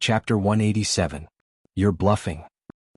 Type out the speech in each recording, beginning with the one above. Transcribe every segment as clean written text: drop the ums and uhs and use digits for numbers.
Chapter 187. You're bluffing.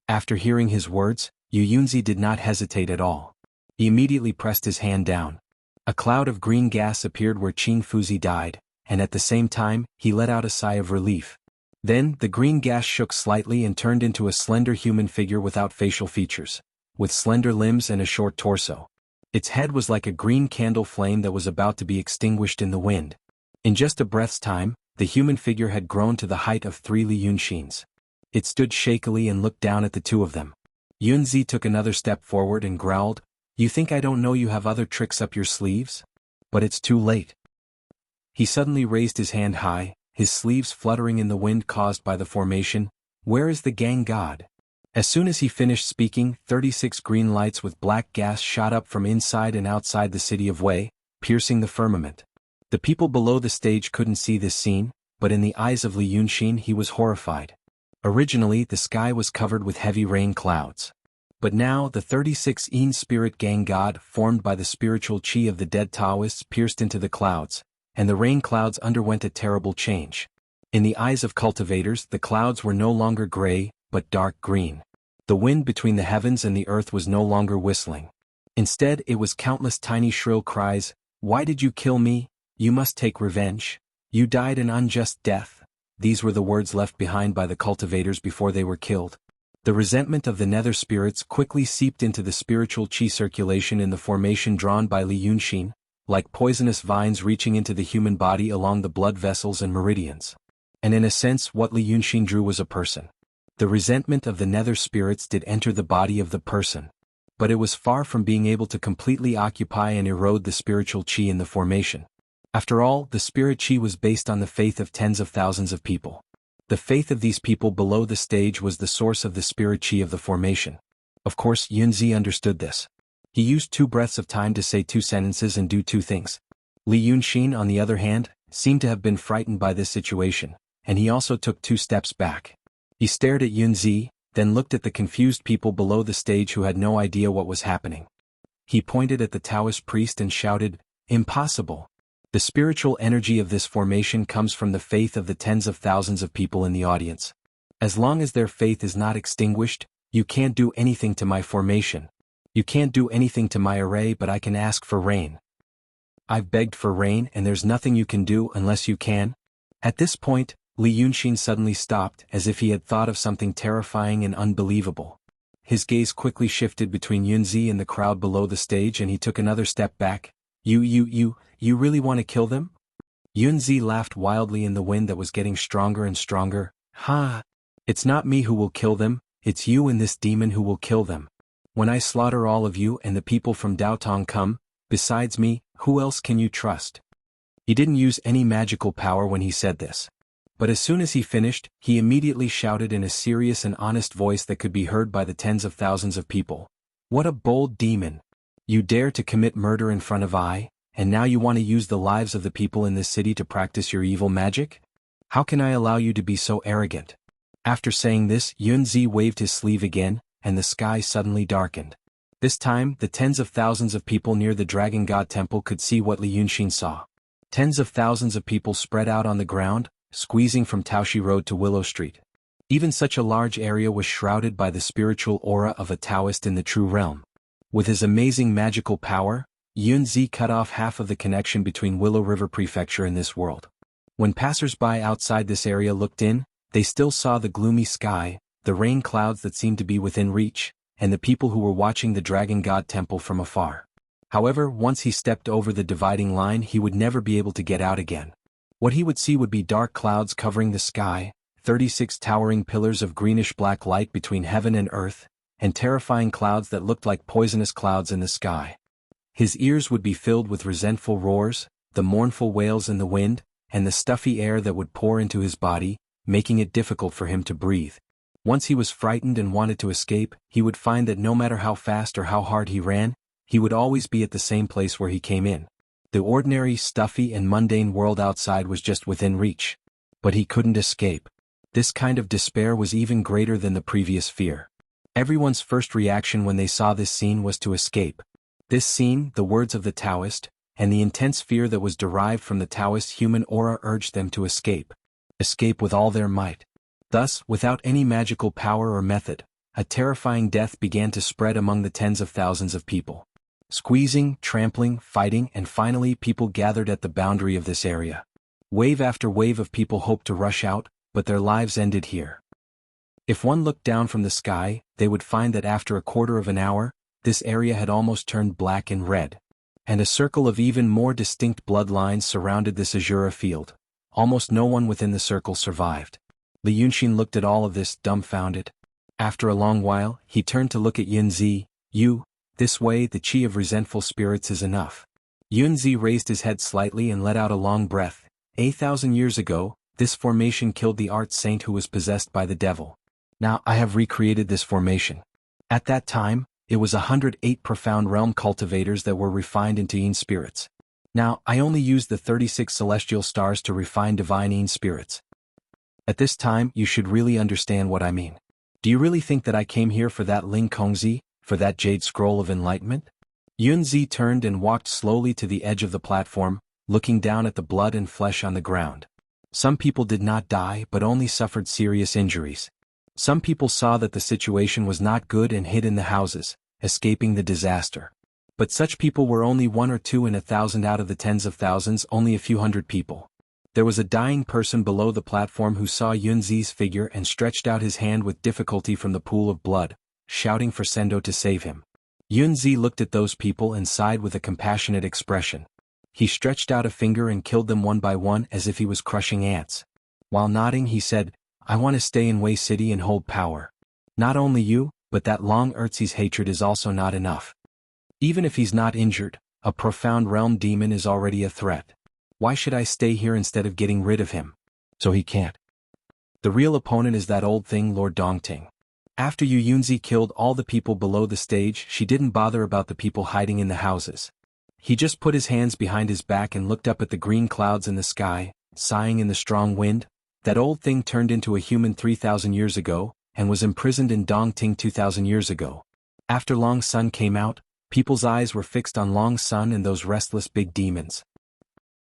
After hearing his words, Yunzi did not hesitate at all. He immediately pressed his hand down. A cloud of green gas appeared where Qin Fuzi died, and at the same time, he let out a sigh of relief. Then, the green gas shook slightly and turned into a slender human figure without facial features, with slender limbs and a short torso. Its head was like a green candle flame that was about to be extinguished in the wind. In just a breath's time, the human figure had grown to the height of 3 Li Yunxins. It stood shakily and looked down at the two of them. Yunzi took another step forward and growled, "You think I don't know you have other tricks up your sleeves? But it's too late." He suddenly raised his hand high, his sleeves fluttering in the wind caused by the formation. "Where is the gang god?" As soon as he finished speaking, 36 green lights with black gas shot up from inside and outside the city of Wei, piercing the firmament. The people below the stage couldn't see this scene, but in the eyes of Li Yunxin he was horrified. Originally the sky was covered with heavy rain clouds. But now the 36 Yin spirit gang god formed by the spiritual qi of the dead Taoists pierced into the clouds, and the rain clouds underwent a terrible change. In the eyes of cultivators the clouds were no longer gray, but dark green. The wind between the heavens and the earth was no longer whistling. Instead it was countless tiny shrill cries. "Why did you kill me? You must take revenge. You died an unjust death." These were the words left behind by the cultivators before they were killed. The resentment of the nether spirits quickly seeped into the spiritual qi circulation in the formation drawn by Li Yunxin, like poisonous vines reaching into the human body along the blood vessels and meridians. And in a sense what Li Yunxin drew was a person. The resentment of the nether spirits did enter the body of the person. But it was far from being able to completely occupy and erode the spiritual qi in the formation. After all, the spirit qi was based on the faith of tens of thousands of people. The faith of these people below the stage was the source of the spirit qi of the formation. Of course, Yunzi understood this. He used 2 breaths of time to say 2 sentences and do 2 things. Li Yunxin, on the other hand, seemed to have been frightened by this situation, and he also took 2 steps back. He stared at Yunzi, then looked at the confused people below the stage who had no idea what was happening. He pointed at the Taoist priest and shouted, "Impossible! The spiritual energy of this formation comes from the faith of the tens of thousands of people in the audience. As long as their faith is not extinguished, you can't do anything to my formation. You can't do anything to my array, but I can ask for rain. I've begged for rain and there's nothing you can do unless you can." At this point, Li Yunxin suddenly stopped as if he had thought of something terrifying and unbelievable. His gaze quickly shifted between Yunzi and the crowd below the stage and he took another step back. You really want to kill them?" Yunzi laughed wildly in the wind that was getting stronger and stronger. "Ha! It's not me who will kill them, it's you and this demon who will kill them. When I slaughter all of you and the people from Daotong come, besides me, who else can you trust?" He didn't use any magical power when he said this. But as soon as he finished, he immediately shouted in a serious and honest voice that could be heard by the tens of thousands of people. "What a bold demon! You dare to commit murder in front of I, and now you want to use the lives of the people in this city to practice your evil magic? How can I allow you to be so arrogant?" After saying this, Yunzi waved his sleeve again, and the sky suddenly darkened. This time, the tens of thousands of people near the Dragon God Temple could see what Li Yunxin saw. Tens of thousands of people spread out on the ground, squeezing from Taoshi Road to Willow Street. Even such a large area was shrouded by the spiritual aura of a Taoist in the true realm. With his amazing magical power, Yunzi cut off half of the connection between Willow River Prefecture and this world. When passers-by outside this area looked in, they still saw the gloomy sky, the rain clouds that seemed to be within reach, and the people who were watching the Dragon God Temple from afar. However, once he stepped over the dividing line he would never be able to get out again. What he would see would be dark clouds covering the sky, 36 towering pillars of greenish-black light between heaven and earth, and terrifying clouds that looked like poisonous clouds in the sky. His ears would be filled with resentful roars, the mournful wails in the wind, and the stuffy air that would pour into his body, making it difficult for him to breathe. Once he was frightened and wanted to escape, he would find that no matter how fast or how hard he ran, he would always be at the same place where he came in. The ordinary, stuffy and mundane world outside was just within reach. But he couldn't escape. This kind of despair was even greater than the previous fear. Everyone's first reaction when they saw this scene was to escape. This scene, the words of the Taoist, and the intense fear that was derived from the Taoist's human aura urged them to escape. Escape with all their might. Thus, without any magical power or method, a terrifying death began to spread among the tens of thousands of people. Squeezing, trampling, fighting, and finally people gathered at the boundary of this area. Wave after wave of people hoped to rush out, but their lives ended here. If one looked down from the sky, they would find that after a quarter of an hour, this area had almost turned black and red. And a circle of even more distinct bloodlines surrounded this azure field. Almost no one within the circle survived. Li Yunxin looked at all of this, dumbfounded. After a long while, he turned to look at Yunzi. "You, this way, the chi of resentful spirits is enough." Yunzi raised his head slightly and let out a long breath. 1,000 years ago, this formation killed the art saint who was possessed by the devil. Now I have recreated this formation. At that time, it was 108 profound realm cultivators that were refined into Yin spirits. Now I only used the 36 celestial stars to refine divine Yin spirits. At this time you should really understand what I mean. Do you really think that I came here for that Ling Kongzi, for that jade scroll of enlightenment? Yunzi turned and walked slowly to the edge of the platform, looking down at the blood and flesh on the ground. Some people did not die but only suffered serious injuries. Some people saw that the situation was not good and hid in the houses, escaping the disaster. But such people were only 1 or 2 in 1,000 out of the tens of thousands, only a few hundred people. There was a dying person below the platform who saw Yunzi's figure and stretched out his hand with difficulty from the pool of blood, shouting for Sendo to save him. Yunzi looked at those people and sighed with a compassionate expression. He stretched out a finger and killed them one by one as if he was crushing ants. While nodding he said, "I want to stay in Wei City and hold power. Not only you, but that Long Erzi's hatred is also not enough. Even if he's not injured, a profound realm demon is already a threat. Why should I stay here instead of getting rid of him? So he can't. The real opponent is that old thing Lord Dongting. After Yu Yunzi killed all the people below the stage, she didn't bother about the people hiding in the houses. He just put his hands behind his back and looked up at the green clouds in the sky, sighing in the strong wind. That old thing turned into a human 3,000 years ago, and was imprisoned in Dongting 2,000 years ago. After Long Sun came out, people's eyes were fixed on Long Sun and those restless big demons.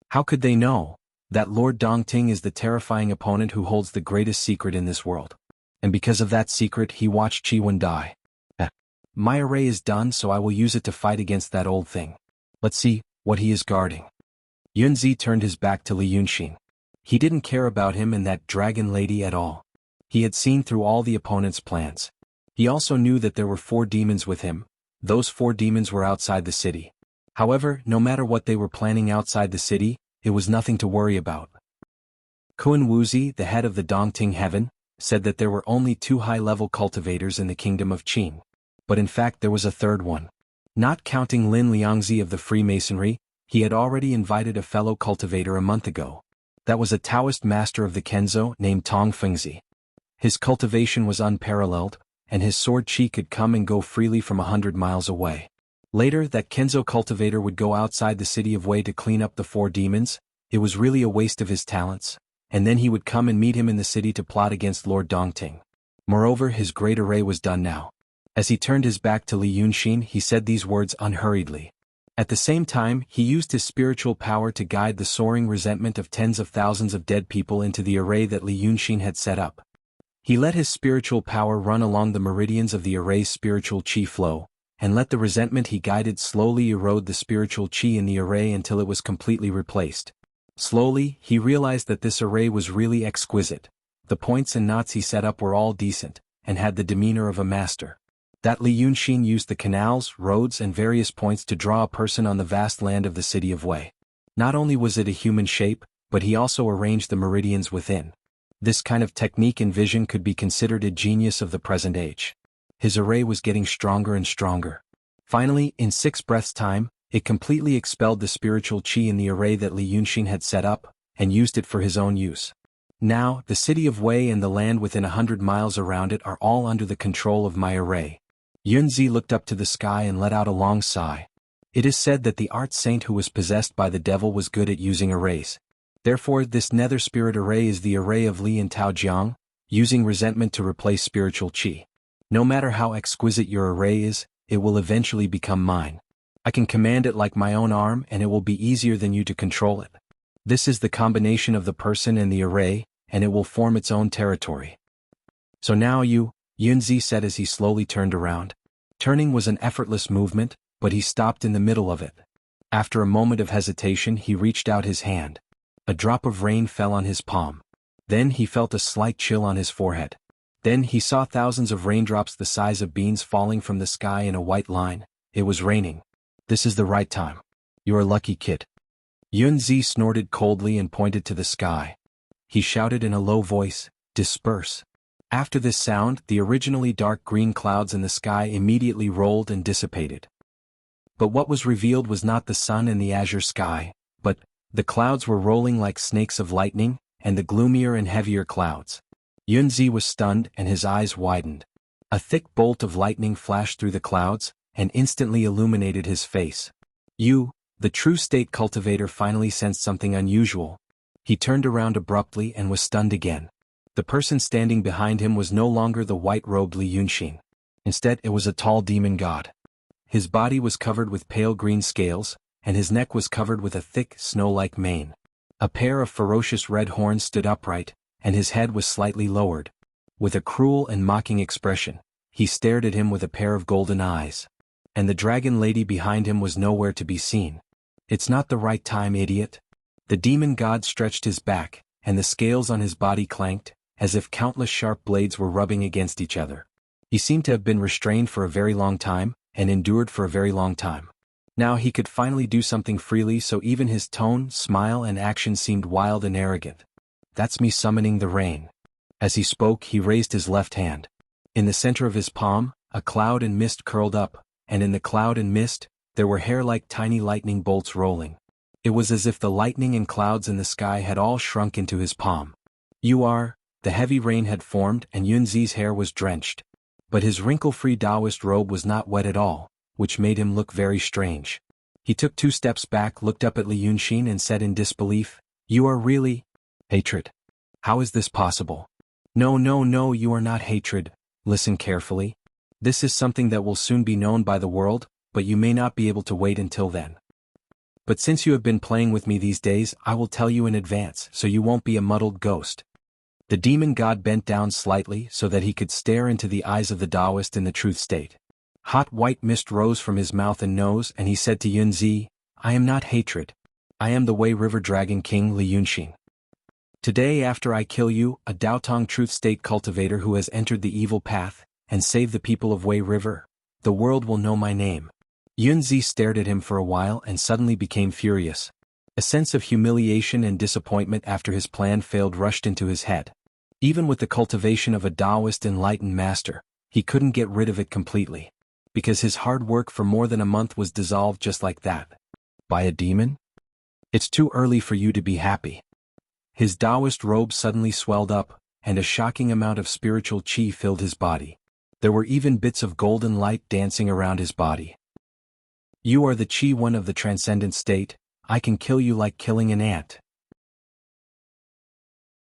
How could they know that Lord Dongting is the terrifying opponent who holds the greatest secret in this world? And because of that secret he watched Qi Wen die. My array is done, so I will use it to fight against that old thing. Let's see what he is guarding. Yunzi turned his back to Li Yunxin. He didn't care about him and that dragon lady at all. He had seen through all the opponent's plans. He also knew that there were 4 demons with him. Those 4 demons were outside the city. However, no matter what they were planning outside the city, it was nothing to worry about. Kun Wuzi, the head of the Dongting Heaven, said that there were only 2 high-level cultivators in the kingdom of Qin. But in fact there was a third one. Not counting Lin Liangzi of the Freemasonry, he had already invited a fellow cultivator a month ago. That was a Taoist master of the Kenzo named Tong Fengzi. His cultivation was unparalleled, and his sword chi could come and go freely from 100 miles away. Later that Kenzo cultivator would go outside the city of Wei to clean up the 4 demons. It was really a waste of his talents, and then he would come and meet him in the city to plot against Lord Dongting. Moreover, his great array was done now. As he turned his back to Li Yunxin he said these words unhurriedly. At the same time, he used his spiritual power to guide the soaring resentment of tens of thousands of dead people into the array that Li Yunxin had set up. He let his spiritual power run along the meridians of the array's spiritual chi flow, and let the resentment he guided slowly erode the spiritual chi in the array until it was completely replaced. Slowly, he realized that this array was really exquisite. The points and knots he set up were all decent, and had the demeanor of a master. That Li Yunxin used the canals, roads and various points to draw a person on the vast land of the city of Wei. Not only was it a human shape, but he also arranged the meridians within. This kind of technique and vision could be considered a genius of the present age. His array was getting stronger and stronger. Finally, in 6 breaths' time, it completely expelled the spiritual chi in the array that Li Yunxin had set up, and used it for his own use. Now, the city of Wei and the land within 100 miles around it are all under the control of my array. Yunzi looked up to the sky and let out a long sigh. It is said that the art saint who was possessed by the devil was good at using arrays. Therefore this nether spirit array is the array of Li and Taojiang, using resentment to replace spiritual chi. No matter how exquisite your array is, it will eventually become mine. I can command it like my own arm and it will be easier than you to control it. This is the combination of the person and the array, and it will form its own territory. So now Yunzi said as he slowly turned around. Turning was an effortless movement, but he stopped in the middle of it. After a moment of hesitation he reached out his hand. A drop of rain fell on his palm. Then he felt a slight chill on his forehead. Then he saw thousands of raindrops the size of beans falling from the sky in a white line. It was raining. This is the right time. You're a lucky kid. Yunzi snorted coldly and pointed to the sky. He shouted in a low voice, "Disperse." After this sound, the originally dark green clouds in the sky immediately rolled and dissipated. But what was revealed was not the sun and the azure sky, but the clouds were rolling like snakes of lightning, and the gloomier and heavier clouds. Yunzi was stunned and his eyes widened. A thick bolt of lightning flashed through the clouds, and instantly illuminated his face. The true state cultivator finally sensed something unusual. He turned around abruptly and was stunned again. The person standing behind him was no longer the white-robed Li Yunxin. Instead it was a tall demon god. His body was covered with pale green scales, and his neck was covered with a thick, snow-like mane. A pair of ferocious red horns stood upright, and his head was slightly lowered. With a cruel and mocking expression, he stared at him with a pair of golden eyes. And the dragon lady behind him was nowhere to be seen. "It's not the right time, idiot." The demon god stretched his back, and the scales on his body clanked, as if countless sharp blades were rubbing against each other. He seemed to have been restrained for a very long time, and endured for a very long time. Now he could finally do something freely, so even his tone, smile and action seemed wild and arrogant. "That's me summoning the rain." As he spoke he raised his left hand. In the center of his palm, a cloud and mist curled up, and in the cloud and mist, there were hair-like tiny lightning bolts rolling. It was as if the lightning and clouds in the sky had all shrunk into his palm. The heavy rain had formed and Yunzi's hair was drenched. But his wrinkle-free Taoist robe was not wet at all, which made him look very strange. He took 2 steps back, looked up at Li Yunxin and said in disbelief, "You are really hatred? How is this possible?" No, you are not hatred. Listen carefully. This is something that will soon be known by the world, but you may not be able to wait until then. But since you have been playing with me these days, I will tell you in advance, so you won't be a muddled ghost. The demon god bent down slightly so that he could stare into the eyes of the Taoist in the truth state. Hot white mist rose from his mouth and nose, and he said to Yunzi, "I am not hatred. I am the Wei River Dragon King Li Yunxin. Today after I kill you, a Daotong truth state cultivator who has entered the evil path, and saved the people of Wei River, the world will know my name." Yunzi stared at him for a while and suddenly became furious. A sense of humiliation and disappointment after his plan failed rushed into his head. Even with the cultivation of a Taoist enlightened master, he couldn't get rid of it completely. Because his hard work for more than a month was dissolved just like that. By a demon? It's too early for you to be happy. His Taoist robe suddenly swelled up, and a shocking amount of spiritual qi filled his body. There were even bits of golden light dancing around his body. "You are the Qi One of the transcendent state. I can kill you like killing an ant."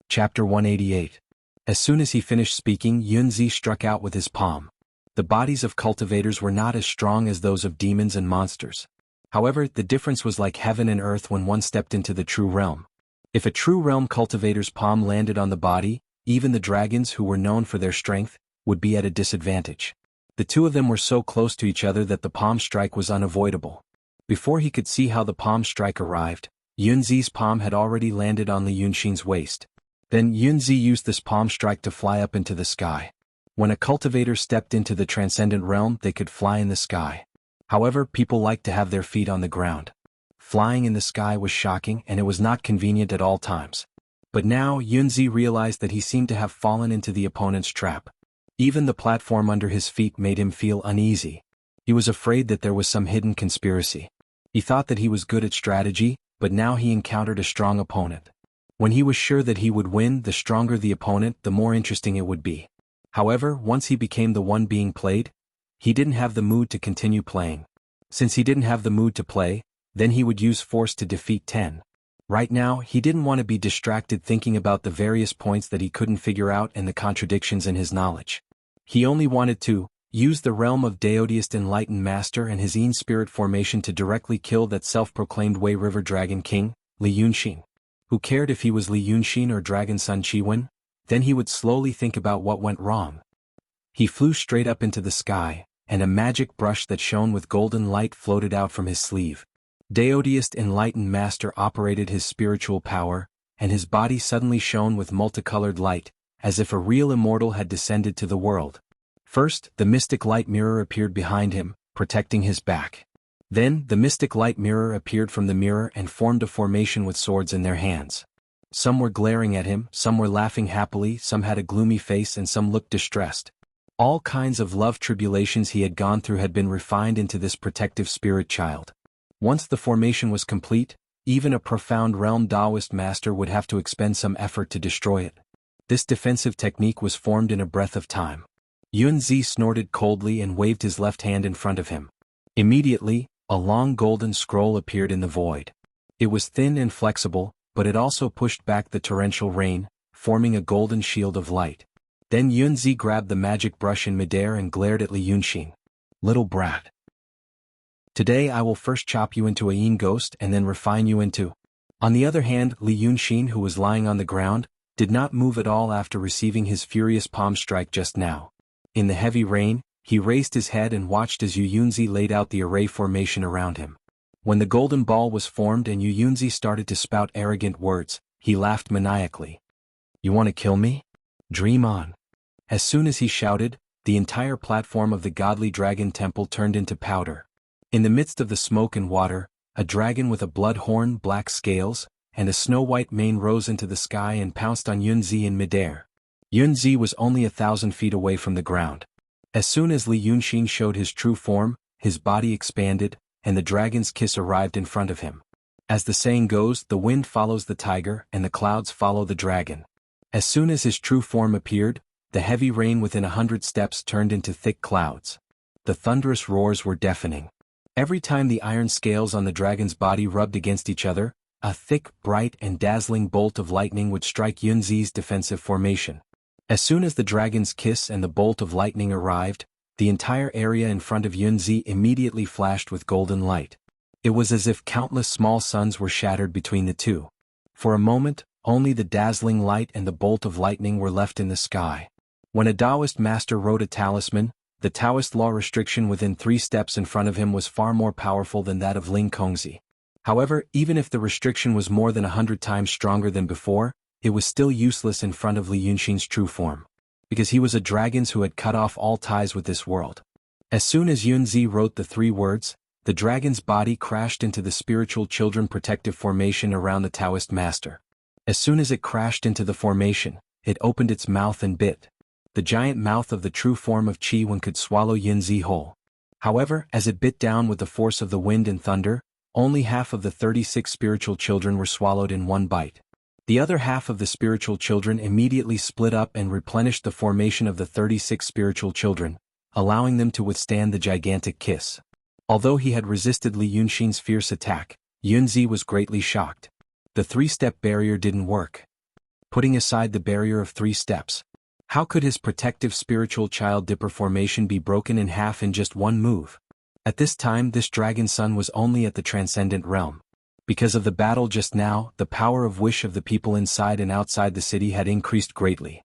Chapter 188. As soon as he finished speaking, Yunzi struck out with his palm. The bodies of cultivators were not as strong as those of demons and monsters. However, the difference was like heaven and earth when one stepped into the true realm. If a true realm cultivator's palm landed on the body, even the dragons who were known for their strength would be at a disadvantage. The two of them were so close to each other that the palm strike was unavoidable. Before he could see how the palm strike arrived, Yunzi's palm had already landed on Li Yunxin's waist. Then Yunzi used this palm strike to fly up into the sky. When a cultivator stepped into the transcendent realm, they could fly in the sky. However, people liked to have their feet on the ground. Flying in the sky was shocking and it was not convenient at all times. But now Yunzi realized that he seemed to have fallen into the opponent's trap. Even the platform under his feet made him feel uneasy. He was afraid that there was some hidden conspiracy. He thought that he was good at strategy, but now he encountered a strong opponent. When he was sure that he would win, the stronger the opponent, the more interesting it would be. However, once he became the one being played, he didn't have the mood to continue playing. Since he didn't have the mood to play, then he would use force to defeat 10. Right now, he didn't want to be distracted thinking about the various points that he couldn't figure out and the contradictions in his knowledge. He only wanted to use the realm of Daoist enlightened master and his Yin spirit formation to directly kill that self-proclaimed Wei River Dragon King, Li Yunxin. Who cared if he was Li Yunxin or Dragon Sun Qi Wen? Then he would slowly think about what went wrong. He flew straight up into the sky, and a magic brush that shone with golden light floated out from his sleeve. Daodiest enlightened master operated his spiritual power, and his body suddenly shone with multicolored light, as if a real immortal had descended to the world. First, the mystic light mirror appeared behind him, protecting his back. Then, the mystic light mirror appeared from the mirror and formed a formation with swords in their hands. Some were glaring at him, some were laughing happily, some had a gloomy face and some looked distressed. All kinds of love tribulations he had gone through had been refined into this protective spirit child. Once the formation was complete, even a profound realm Taoist master would have to expend some effort to destroy it. This defensive technique was formed in a breath of time. Yunzi snorted coldly and waved his left hand in front of him. Immediately, a long golden scroll appeared in the void. It was thin and flexible, but it also pushed back the torrential rain, forming a golden shield of light. Then Yunzi grabbed the magic brush in midair and glared at Li Yunxin. "Little brat. Today I will first chop you into a yin ghost and then refine you into..." On the other hand, Li Yunxin, who was lying on the ground, did not move at all after receiving his furious palm strike just now. In the heavy rain, he raised his head and watched as Yu Yunzi laid out the array formation around him. When the golden ball was formed and Yu Yunzi started to spout arrogant words, he laughed maniacally. "You want to kill me? Dream on." As soon as he shouted, the entire platform of the godly dragon temple turned into powder. In the midst of the smoke and water, a dragon with a blood horn, black scales, and a snow-white mane rose into the sky and pounced on Yunzi in midair. Yunzi was only 1,000 feet away from the ground. As soon as Li Yunxin showed his true form, his body expanded, and the dragon's kiss arrived in front of him. As the saying goes, the wind follows the tiger and the clouds follow the dragon. As soon as his true form appeared, the heavy rain within 100 steps turned into thick clouds. The thunderous roars were deafening. Every time the iron scales on the dragon's body rubbed against each other, a thick, bright and dazzling bolt of lightning would strike Yunzi's defensive formation. As soon as the dragon's kiss and the bolt of lightning arrived, the entire area in front of Yunzi immediately flashed with golden light. It was as if countless small suns were shattered between the two. For a moment, only the dazzling light and the bolt of lightning were left in the sky. When a Taoist master wrote a talisman, the Taoist law restriction within 3 steps in front of him was far more powerful than that of Ling Kongzi. However, even if the restriction was more than 100 times stronger than before, it was still useless in front of Li Yunxin's true form. Because he was a dragon who had cut off all ties with this world. As soon as Yunzi wrote the 3 words, the dragon's body crashed into the spiritual children protective formation around the Taoist master. As soon as it crashed into the formation, it opened its mouth and bit. The giant mouth of the true form of Qi Wen could swallow Yunzi whole. However, as it bit down with the force of the wind and thunder, only half of the 36 spiritual children were swallowed in one bite. The other half of the spiritual children immediately split up and replenished the formation of the 36 spiritual children, allowing them to withstand the gigantic kiss. Although he had resisted Li Yunxin's fierce attack, Yunzi was greatly shocked. The 3-step barrier didn't work. Putting aside the barrier of 3 steps, how could his protective spiritual child dipper formation be broken in half in just one move? At this time this dragon son was only at the transcendent realm. Because of the battle just now, the power of wish of the people inside and outside the city had increased greatly.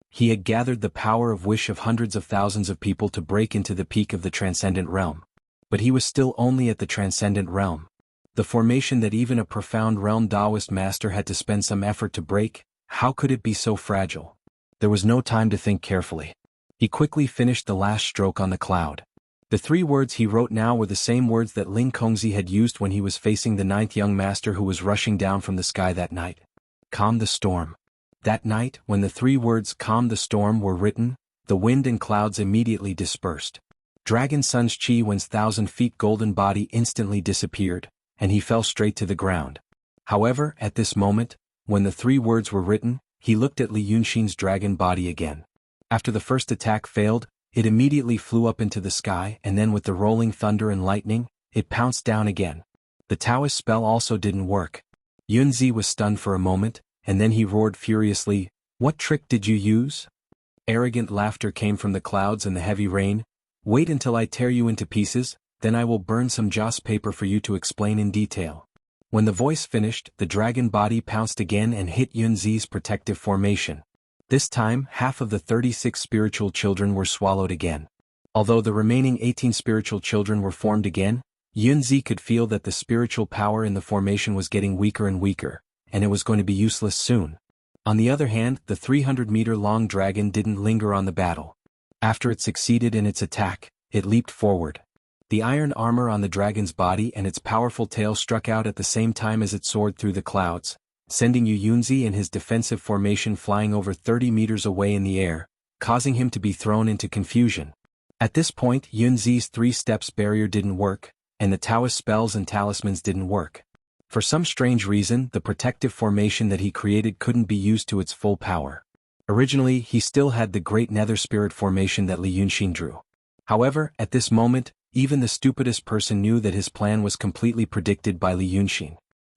He had gathered the power of wish of hundreds of thousands of people to break into the peak of the transcendent realm. But he was still only at the transcendent realm. The formation that even a profound realm Taoist master had to spend some effort to break, how could it be so fragile? There was no time to think carefully. He quickly finished the last stroke on the cloud. The 3 words he wrote now were the same words that Ling Kongzi had used when he was facing the 9th young master who was rushing down from the sky that night. Calm the storm. That night, when the 3 words calm the storm were written, the wind and clouds immediately dispersed. Dragon Son's Qi Wen's 1,000 feet golden body instantly disappeared, and he fell straight to the ground. However, at this moment, when the 3 words were written, he looked at Li Yunxin's dragon body again. After the first attack failed, it immediately flew up into the sky and then with the rolling thunder and lightning, it pounced down again. The Taoist spell also didn't work. Yunzi was stunned for a moment, and then he roared furiously, "What trick did you use?" Arrogant laughter came from the clouds and the heavy rain. "Wait until I tear you into pieces, then I will burn some joss paper for you to explain in detail." When the voice finished, the dragon body pounced again and hit Yunzi's protective formation. This time, half of the 36 spiritual children were swallowed again. Although the remaining 18 spiritual children were formed again, Yunzi could feel that the spiritual power in the formation was getting weaker and weaker, and it was going to be useless soon. On the other hand, the 300-meter-long dragon didn't linger on the battle. After it succeeded in its attack, it leaped forward. The iron armor on the dragon's body and its powerful tail struck out at the same time as it soared through the clouds, sending Yunzi in his defensive formation flying over 30 meters away in the air, causing him to be thrown into confusion. At this point, Yunzi's 3-steps barrier didn't work, and the Taoist spells and talismans didn't work. For some strange reason, the protective formation that he created couldn't be used to its full power. Originally, he still had the great nether spirit formation that Li Yunxin drew. However, at this moment, even the stupidest person knew that his plan was completely predicted by Li Yunxin.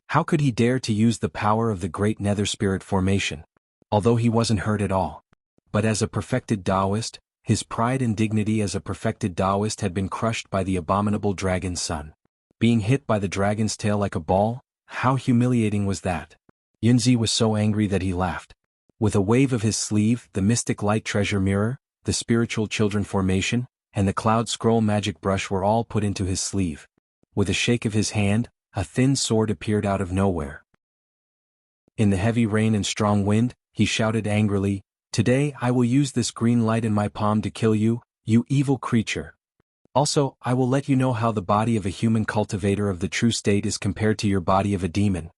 How could he dare to use the power of the great nether spirit formation? Although he wasn't hurt at all. But as a perfected Taoist, his pride and dignity as a perfected Taoist had been crushed by the abominable dragon's son. Being hit by the dragon's tail like a ball, how humiliating was that? Yunzi was so angry that he laughed. With a wave of his sleeve, the mystic light treasure mirror, the spiritual children formation, and the cloud scroll magic brush were all put into his sleeve. With a shake of his hand, a thin sword appeared out of nowhere. In the heavy rain and strong wind, he shouted angrily, "Today I will use this green light in my palm to kill you, you evil creature. Also, I will let you know how the body of a human cultivator of the true state is compared to your body of a demon."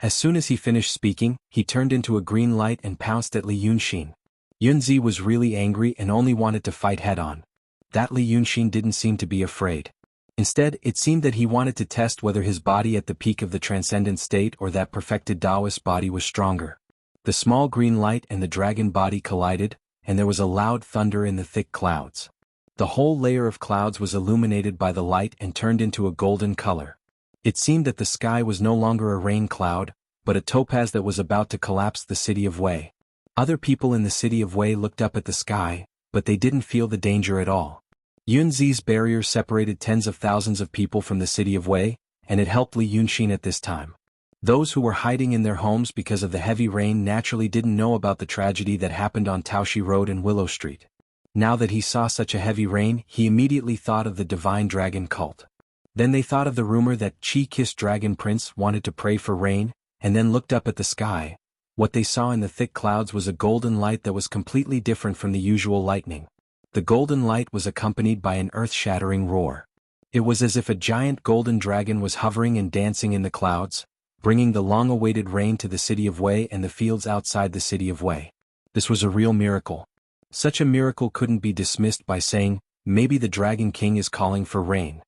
As soon as he finished speaking, he turned into a green light and pounced at Li Yunxin. Yunzi was really angry and only wanted to fight head-on. That Li Yunxin didn't seem to be afraid. Instead, it seemed that he wanted to test whether his body at the peak of the transcendent state or that perfected Taoist body was stronger. The small green light and the dragon body collided, and there was a loud thunder in the thick clouds. The whole layer of clouds was illuminated by the light and turned into a golden color. It seemed that the sky was no longer a rain cloud, but a topaz that was about to collapse the city of Wei. Other people in the city of Wei looked up at the sky, but they didn't feel the danger at all. Yunzi's barrier separated tens of thousands of people from the city of Wei, and it helped Li Yunxin at this time. Those who were hiding in their homes because of the heavy rain naturally didn't know about the tragedy that happened on Taoshi Road and Willow Street. Now that he saw such a heavy rain, he immediately thought of the divine dragon cult. Then they thought of the rumor that Chi-Kissed Dragon Prince wanted to pray for rain, and then looked up at the sky. What they saw in the thick clouds was a golden light that was completely different from the usual lightning. The golden light was accompanied by an earth-shattering roar. It was as if a giant golden dragon was hovering and dancing in the clouds, bringing the long-awaited rain to the city of Wei and the fields outside the city of Wei. This was a real miracle. Such a miracle couldn't be dismissed by saying, "Maybe the Dragon King is calling for rain."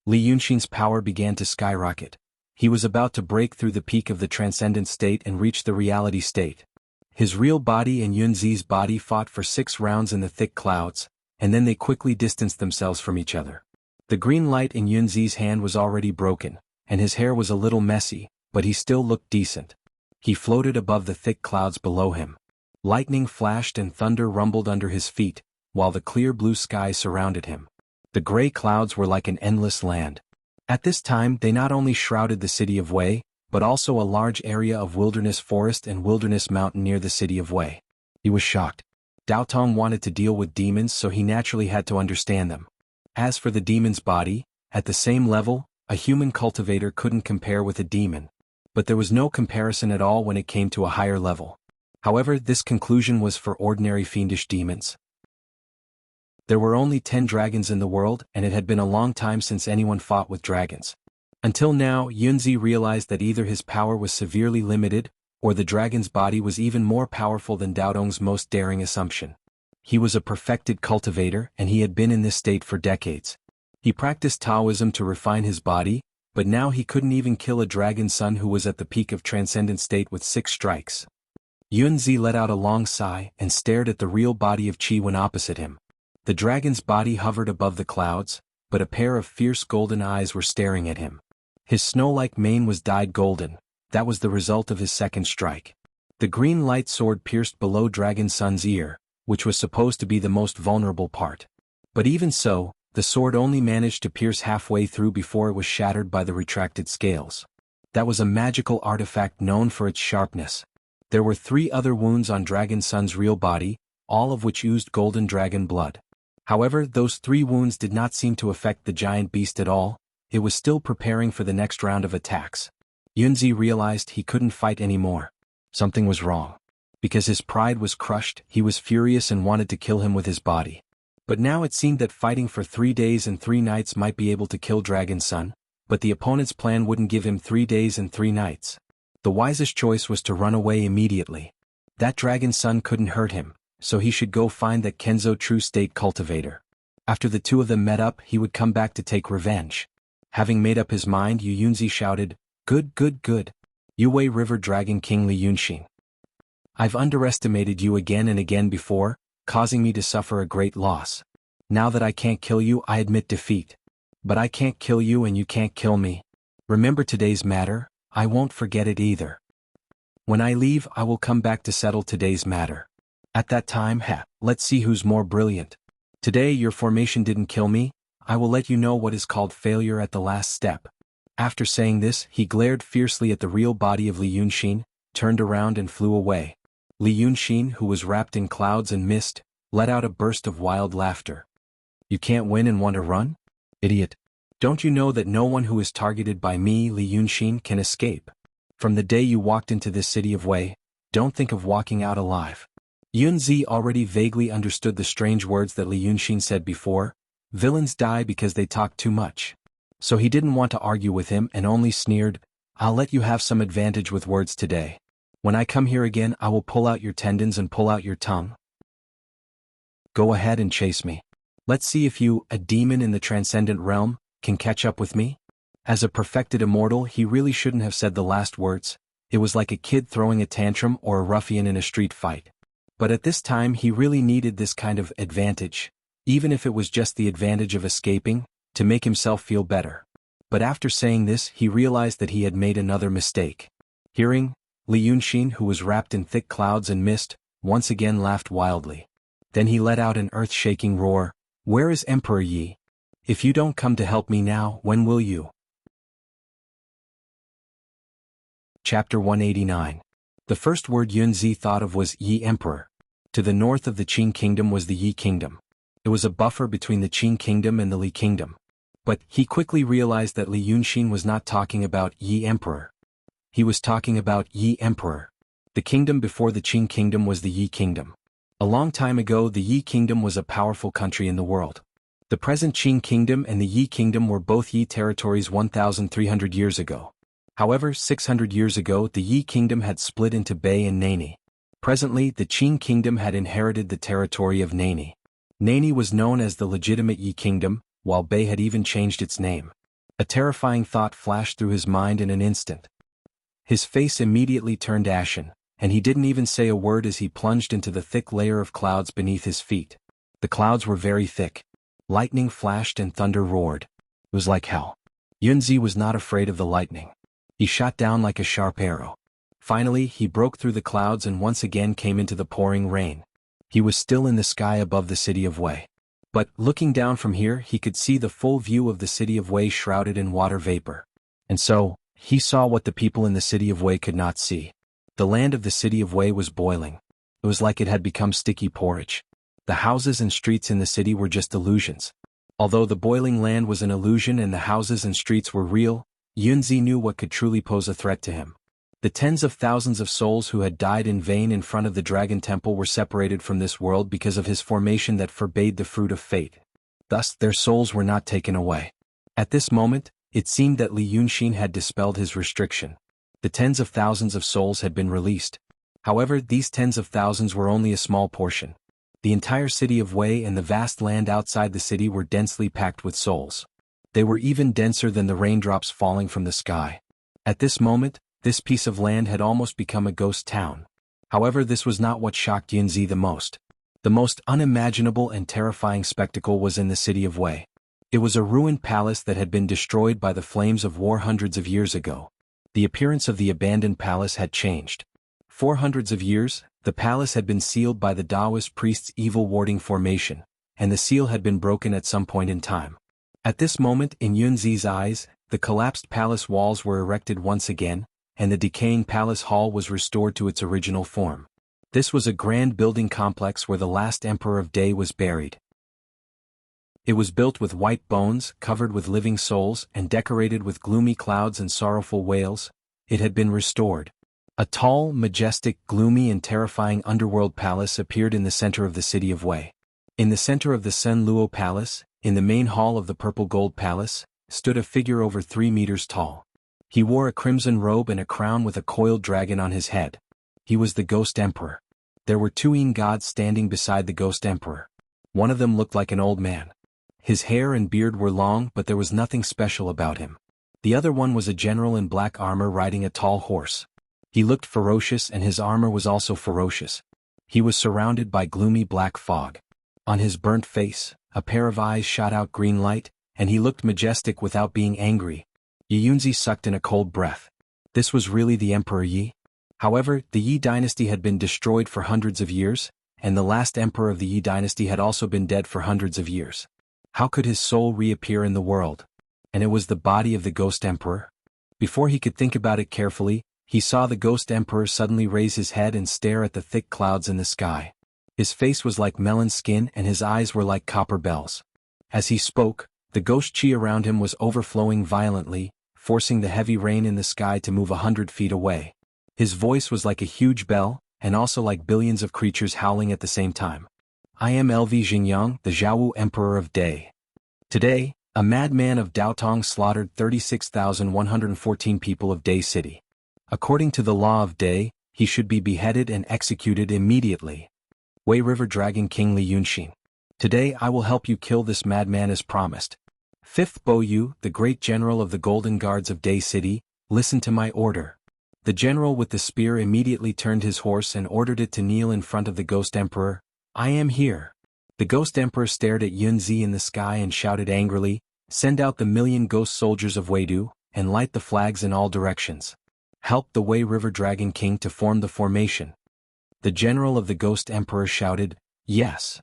Li Yunxin's power began to skyrocket. He was about to break through the peak of the transcendent state and reach the reality state. His real body and Yunzi's body fought for 6 rounds in the thick clouds, and then they quickly distanced themselves from each other. The green light in Yunzi's hand was already broken, and his hair was a little messy, but he still looked decent. He floated above the thick clouds below him. Lightning flashed and thunder rumbled under his feet, while the clear blue sky surrounded him. The gray clouds were like an endless land. At this time they not only shrouded the city of Wei, but also a large area of wilderness forest and wilderness mountain near the city of Wei. He was shocked. Dao Tong wanted to deal with demons, so he naturally had to understand them. As for the demon's body, at the same level, a human cultivator couldn't compare with a demon. But there was no comparison at all when it came to a higher level. However, this conclusion was for ordinary fiendish demons. There were only 10 dragons in the world, and it had been a long time since anyone fought with dragons. Until now, Yunzi realized that either his power was severely limited, or the dragon's body was even more powerful than Dao Tong's most daring assumption. He was a perfected cultivator, and he had been in this state for decades. He practiced Taoism to refine his body, but now he couldn't even kill a dragon son who was at the peak of transcendent state with 6 strikes. Yunzi let out a long sigh and stared at the real body of Qi when opposite him. The dragon's body hovered above the clouds, but a pair of fierce golden eyes were staring at him. His snow-like mane was dyed golden. That was the result of his second strike. The green light sword pierced below Dragon Sun's ear, which was supposed to be the most vulnerable part. But even so, the sword only managed to pierce halfway through before it was shattered by the retracted scales. That was a magical artifact known for its sharpness. There were 3 other wounds on Dragon Sun's real body, all of which oozed golden dragon blood. However, those 3 wounds did not seem to affect the giant beast at all. It was still preparing for the next round of attacks. Yunzi realized he couldn't fight anymore. Something was wrong. Because his pride was crushed, he was furious and wanted to kill him with his body. But now it seemed that fighting for 3 days and 3 nights might be able to kill Dragon Sun, but the opponent's plan wouldn't give him 3 days and 3 nights. The wisest choice was to run away immediately. That Dragon Sun couldn't hurt him, so he should go find that Kenzo True State cultivator. After the 2 of them met up, he would come back to take revenge. Having made up his mind, Yunzi shouted, "Good, good, good. Yue River Dragon King Li Yunxin. I've underestimated you again and again before, causing me to suffer a great loss. Now that I can't kill you, I admit defeat. But I can't kill you and you can't kill me. Remember today's matter, I won't forget it either. When I leave, I will come back to settle today's matter. At that time, let's see who's more brilliant. Today your formation didn't kill me, I will let you know what is called failure at the last step." After saying this, he glared fiercely at the real body of Li Yunxin, turned around and flew away. Li Yunxin, who was wrapped in clouds and mist, let out a burst of wild laughter. "You can't win and want to run? Idiot. Don't you know that no one who is targeted by me, Li Yunxin, can escape? From the day you walked into this city of Wei, don't think of walking out alive." Yunzi already vaguely understood the strange words that Li Yunxin said before. Villains die because they talk too much. So he didn't want to argue with him and only sneered, "I'll let you have some advantage with words today. When I come here again, I will pull out your tendons and pull out your tongue. Go ahead and chase me. Let's see if you, a demon in the transcendent realm, can catch up with me." As a perfected immortal, he really shouldn't have said the last words. It was like a kid throwing a tantrum or a ruffian in a street fight. But at this time he really needed this kind of advantage, even if it was just the advantage of escaping, to make himself feel better. But after saying this, he realized that he had made another mistake. Hearing, Li Yunxin, who was wrapped in thick clouds and mist, once again laughed wildly. Then he let out an earth-shaking roar, "Where is Emperor Yi? If you don't come to help me now, when will you?" Chapter 189. The first word Yunzi thought of was Yi Emperor. To the north of the Qing Kingdom was the Yi Kingdom. It was a buffer between the Qing Kingdom and the Li Kingdom. But he quickly realized that Li Yunxin was not talking about Yi Emperor. He was talking about Yi Emperor. The kingdom before the Qing Kingdom was the Yi Kingdom. A long time ago, the Yi Kingdom was a powerful country in the world. The present Qing Kingdom and the Yi Kingdom were both Yi territories 1,300 years ago. However, 600 years ago, the Yi Kingdom had split into Bei and Nani. Presently, the Qing Kingdom had inherited the territory of Nani. Nani was known as the legitimate Yi Kingdom, while Bei had even changed its name. A terrifying thought flashed through his mind in an instant. His face immediately turned ashen, and he didn't even say a word as he plunged into the thick layer of clouds beneath his feet. The clouds were very thick. Lightning flashed and thunder roared. It was like hell. Yunzi was not afraid of the lightning. He shot down like a sharp arrow. Finally, he broke through the clouds and once again came into the pouring rain. He was still in the sky above the city of Wei. But, looking down from here, he could see the full view of the city of Wei shrouded in water vapor. And so, he saw what the people in the city of Wei could not see. The land of the city of Wei was boiling. It was like it had become sticky porridge. The houses and streets in the city were just illusions. Although the boiling land was an illusion and the houses and streets were real, Yunzi knew what could truly pose a threat to him. The tens of thousands of souls who had died in vain in front of the Dragon Temple were separated from this world because of his formation that forbade the fruit of fate. Thus, their souls were not taken away. At this moment, it seemed that Li Yunxin had dispelled his restriction. The tens of thousands of souls had been released. However, these tens of thousands were only a small portion. The entire city of Wei and the vast land outside the city were densely packed with souls. They were even denser than the raindrops falling from the sky. At this moment, this piece of land had almost become a ghost town. However, this was not what shocked Yunzi the most. The most unimaginable and terrifying spectacle was in the city of Wei. It was a ruined palace that had been destroyed by the flames of war hundreds of years ago. The appearance of the abandoned palace had changed. For hundreds of years, the palace had been sealed by the Taoist priest's evil warding formation, and the seal had been broken at some point in time. At this moment, in Yunzi's eyes, The collapsed palace walls were erected once again, and the decaying palace hall was restored to its original form. This was a grand building complex where the last emperor of Day was buried. It was built with white bones, covered with living souls, and decorated with gloomy clouds and sorrowful wails. It had been restored. A tall, majestic, gloomy and terrifying underworld palace appeared in the center of the city of Wei. In the center of the Sen Luo Palace, in the main hall of the Purple Gold Palace, stood a figure over 3 meters tall. He wore a crimson robe and a crown with a coiled dragon on his head. He was the Ghost Emperor. There were 2 Yin gods standing beside the Ghost Emperor. One of them looked like an old man. His hair and beard were long, but there was nothing special about him. The other one was a general in black armor riding a tall horse. He looked ferocious and his armor was also ferocious. He was surrounded by gloomy black fog. On his burnt face, a pair of eyes shot out green light, and he looked majestic without being angry. Yi Yunzi sucked in a cold breath. This was really the Emperor Yi? However, the Yi dynasty had been destroyed for hundreds of years, and the last emperor of the Yi dynasty had also been dead for hundreds of years. How could his soul reappear in the world? And it was the body of the Ghost Emperor? Before he could think about it carefully, he saw the Ghost Emperor suddenly raise his head and stare at the thick clouds in the sky. His face was like melon skin and his eyes were like copper bells. As he spoke, the ghost chi around him was overflowing violently, forcing the heavy rain in the sky to move 100 feet away. His voice was like a huge bell, and also like billions of creatures howling at the same time. I am LV Xingyang, the Zhaowu Emperor of Day. Today, a madman of Daotong slaughtered 36,114 people of Day City. According to the law of Day, he should be beheaded and executed immediately. Wei River Dragon King Li Yunxin. Today I will help you kill this madman as promised. 5th Bo Yu, the great general of the Golden Guards of Day City, listen to my order. The general with the spear immediately turned his horse and ordered it to kneel in front of the Ghost Emperor. I am here. The Ghost Emperor stared at Yunzi in the sky and shouted angrily, send out the 1,000,000 ghost soldiers of Weidu, and light the flags in all directions. Help the Wei River Dragon King to form the formation. The general of the Ghost Emperor shouted, yes.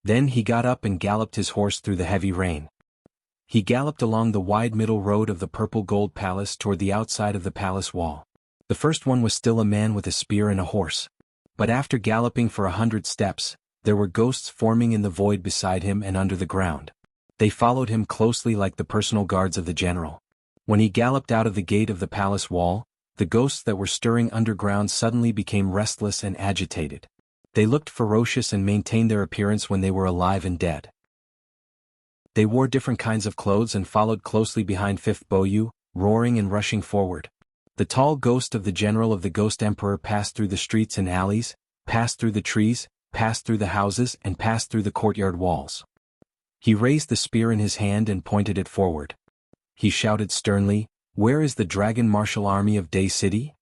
Then he got up and galloped his horse through the heavy rain. He galloped along the wide middle road of the Purple Gold Palace toward the outside of the palace wall. The first one was still a man with a spear and a horse. But after galloping for 100 steps, there were ghosts forming in the void beside him and under the ground. They followed him closely like the personal guards of the general. When he galloped out of the gate of the palace wall, the ghosts that were stirring underground suddenly became restless and agitated. They looked ferocious and maintained their appearance when they were alive and dead. They wore different kinds of clothes and followed closely behind 5th Bo Yu, roaring and rushing forward. The tall ghost of the general of the Ghost Emperor passed through the streets and alleys, passed through the trees, passed through the houses and passed through the courtyard walls. He raised the spear in his hand and pointed it forward. He shouted sternly, where is the dragon martial army of Day City?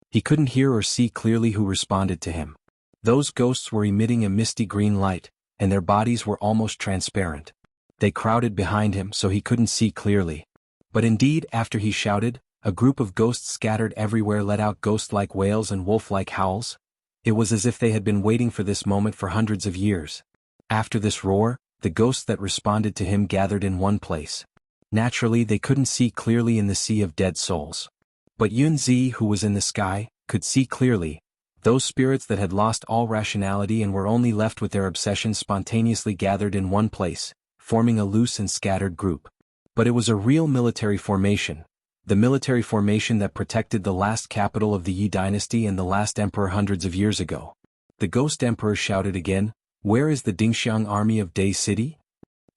He couldn't hear or see clearly who responded to him. Those ghosts were emitting a misty green light, and their bodies were almost transparent. They crowded behind him so he couldn't see clearly. But indeed, after he shouted, a group of ghosts scattered everywhere let out ghost-like wails and wolf-like howls. It was as if they had been waiting for this moment for hundreds of years. After this roar, the ghosts that responded to him gathered in one place. Naturally, they couldn't see clearly in the sea of dead souls. But Yunzi, who was in the sky, could see clearly. Those spirits that had lost all rationality and were only left with their obsessions spontaneously gathered in one place, forming a loose and scattered group. But it was a real military formation. The military formation that protected the last capital of the Yi dynasty and the last emperor hundreds of years ago. The Ghost Emperor shouted again, where is the Dingxiang army of Day City?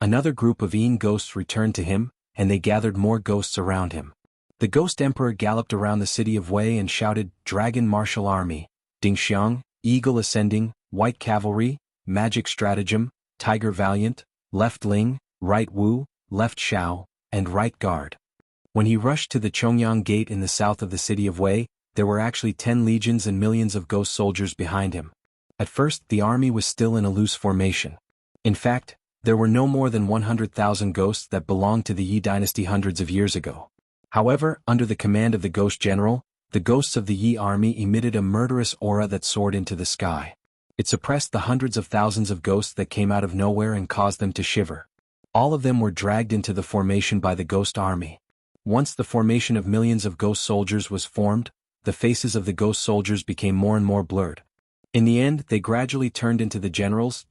Another group of Yin ghosts returned to him, and they gathered more ghosts around him. The Ghost Emperor galloped around the city of Wei and shouted, Dragon Martial Army, Dingxiang, Eagle Ascending, White Cavalry, Magic Stratagem, Tiger Valiant, Left Ling, Right Wu, Left Shao, and Right Guard. When he rushed to the Chongyang Gate in the south of the city of Wei, there were actually 10 legions and millions of ghost soldiers behind him. At first, the army was still in a loose formation. In fact, there were no more than 100,000 ghosts that belonged to the Yi dynasty hundreds of years ago. However, under the command of the Ghost General, the ghosts of the Yi army emitted a murderous aura that soared into the sky. It suppressed the hundreds of thousands of ghosts that came out of nowhere and caused them to shiver. All of them were dragged into the formation by the ghost army. Once the formation of millions of ghost soldiers was formed, the faces of the ghost soldiers became more and more blurred. In the end, they gradually turned into the generals,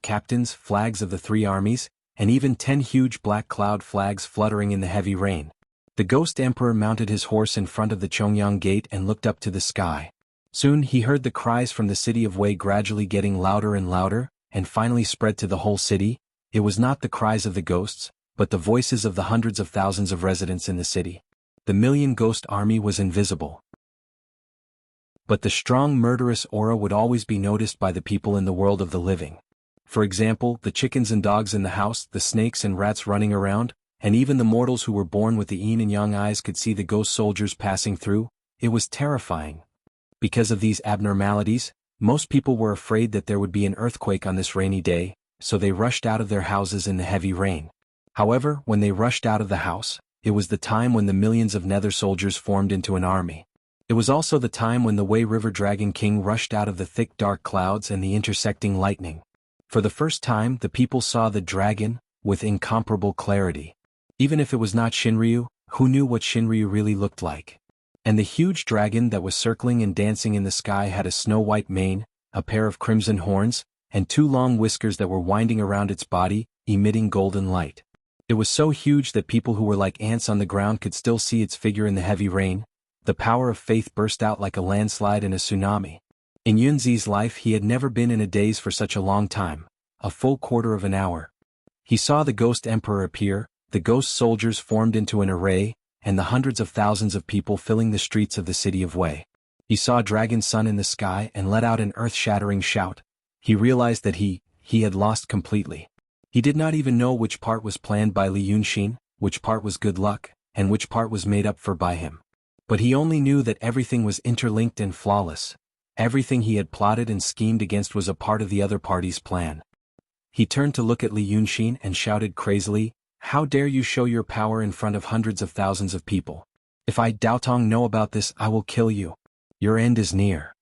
captains, flags of the three armies, and even 10 huge black cloud flags fluttering in the heavy rain. The ghost emperor mounted his horse in front of the Chongyang gate and looked up to the sky. Soon he heard the cries from the city of Wei gradually getting louder and louder, and finally spread to the whole city. It was not the cries of the ghosts, but the voices of the hundreds of thousands of residents in the city. The million ghost army was invisible. But the strong murderous aura would always be noticed by the people in the world of the living. For example, the chickens and dogs in the house, the snakes and rats running around, and even the mortals who were born with the yin and yang eyes could see the ghost soldiers passing through. It was terrifying. Because of these abnormalities, most people were afraid that there would be an earthquake on this rainy day, so they rushed out of their houses in the heavy rain. However, when they rushed out of the house, it was the time when the millions of nether soldiers formed into an army. It was also the time when the Wei River Dragon King rushed out of the thick dark clouds and the intersecting lightning. For the first time, the people saw the dragon, with incomparable clarity. Even if it was not Shinryu, who knew what Shinryu really looked like? And the huge dragon that was circling and dancing in the sky had a snow-white mane, a pair of crimson horns, and 2 long whiskers that were winding around its body, emitting golden light. It was so huge that people who were like ants on the ground could still see its figure in the heavy rain. The power of faith burst out like a landslide in a tsunami. In Yunzi's life he had never been in a daze for such a long time, a full quarter of an hour. He saw the ghost emperor appear, the ghost soldiers formed into an array, and the hundreds of thousands of people filling the streets of the city of Wei. He saw Dragon Sun in the sky and let out an earth-shattering shout. He realized that he had lost completely. He did not even know which part was planned by Li Yunxin, which part was good luck, and which part was made up for by him. But he only knew that everything was interlinked and flawless. Everything he had plotted and schemed against was a part of the other party's plan. He turned to look at Li Yunxin and shouted crazily, "How dare you show your power in front of hundreds of thousands of people? If I Daotong know about this, I will kill you. Your end is near."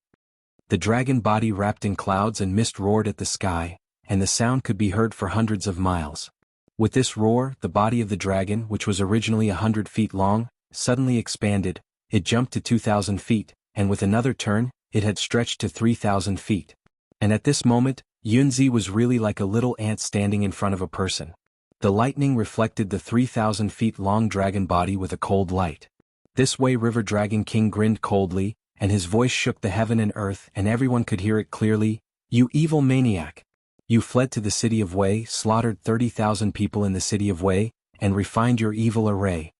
The dragon body wrapped in clouds and mist roared at the sky, and the sound could be heard for hundreds of miles. With this roar, the body of the dragon, which was originally 100 feet long, suddenly expanded. It jumped to 2,000 feet, and with another turn, it had stretched to 3,000 feet. And at this moment, Yunzi was really like a little ant standing in front of a person. The lightning reflected the 3,000 feet long dragon body with a cold light. This Wei River Dragon King grinned coldly, and his voice shook the heaven and earth and everyone could hear it clearly. "You evil maniac! You fled to the city of Wei, slaughtered 30,000 people in the city of Wei, and refined your evil array.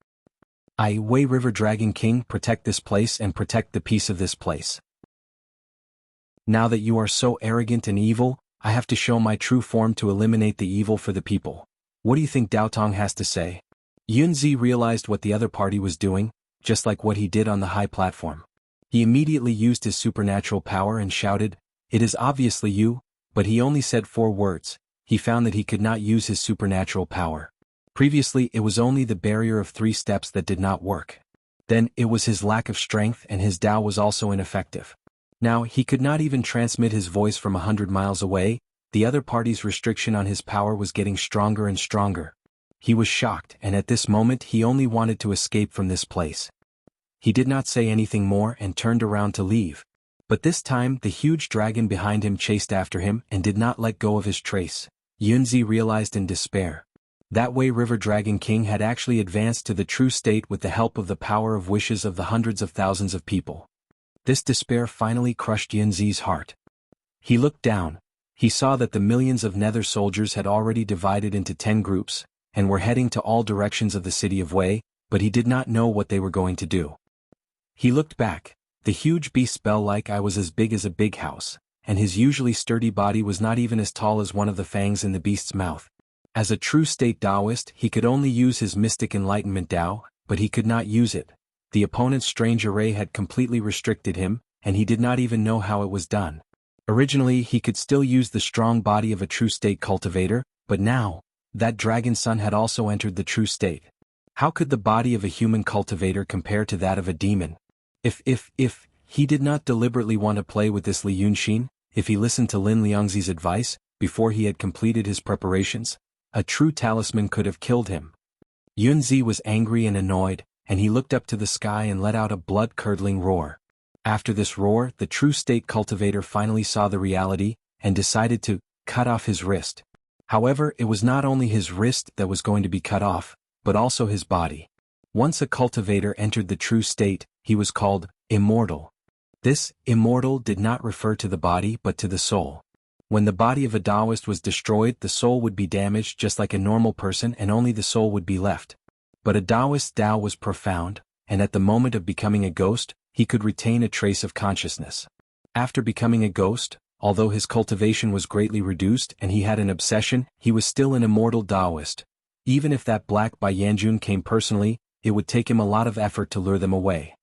I, Wei River Dragon King, protect this place and protect the peace of this place. Now that you are so arrogant and evil, I have to show my true form to eliminate the evil for the people. What do you think Daotong has to say?" Yunzi realized what the other party was doing, just like what he did on the high platform. He immediately used his supernatural power and shouted, "It is obviously you," but he only said 4 words. He found that he could not use his supernatural power. Previously it was only the barrier of 3 steps that did not work. Then it was his lack of strength and his Tao was also ineffective. Now he could not even transmit his voice from 100 miles away. The other party's restriction on his power was getting stronger and stronger. He was shocked, and at this moment he only wanted to escape from this place. He did not say anything more and turned around to leave. But this time the huge dragon behind him chased after him and did not let go of his trace. Yunzi realized in despair. That Wei River Dragon King had actually advanced to the true state with the help of the power of wishes of the hundreds of thousands of people. This despair finally crushed Yunzi's heart. He looked down. He saw that the millions of nether soldiers had already divided into 10 groups, and were heading to all directions of the city of Wei, but he did not know what they were going to do. He looked back. The huge beast's bell-like eye was as big as a big house, and his usually sturdy body was not even as tall as one of the fangs in the beast's mouth. As a true state Taoist, he could only use his mystic enlightenment Tao, but he could not use it. The opponent's strange array had completely restricted him, and he did not even know how it was done. Originally he could still use the strong body of a true state cultivator, but now, that Dragon Sun had also entered the true state. How could the body of a human cultivator compare to that of a demon? If he did not deliberately want to play with this Li Yunxin, if he listened to Lin Liangzi's advice, before he had completed his preparations, a true talisman could have killed him. Yunzi was angry and annoyed, and he looked up to the sky and let out a blood-curdling roar. After this roar, the true state cultivator finally saw the reality, and decided to cut off his wrist. However, it was not only his wrist that was going to be cut off, but also his body. Once a cultivator entered the true state, he was called immortal. This immortal did not refer to the body but to the soul. When the body of a Taoist was destroyed, the soul would be damaged just like a normal person and only the soul would be left. But a Taoist's Tao was profound, and at the moment of becoming a ghost, he could retain a trace of consciousness. After becoming a ghost, although his cultivation was greatly reduced and he had an obsession, he was still an immortal Taoist. Even if that black Bai Yanjun came personally, it would take him a lot of effort to lure them away.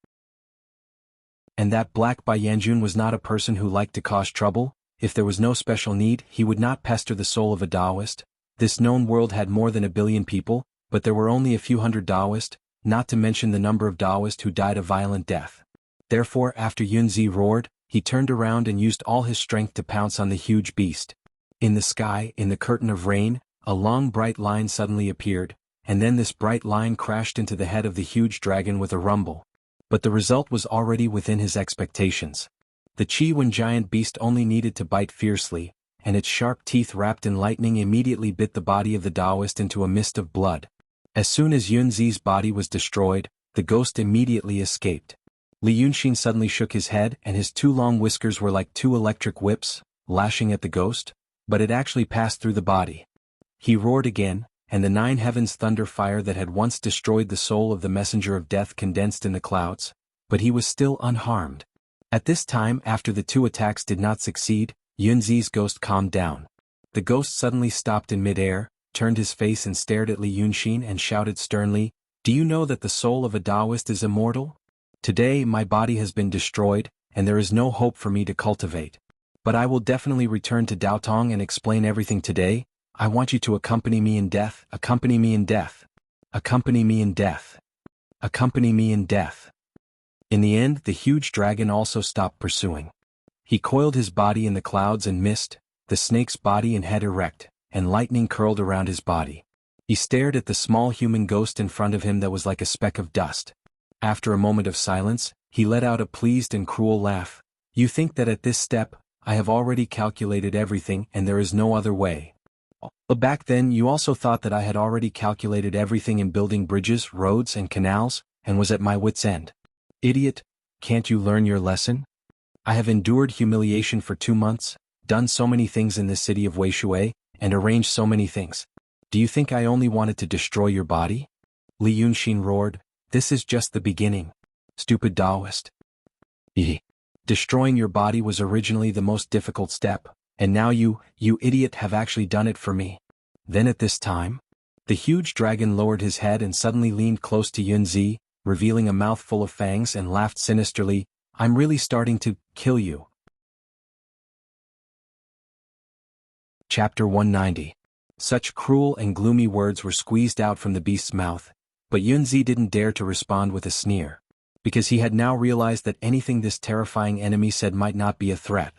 And that black Bai Yanjun was not a person who liked to cause trouble. If there was no special need, he would not pester the soul of a Taoist. This known world had more than 1 billion people, but there were only a few hundred Taoists, not to mention the number of Taoists who died a violent death. Therefore, after Yunzi roared, he turned around and used all his strength to pounce on the huge beast. In the sky, in the curtain of rain, a long bright line suddenly appeared, and then this bright line crashed into the head of the huge dragon with a rumble. But the result was already within his expectations. The Qi-Wen giant beast only needed to bite fiercely, and its sharp teeth wrapped in lightning immediately bit the body of the Taoist into a mist of blood. As soon as Yunzi's body was destroyed, the ghost immediately escaped. Li Yunxin suddenly shook his head and his 2 long whiskers were like 2 electric whips, lashing at the ghost, but it actually passed through the body. He roared again, and the 9 heavens thunder fire that had once destroyed the soul of the messenger of death condensed in the clouds, but he was still unharmed. At this time, after the 2 attacks did not succeed, Yunzi's ghost calmed down. The ghost suddenly stopped in mid-air, turned his face and stared at Li Yunxin and shouted sternly, "Do you know that the soul of a Taoist is immortal? Today my body has been destroyed, and there is no hope for me to cultivate. But I will definitely return to Daotong and explain everything today. I want you to accompany me in death, accompany me in death. Accompany me in death. Accompany me in death." In the end, the huge dragon also stopped pursuing. He coiled his body in the clouds and mist, the snake's body and head erect, and lightning curled around his body. He stared at the small human ghost in front of him that was like a speck of dust. After a moment of silence, he let out a pleased and cruel laugh. "You think that at this step, I have already calculated everything and there is no other way. Back then you also thought that I had already calculated everything in building bridges, roads and canals, and was at my wit's end. Idiot, can't you learn your lesson? I have endured humiliation for 2 months, done so many things in this city of Weishui, and arranged so many things. Do you think I only wanted to destroy your body?" Li Yunxin roared, "This is just the beginning. Stupid Taoist. Destroying your body was originally the most difficult step, and now you idiot have actually done it for me." Then at this time, the huge dragon lowered his head and suddenly leaned close to Yunzi, revealing a mouth full of fangs and laughed sinisterly, "I'm really starting to kill you." Chapter 190. Such cruel and gloomy words were squeezed out from the beast's mouth, but Yunzi didn't dare to respond with a sneer, because he had now realized that anything this terrifying enemy said might not be a threat.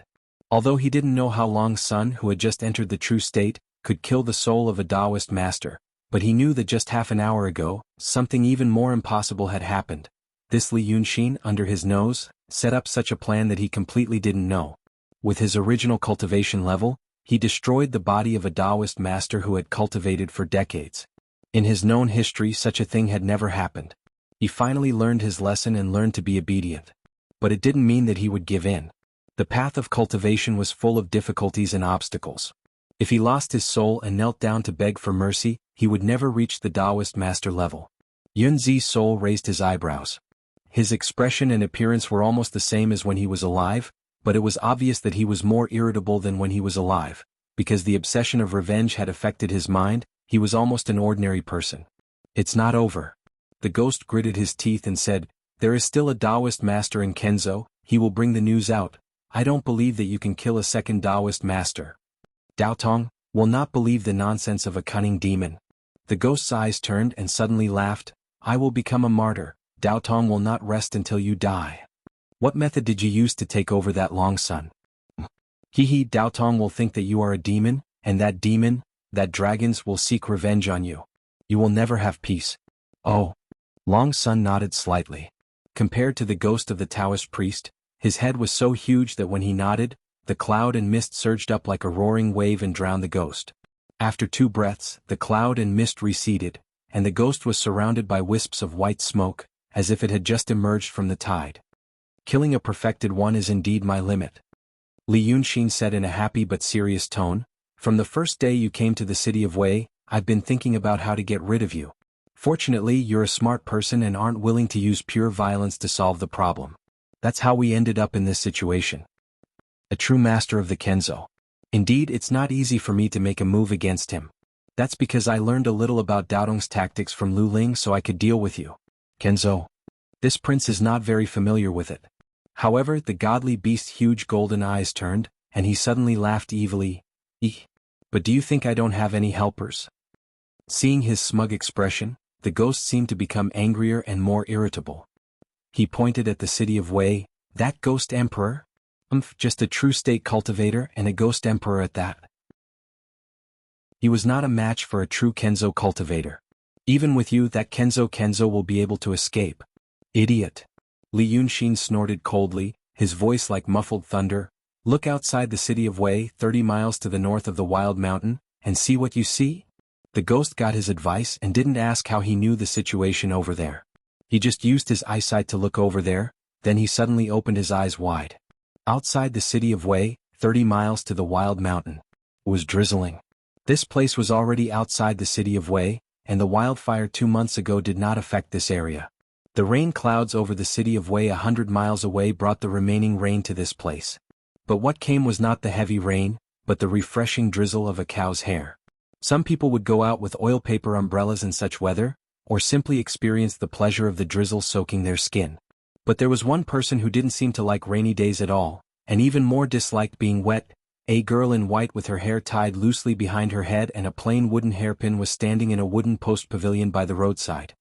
Although he didn't know how Long Sun, who had just entered the true state, could kill the soul of a Taoist master, but he knew that just half an hour ago, something even more impossible had happened. This Li Yunxin, under his nose, set up such a plan that he completely didn't know. With his original cultivation level, he destroyed the body of a Taoist master who had cultivated for decades. In his known history, such a thing had never happened. He finally learned his lesson and learned to be obedient. But it didn't mean that he would give in. The path of cultivation was full of difficulties and obstacles. If he lost his soul and knelt down to beg for mercy, he would never reach the Taoist master level. Yunzi's soul raised his eyebrows. His expression and appearance were almost the same as when he was alive, but it was obvious that he was more irritable than when he was alive. Because the obsession of revenge had affected his mind, he was almost an ordinary person. "It's not over." The ghost gritted his teeth and said, "There is still a Taoist master in Kenzo, he will bring the news out. I don't believe that you can kill a second Taoist master. Daotong will not believe the nonsense of a cunning demon." The ghost's eyes turned and suddenly laughed, "I will become a martyr. Daotong will not rest until you die. What method did you use to take over that Long Sun? Daotong will think that you are a demon, and that dragons will seek revenge on you. You will never have peace. Oh. Long Sun nodded slightly. Compared to the ghost of the Taoist priest, his head was so huge that when he nodded, the cloud and mist surged up like a roaring wave and drowned the ghost. After 2 breaths, the cloud and mist receded, and the ghost was surrounded by wisps of white smoke, as if it had just emerged from the tide. Killing a perfected one is indeed my limit. Li Yunxin said in a happy but serious tone. From the first day you came to the city of Wei, I've been thinking about how to get rid of you. Fortunately, you're a smart person and aren't willing to use pure violence to solve the problem. That's how we ended up in this situation. A true master of the Kenzo. Indeed, it's not easy for me to make a move against him. That's because I learned a little about Daodong's tactics from Lu Ling so I could deal with you. Kenzo. This prince is not very familiar with it. However, the godly beast's huge golden eyes turned, and he suddenly laughed evilly. But do you think I don't have any helpers? Seeing his smug expression, the ghost seemed to become angrier and more irritable. He pointed at the city of Wei. That ghost emperor? Just a true state cultivator and a ghost emperor at that. He was not a match for a true Kenzo cultivator. Even with you, that Kenzo will be able to escape. Idiot. Li Yunxin snorted coldly, his voice like muffled thunder. Look outside the city of Wei, 30 miles to the north of the Wild Mountain, and see what you see? The ghost got his advice and didn't ask how he knew the situation over there. He just used his eyesight to look over there, then he suddenly opened his eyes wide. Outside the city of Wei, 30 miles to the Wild Mountain. It was drizzling. This place was already outside the city of Wei, and the wildfire 2 months ago did not affect this area. The rain clouds over the city of Wei 100 miles away brought the remaining rain to this place. But what came was not the heavy rain, but the refreshing drizzle of a cow's hair. Some people would go out with oil paper umbrellas in such weather, or simply experience the pleasure of the drizzle soaking their skin. But there was one person who didn't seem to like rainy days at all, and even more disliked being wet. A girl in white with her hair tied loosely behind her head and a plain wooden hairpin was standing in a wooden post pavilion by the roadside.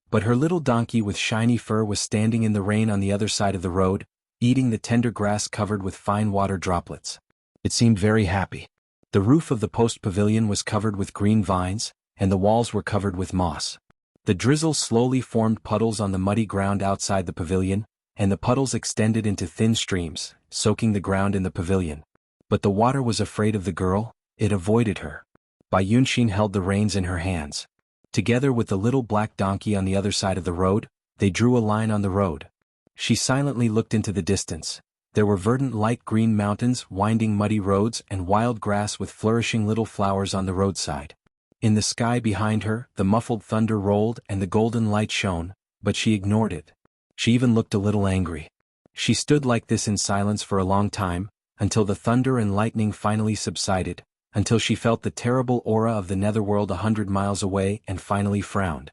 But her little donkey with shiny fur was standing in the rain on the other side of the road, eating the tender grass covered with fine water droplets. It seemed very happy. The roof of the post pavilion was covered with green vines, and the walls were covered with moss. The drizzle slowly formed puddles on the muddy ground outside the pavilion, and the puddles extended into thin streams, soaking the ground in the pavilion. But the water was afraid of the girl, it avoided her. Bai Yunxin held the reins in her hands. Together with the little black donkey on the other side of the road, they drew a line on the road. She silently looked into the distance. There were verdant light green mountains, winding muddy roads, and wild grass with flourishing little flowers on the roadside. In the sky behind her, the muffled thunder rolled and the golden light shone, but she ignored it. She even looked a little angry. She stood like this in silence for a long time, until the thunder and lightning finally subsided, until she felt the terrible aura of the netherworld 100 miles away and finally frowned.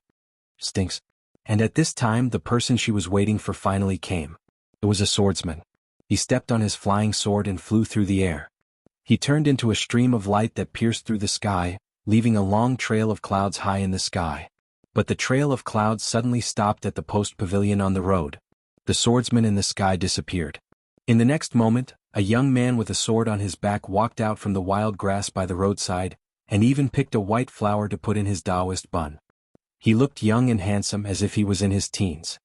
Stinks. And at this time the person she was waiting for finally came. It was a swordsman. He stepped on his flying sword and flew through the air. He turned into a stream of light that pierced through the sky, leaving a long trail of clouds high in the sky. But the trail of clouds suddenly stopped at the post pavilion on the road. The swordsman in the sky disappeared. In the next moment, a young man with a sword on his back walked out from the wild grass by the roadside, and even picked a white flower to put in his Taoist bun. He looked young and handsome as if he was in his teens.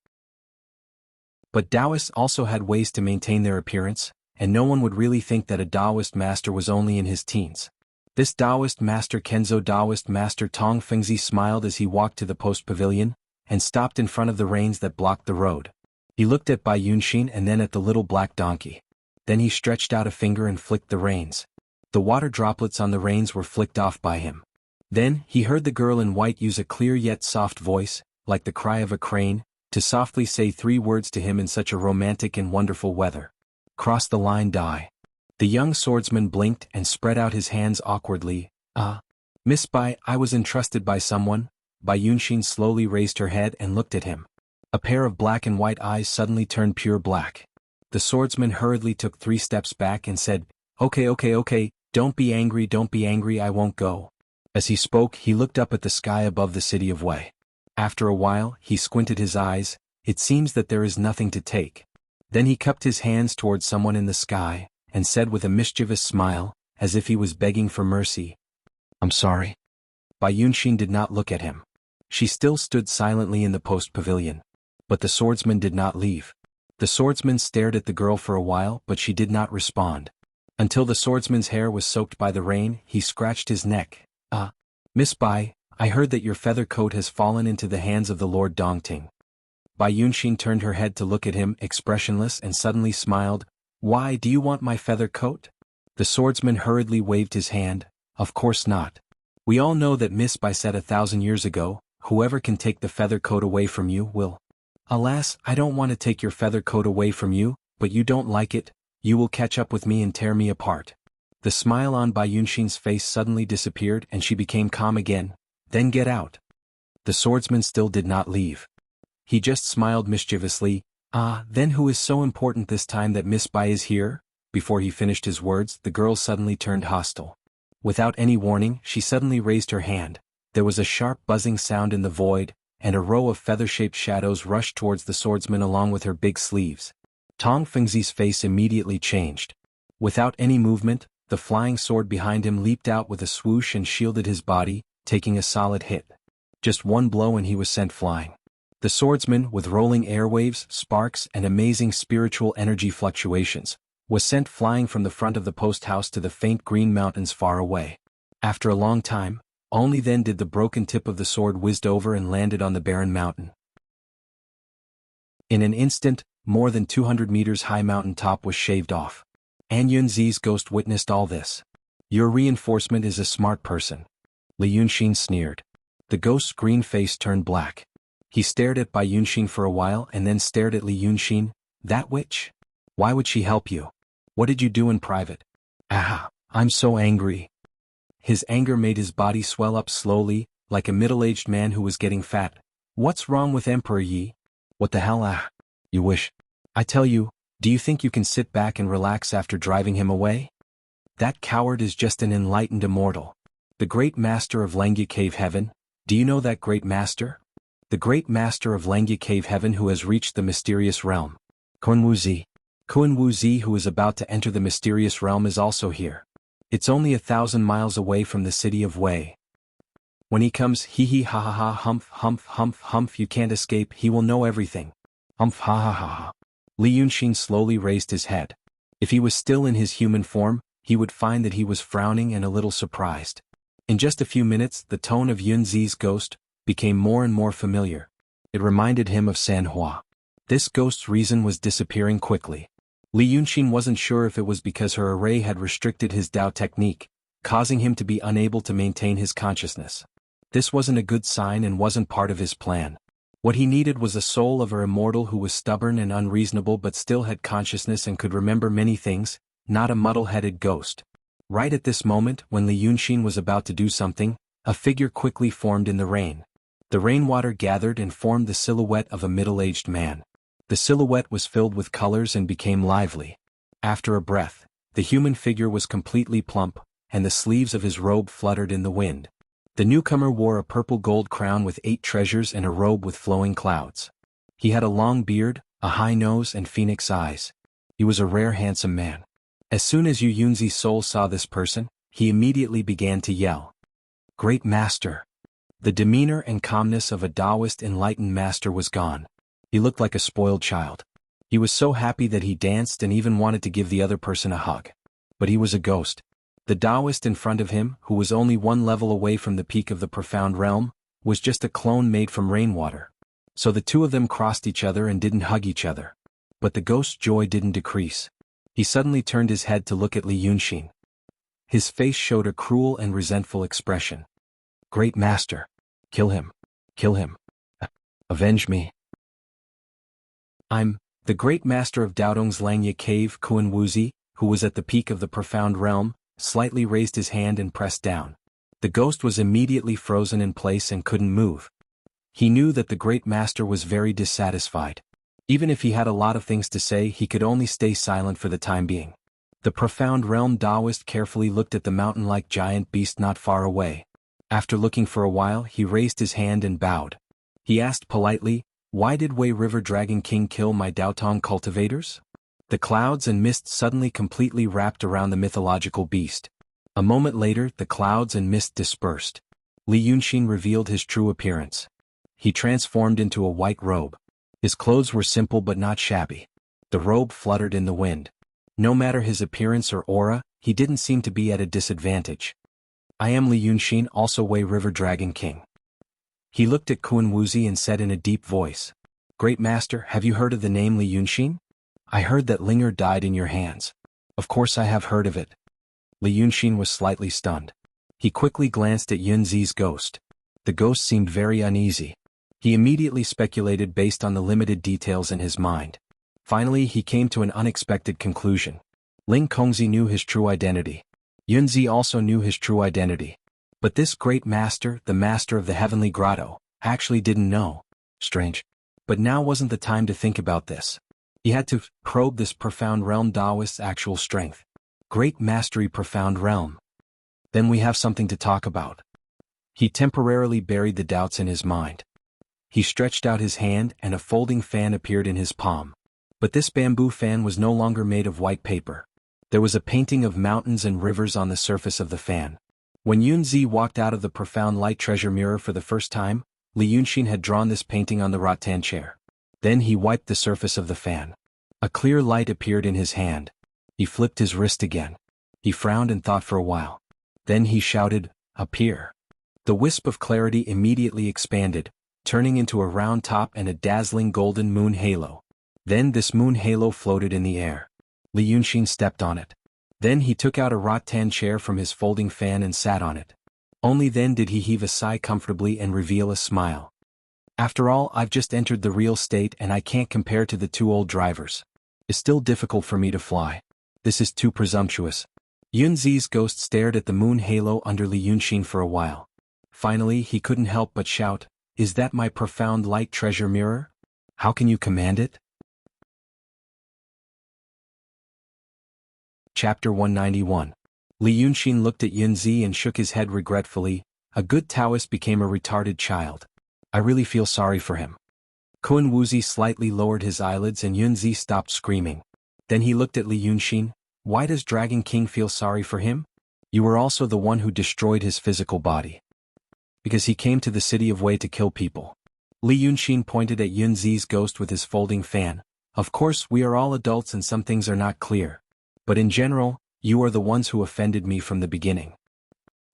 But Taoists also had ways to maintain their appearance, and no one would really think that a Taoist master was only in his teens. This Taoist master Kenzo Taoist master Tong Fengzi smiled as he walked to the post pavilion, and stopped in front of the reins that blocked the road. He looked at Bai Yunxin and then at the little black donkey. Then he stretched out a finger and flicked the reins. The water droplets on the reins were flicked off by him. Then, he heard the girl in white use a clear yet soft voice, like the cry of a crane, to softly say 3 words to him in such a romantic and wonderful weather. Cross the line, die. The young swordsman blinked and spread out his hands awkwardly. Miss Bai, I was entrusted by someone. Bai Yunxin slowly raised her head and looked at him. A pair of black and white eyes suddenly turned pure black. The swordsman hurriedly took 3 steps back and said, Okay, don't be angry, I won't go. As he spoke, he looked up at the sky above the city of Wei. After a while, he squinted his eyes. It seems that there is nothing to take. Then he cupped his hands towards someone in the sky, and said with a mischievous smile, as if he was begging for mercy, I'm sorry. Bai Yunxin did not look at him. She still stood silently in the post pavilion. But the swordsman did not leave. The swordsman stared at the girl for a while, but she did not respond. Until the swordsman's hair was soaked by the rain, he scratched his neck. Miss Bai, I heard that your feather coat has fallen into the hands of the Lord Dongting. Bai Yunxin turned her head to look at him, expressionless, and suddenly smiled. Why do you want my feather coat? The swordsman hurriedly waved his hand. Of course not. We all know that Miss Bai said 1,000 years ago, whoever can take the feather coat away from you will. Alas, I don't want to take your feather coat away from you, but you don't like it, you will catch up with me and tear me apart. The smile on Bai Yunxin's face suddenly disappeared and she became calm again. Then get out. The swordsman still did not leave. He just smiled mischievously. Then who is so important this time that Miss Bai is here? Before he finished his words, the girl suddenly turned hostile. Without any warning, she suddenly raised her hand. There was a sharp buzzing sound in the void, and a row of feather-shaped shadows rushed towards the swordsman along with her big sleeves. Tong Fengzi's face immediately changed. Without any movement, the flying sword behind him leaped out with a swoosh and shielded his body, taking a solid hit. Just one blow and he was sent flying. The swordsman, with rolling airwaves, sparks, and amazing spiritual energy fluctuations, was sent flying from the front of the post house to the faint green mountains far away. After a long time, only then did the broken tip of the sword whizzed over and landed on the barren mountain. In an instant, more than 200 meters high mountain top was shaved off. An Yunzi's ghost witnessed all this. Your reinforcement is a smart person. Li Yunxin sneered. The ghost's green face turned black. He stared at Bai Yunxin for a while and then stared at Li Yunxin. That witch? Why would she help you? What did you do in private? I'm so angry. His anger made his body swell up slowly, like a middle-aged man who was getting fat. What's wrong with Emperor Yi? What the hell? You wish. I tell you, do you think you can sit back and relax after driving him away? That coward is just an enlightened immortal. The great master of Langya Cave Heaven. Do you know that great master? The great master of Langya Cave Heaven who has reached the mysterious realm. Kun Wuzi, who is about to enter the mysterious realm, is also here. It's only 1,000 miles away from the city of Wei. When he comes, hee hee ha ha ha, humph humph humph humph, you can't escape, he will know everything. Humph ha ha ha ha. Li Yunxin slowly raised his head. If he was still in his human form, he would find that he was frowning and a little surprised. In just a few minutes, the tone of Yunzi's ghost became more and more familiar. It reminded him of Sanhua. This ghost's reason was disappearing quickly. Li Yunxin wasn't sure if it was because her array had restricted his Dao technique, causing him to be unable to maintain his consciousness. This wasn't a good sign and wasn't part of his plan. What he needed was a soul of her immortal who was stubborn and unreasonable but still had consciousness and could remember many things, not a muddle-headed ghost. Right at this moment, when Li Yunxin was about to do something, a figure quickly formed in the rain. The rainwater gathered and formed the silhouette of a middle-aged man. The silhouette was filled with colors and became lively. After a breath, the human figure was completely plump, and the sleeves of his robe fluttered in the wind. The newcomer wore a purple gold crown with 8 treasures and a robe with flowing clouds. He had a long beard, a high nose and phoenix eyes. He was a rare handsome man. As soon as Yu Yunzi's soul saw this person, he immediately began to yell. Great Master! The demeanor and calmness of a Taoist enlightened master was gone. He looked like a spoiled child. He was so happy that he danced and even wanted to give the other person a hug. But he was a ghost. The Taoist in front of him, who was only 1 level away from the peak of the profound realm, was just a clone made from rainwater. So the two of them crossed each other and didn't hug each other. But the ghost's joy didn't decrease. He suddenly turned his head to look at Li Yunxin. His face showed a cruel and resentful expression. Great Master! Kill him! Kill him! Avenge me! I'm the Great Master of Daodong's Langya Cave. Kun Wuzi, who was at the peak of the profound realm, slightly raised his hand and pressed down. The ghost was immediately frozen in place and couldn't move. He knew that the Great Master was very dissatisfied. Even if he had a lot of things to say, he could only stay silent for the time being. The profound realm Taoist carefully looked at the mountain-like giant beast not far away. After looking for a while, he raised his hand and bowed. He asked politely, why did Wei River Dragon King kill my Daotong cultivators? The clouds and mist suddenly completely wrapped around the mythological beast. A moment later, the clouds and mist dispersed. Li Yunxin revealed his true appearance. he transformed into a white robe. His clothes were simple but not shabby. The robe fluttered in the wind. No matter his appearance or aura, he didn't seem to be at a disadvantage. I am Li Yunxin, also Wei River Dragon King. He looked at Kun Wuzi and said in a deep voice, Great Master, have you heard of the name Li Yunxin? I heard that Linger died in your hands. Of course I have heard of it. Li Yunxin was slightly stunned. He quickly glanced at Yunzi's ghost. The ghost seemed very uneasy. He immediately speculated based on the limited details in his mind. Finally he came to an unexpected conclusion. Ling Kongzi knew his true identity. Yunzi also knew his true identity. But this great master, the master of the heavenly grotto, actually didn't know. Strange. But now wasn't the time to think about this. He had to probe this profound realm Taoist's actual strength. Great mastery, profound realm. Then we have something to talk about. He temporarily buried the doubts in his mind. He stretched out his hand and a folding fan appeared in his palm. But this bamboo fan was no longer made of white paper. There was a painting of mountains and rivers on the surface of the fan. When Yunzi walked out of the profound light treasure mirror for the first time, Li Yunxin had drawn this painting on the rattan chair. Then he wiped the surface of the fan. A clear light appeared in his hand. He flipped his wrist again. He frowned and thought for a while. Then he shouted, Appear. The wisp of clarity immediately expanded, turning into a round top and a dazzling golden moon halo. Then this moon halo floated in the air. Li Yunxin stepped on it. Then he took out a rattan chair from his folding fan and sat on it. Only then did he heave a sigh comfortably and reveal a smile. After all, I've just entered the real state and I can't compare to the two old drivers. It's still difficult for me to fly. This is too presumptuous. Yunzi's ghost stared at the moon halo under Li Yunxin for a while. Finally he couldn't help but shout, Is that my profound light treasure mirror? How can you command it? Chapter 191. Li Yunxin looked at Yunzi and shook his head regretfully. A good Taoist became a retarded child. I really feel sorry for him. Kun Wuzi slightly lowered his eyelids and Yunzi stopped screaming. Then he looked at Li Yunxin. Why does Dragon King feel sorry for him? You were also the one who destroyed his physical body. Because he came to the city of Wei to kill people. Li Yunxin pointed at Yunzi's ghost with his folding fan. Of course, we are all adults and some things are not clear. But in general, you are the ones who offended me from the beginning.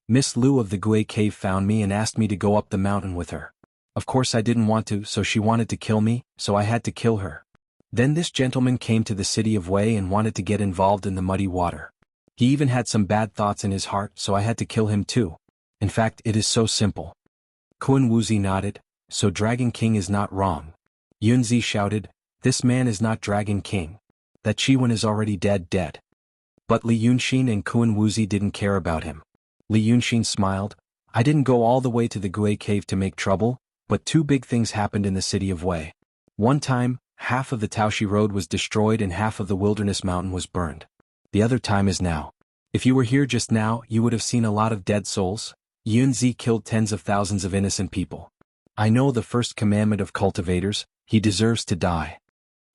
Miss Lu of the Gui Cave found me and asked me to go up the mountain with her. Of course I didn't want to, so she wanted to kill me, so I had to kill her. Then this gentleman came to the city of Wei and wanted to get involved in the muddy water. He even had some bad thoughts in his heart, so I had to kill him too. In fact, it is so simple. Kun Wuzi nodded, so Dragon King is not wrong. Yunzi shouted, This man is not Dragon King. That Chiwen is already dead. But Li Yunxin and Kun Wuzi didn't care about him. Li Yunxin smiled, I didn't go all the way to the Gui Cave to make trouble, but two big things happened in the city of Wei. One time, half of the Taoshi Road was destroyed and half of the Wilderness Mountain was burned. The other time is now. If you were here just now, you would have seen a lot of dead souls. Yunzi killed tens of thousands of innocent people. I know the first commandment of cultivators, he deserves to die.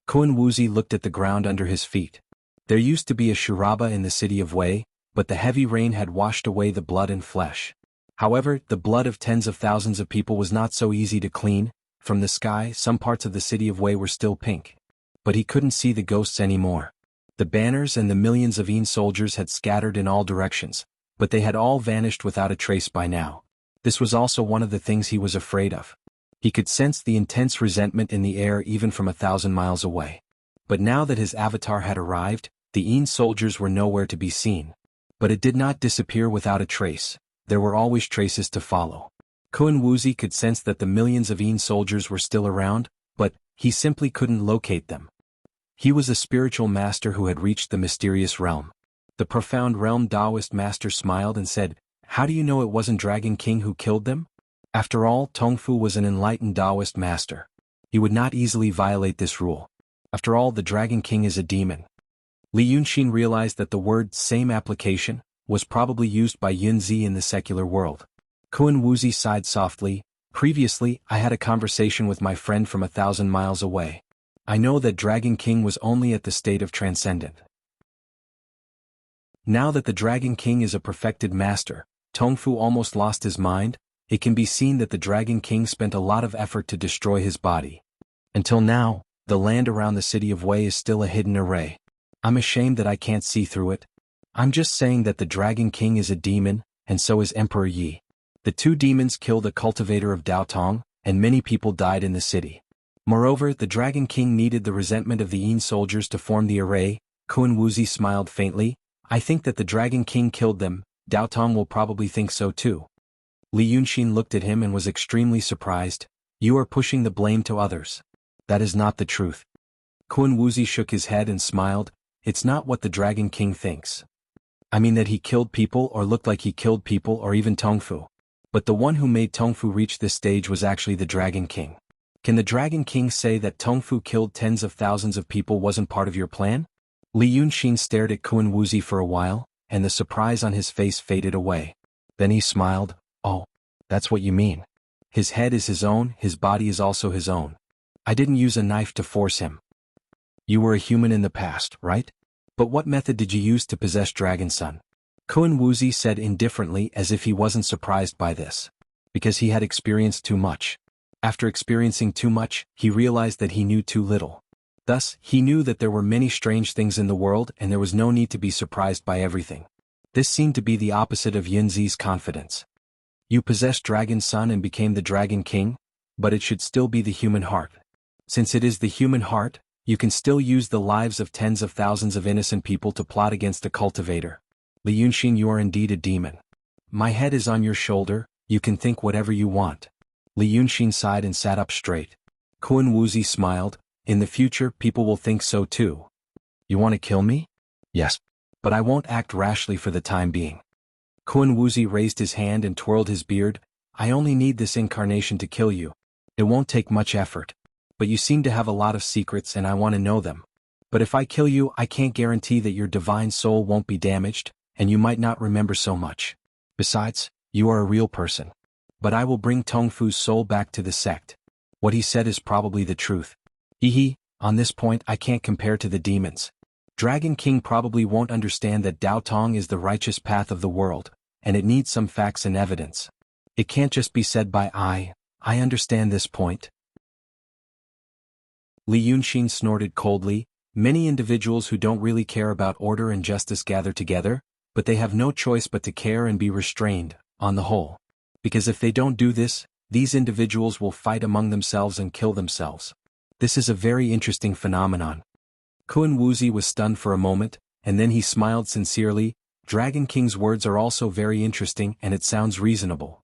Kun Wuzi looked at the ground under his feet. There used to be a Shiraba in the city of Wei, but the heavy rain had washed away the blood and flesh. However, the blood of tens of thousands of people was not so easy to clean. From the sky, some parts of the city of Wei were still pink. But he couldn't see the ghosts anymore. The banners and the millions of Yin soldiers had scattered in all directions, but they had all vanished without a trace by now. This was also one of the things he was afraid of. He could sense the intense resentment in the air even from 1,000 miles away. But now that his avatar had arrived, the Yin soldiers were nowhere to be seen. But it did not disappear without a trace. There were always traces to follow. Kun Wuzi could sense that the millions of Yin soldiers were still around, but he simply couldn't locate them. He was a spiritual master who had reached the mysterious realm. The profound realm Taoist master smiled and said, How do you know it wasn't Dragon King who killed them? After all, Tongfu was an enlightened Taoist master. He would not easily violate this rule. After all, the Dragon King is a demon. Li Yunxin realized that the word same application was probably used by Yunzi in the secular world. Kun Wuzi sighed softly, Previously, I had a conversation with my friend from 1,000 miles away. I know that Dragon King was only at the state of transcendent. Now that the Dragon King is a perfected master, Tongfu almost lost his mind, it can be seen that the Dragon King spent a lot of effort to destroy his body. Until now, the land around the city of Wei is still a hidden array. I'm ashamed that I can't see through it. I'm just saying that the Dragon King is a demon, and so is Emperor Yi. The two demons killed a cultivator of Daotong, and many people died in the city. Moreover, the Dragon King needed the resentment of the Yin soldiers to form the array. Kun Wuzi smiled faintly. I think that the Dragon King killed them. Daotong will probably think so too. Li Yunxin looked at him and was extremely surprised. You are pushing the blame to others. That is not the truth. Kun Wuzi shook his head and smiled. It's not what the Dragon King thinks. I mean that he killed people or looked like he killed people or even Tongfu. But the one who made Tongfu reach this stage was actually the Dragon King. Can the Dragon King say that Tongfu killed tens of thousands of people wasn't part of your plan? Li Yunxin stared at Kun Wuzi for a while, and the surprise on his face faded away. Then he smiled. Oh, that's what you mean. His head is his own, his body is also his own. I didn't use a knife to force him. You were a human in the past, right? But what method did you use to possess Dragon Son? Kun Wuzi said indifferently as if he wasn't surprised by this. Because he had experienced too much. After experiencing too much, he realized that he knew too little. Thus, he knew that there were many strange things in the world and there was no need to be surprised by everything. This seemed to be the opposite of Yunzi's confidence. You possessed Dragon Son and became the Dragon King, but it should still be the human heart. Since it is the human heart, you can still use the lives of tens of thousands of innocent people to plot against a cultivator. Li Yunxin, you are indeed a demon. My head is on your shoulder, you can think whatever you want. Li Yunxin sighed and sat up straight. Kun Wuzi smiled. In the future, people will think so too. You want to kill me? Yes. But I won't act rashly for the time being. Kun Wuzi raised his hand and twirled his beard. I only need this incarnation to kill you. It won't take much effort. But you seem to have a lot of secrets and I want to know them. But if I kill you, I can't guarantee that your divine soul won't be damaged, and you might not remember so much. Besides, you are a real person. But I will bring Tongfu's soul back to the sect. What he said is probably the truth. On this point I can't compare to the demons. Dragon King probably won't understand that Daotong is the righteous path of the world, and it needs some facts and evidence. It can't just be said by I understand this point. Li Yunxin snorted coldly. Many individuals who don't really care about order and justice gather together, but they have no choice but to care and be restrained, on the whole. Because if they don't do this, these individuals will fight among themselves and kill themselves. This is a very interesting phenomenon. Kun Wuzi was stunned for a moment, and then he smiled sincerely. Dragon King's words are also very interesting and it sounds reasonable.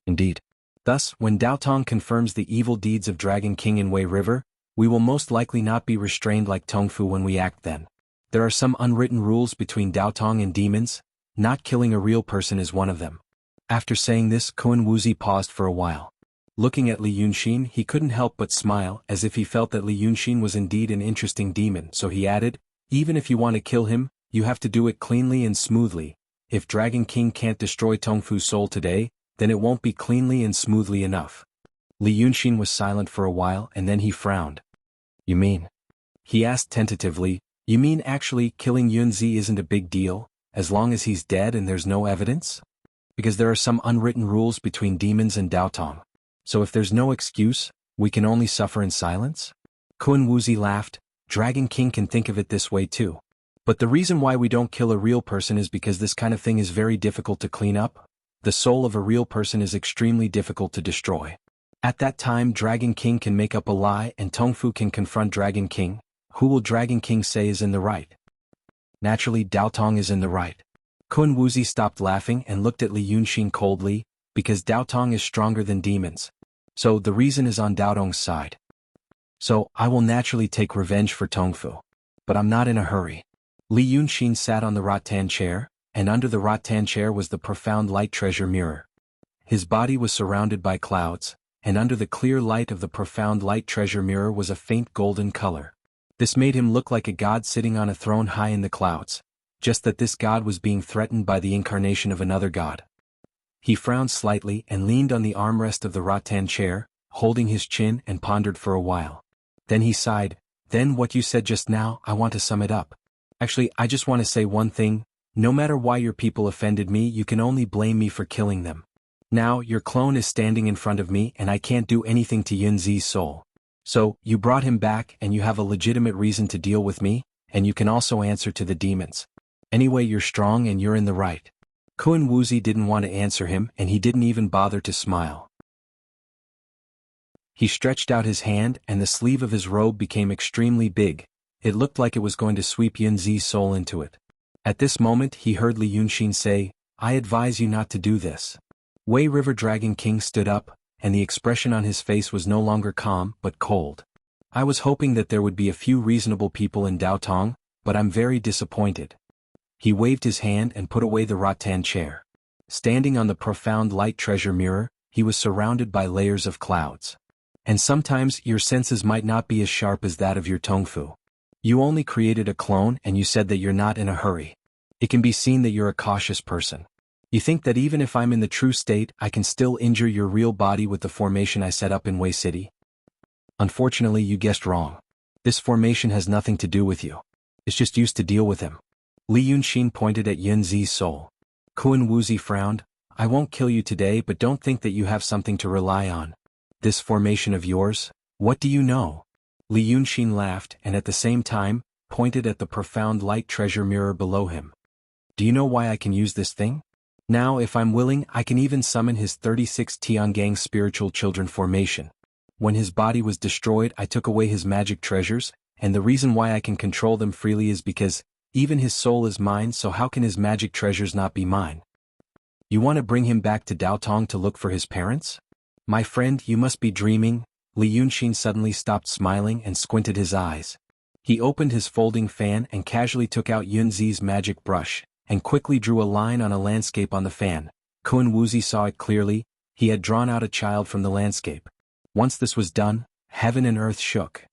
Indeed. Thus, when Daotong confirms the evil deeds of Dragon King in Wei River, we will most likely not be restrained like Tongfu when we act then. There are some unwritten rules between Daotong and demons. Not killing a real person is one of them. After saying this, Kun Wuzi paused for a while. Looking at Li Yunxin, he couldn't help but smile, as if he felt that Li Yunxin was indeed an interesting demon, so he added, even if you want to kill him, you have to do it cleanly and smoothly. If Dragon King can't destroy Tongfu's soul today, then it won't be cleanly and smoothly enough. Li Yunxin was silent for a while and then he frowned. You mean? He asked tentatively, you mean actually killing Yunzi isn't a big deal, as long as he's dead and there's no evidence? Because there are some unwritten rules between demons and Daotong. So if there's no excuse, we can only suffer in silence? Kun Wuzi laughed. Dragon King can think of it this way too. But the reason why we don't kill a real person is because this kind of thing is very difficult to clean up. The soul of a real person is extremely difficult to destroy. At that time Dragon King can make up a lie and Tongfu can confront Dragon King. Who will Dragon King say is in the right? Naturally Daotong is in the right. Kun Wuzi stopped laughing and looked at Li Yunxin coldly, because Daotong is stronger than demons. So the reason is on Daotong's side. So I will naturally take revenge for Tongfu. But I'm not in a hurry. Li Yunxin sat on the rattan chair, and under the rattan chair was the profound light treasure mirror. His body was surrounded by clouds, and under the clear light of the profound light treasure mirror was a faint golden color. This made him look like a god sitting on a throne high in the clouds, just that this god was being threatened by the incarnation of another god. He frowned slightly and leaned on the armrest of the rattan chair, holding his chin and pondered for a while. Then he sighed. Then what you said just now, I want to sum it up. Actually, I just want to say one thing. No matter why your people offended me, you can only blame me for killing them. Now your clone is standing in front of me and I can't do anything to Yunzi's soul. So, you brought him back and you have a legitimate reason to deal with me, and you can also answer to the demons. Anyway, you're strong and you're in the right. Kun Wuzi didn't want to answer him and he didn't even bother to smile. He stretched out his hand and the sleeve of his robe became extremely big. It looked like it was going to sweep Yunzi's soul into it. At this moment he heard Li Yunxin say, "I advise you not to do this." Wei River Dragon King stood up, and the expression on his face was no longer calm but cold. "I was hoping that there would be a few reasonable people in Daotong, but I'm very disappointed." He waved his hand and put away the rattan chair. Standing on the profound light treasure mirror, he was surrounded by layers of clouds. And sometimes your senses might not be as sharp as that of your Tongfu. You only created a clone and you said that you're not in a hurry. It can be seen that you're a cautious person. You think that even if I'm in the true state, I can still injure your real body with the formation I set up in Wei City? Unfortunately, you guessed wrong. This formation has nothing to do with you. It's just used to deal with him. Li Yunxin pointed at Yunzi's soul. Kun Wuzi frowned. "I won't kill you today, but don't think that you have something to rely on. This formation of yours, what do you know?" Li Yunxin laughed and at the same time, pointed at the profound light treasure mirror below him. "Do you know why I can use this thing? Now if I'm willing, I can even summon his 36 Tiangang spiritual children formation. When his body was destroyed, I took away his magic treasures, and the reason why I can control them freely is because even his soul is mine, so how can his magic treasures not be mine? You want to bring him back to Daotong to look for his parents? My friend, you must be dreaming." Li Yunxin suddenly stopped smiling and squinted his eyes. He opened his folding fan and casually took out Yunzi's magic brush, and quickly drew a line on a landscape on the fan. Kun Wuzi saw it clearly. He had drawn out a child from the landscape. Once this was done, heaven and earth shook.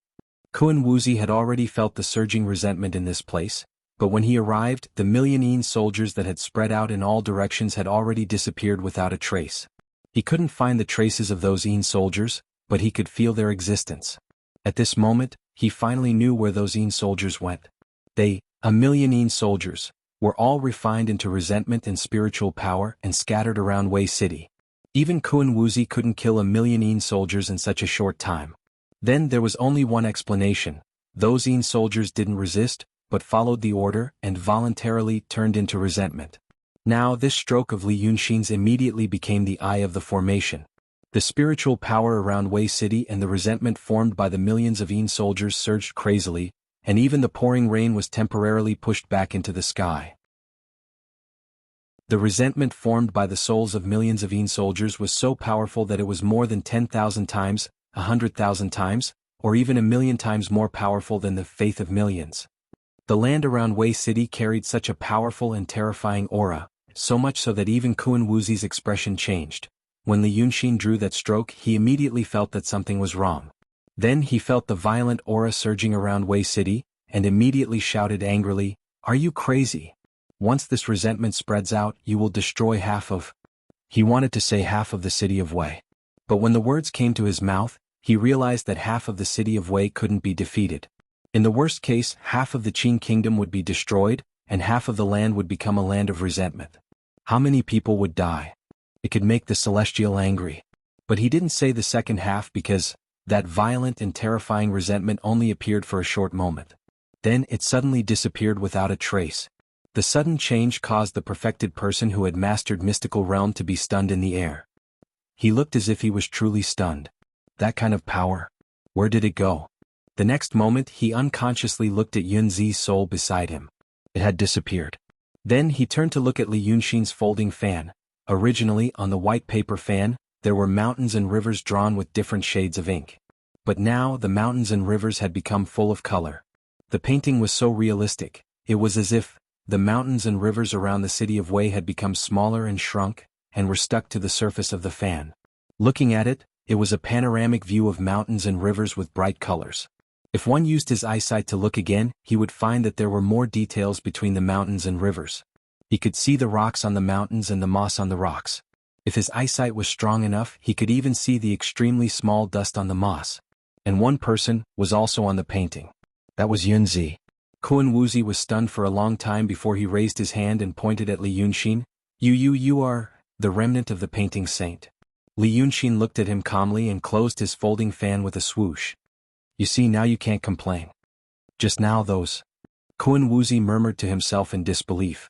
Kun Wuzi had already felt the surging resentment in this place, but when he arrived, the million soldiers that had spread out in all directions had already disappeared without a trace. He couldn't find the traces of those soldiers, but he could feel their existence. At this moment, he finally knew where those soldiers went. They, a million soldiers, were all refined into resentment and spiritual power and scattered around Wei City. Even Kun Wuzi couldn't kill a million soldiers in such a short time. Then there was only one explanation. Those soldiers didn't resist, but followed the order and voluntarily turned into resentment. Now this stroke of Li Yunxin's immediately became the eye of the formation. The spiritual power around Wei City and the resentment formed by the millions of soldiers surged crazily, and even the pouring rain was temporarily pushed back into the sky. The resentment formed by the souls of millions of soldiers was so powerful that it was more than 10,000 times, 100,000 times, or even 1,000,000 times more powerful than the faith of millions. The land around Wei City carried such a powerful and terrifying aura, so much so that even Kun Wuzi's expression changed. When Li Yunxin drew that stroke, he immediately felt that something was wrong. Then he felt the violent aura surging around Wei City, and immediately shouted angrily, "Are you crazy? Once this resentment spreads out, you will destroy half of..." He wanted to say half of the city of Wei. But when the words came to his mouth, he realized that half of the city of Wei couldn't be defeated. In the worst case, half of the Qing kingdom would be destroyed, and half of the land would become a land of resentment. How many people would die? It could make the Celestial angry. But he didn't say the second half because that violent and terrifying resentment only appeared for a short moment. Then it suddenly disappeared without a trace. The sudden change caused the perfected person who had mastered mystical realm to be stunned in the air. He looked as if he was truly stunned. That kind of power? Where did it go? The next moment he unconsciously looked at Yunzi's soul beside him. It had disappeared. Then he turned to look at Li Yunxin's folding fan. Originally, on the white paper fan, there were mountains and rivers drawn with different shades of ink. But now the mountains and rivers had become full of color. The painting was so realistic, it was as if the mountains and rivers around the city of Wei had become smaller and shrunk, and were stuck to the surface of the fan. Looking at it, it was a panoramic view of mountains and rivers with bright colors. If one used his eyesight to look again, he would find that there were more details between the mountains and rivers. He could see the rocks on the mountains and the moss on the rocks. If his eyesight was strong enough, he could even see the extremely small dust on the moss. And one person was also on the painting. That was Yunzi. Kun Wuzi was stunned for a long time before he raised his hand and pointed at Li Yunxin. You are... the remnant of the painting saint. Li Yunxin looked at him calmly and closed his folding fan with a swoosh. You see, now you can't complain. Just now those. Kun Wuzi murmured to himself in disbelief.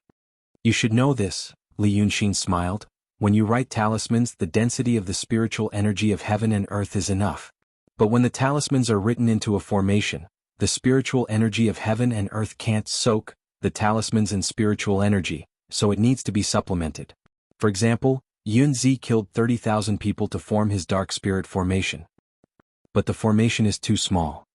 You should know this, Li Yunxin smiled. When you write talismans, the density of the spiritual energy of heaven and earth is enough. But when the talismans are written into a formation, the spiritual energy of heaven and earth can't soak the talismans in spiritual energy, so it needs to be supplemented. For example, Yunzi killed 30,000 people to form his dark spirit formation. But the formation is too small.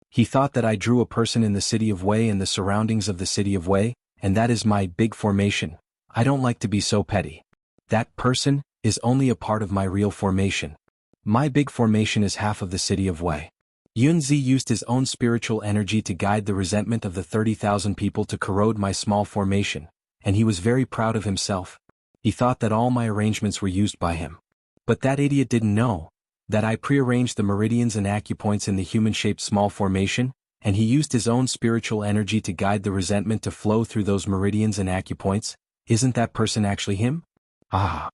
He thought that I drew a person in the city of Wei and the surroundings of the city of Wei, and that is my big formation. I don't like to be so petty. That person is only a part of my real formation. My big formation is half of the city of Wei. Yunzi used his own spiritual energy to guide the resentment of the 30,000 people to corrode my small formation, and he was very proud of himself. He thought that all my arrangements were used by him. But that idiot didn't know that I prearranged the meridians and acupoints in the human-shaped small formation, and he used his own spiritual energy to guide the resentment to flow through those meridians and acupoints. Isn't that person actually him? Ah!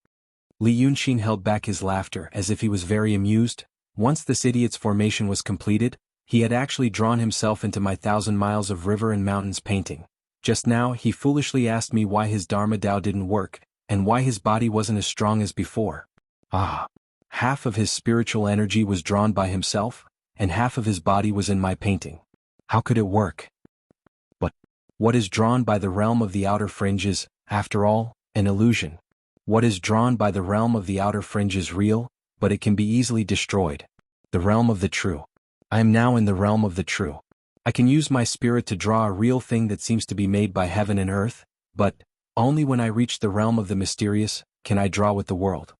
Li Yunxin held back his laughter as if he was very amused. Once this idiot's formation was completed, he had actually drawn himself into my 1,000 miles of river and mountains painting. Just now he foolishly asked me why his Dharma Tao didn't work, and why his body wasn't as strong as before. Ah! Half of his spiritual energy was drawn by himself, and half of his body was in my painting. How could it work? But what is drawn by the realm of the outer fringe is, after all, an illusion. What is drawn by the realm of the outer fringe is real, but it can be easily destroyed. The realm of the true. I am now in the realm of the true. I can use my spirit to draw a real thing that seems to be made by heaven and earth, but only when I reach the realm of the mysterious can I draw with the world.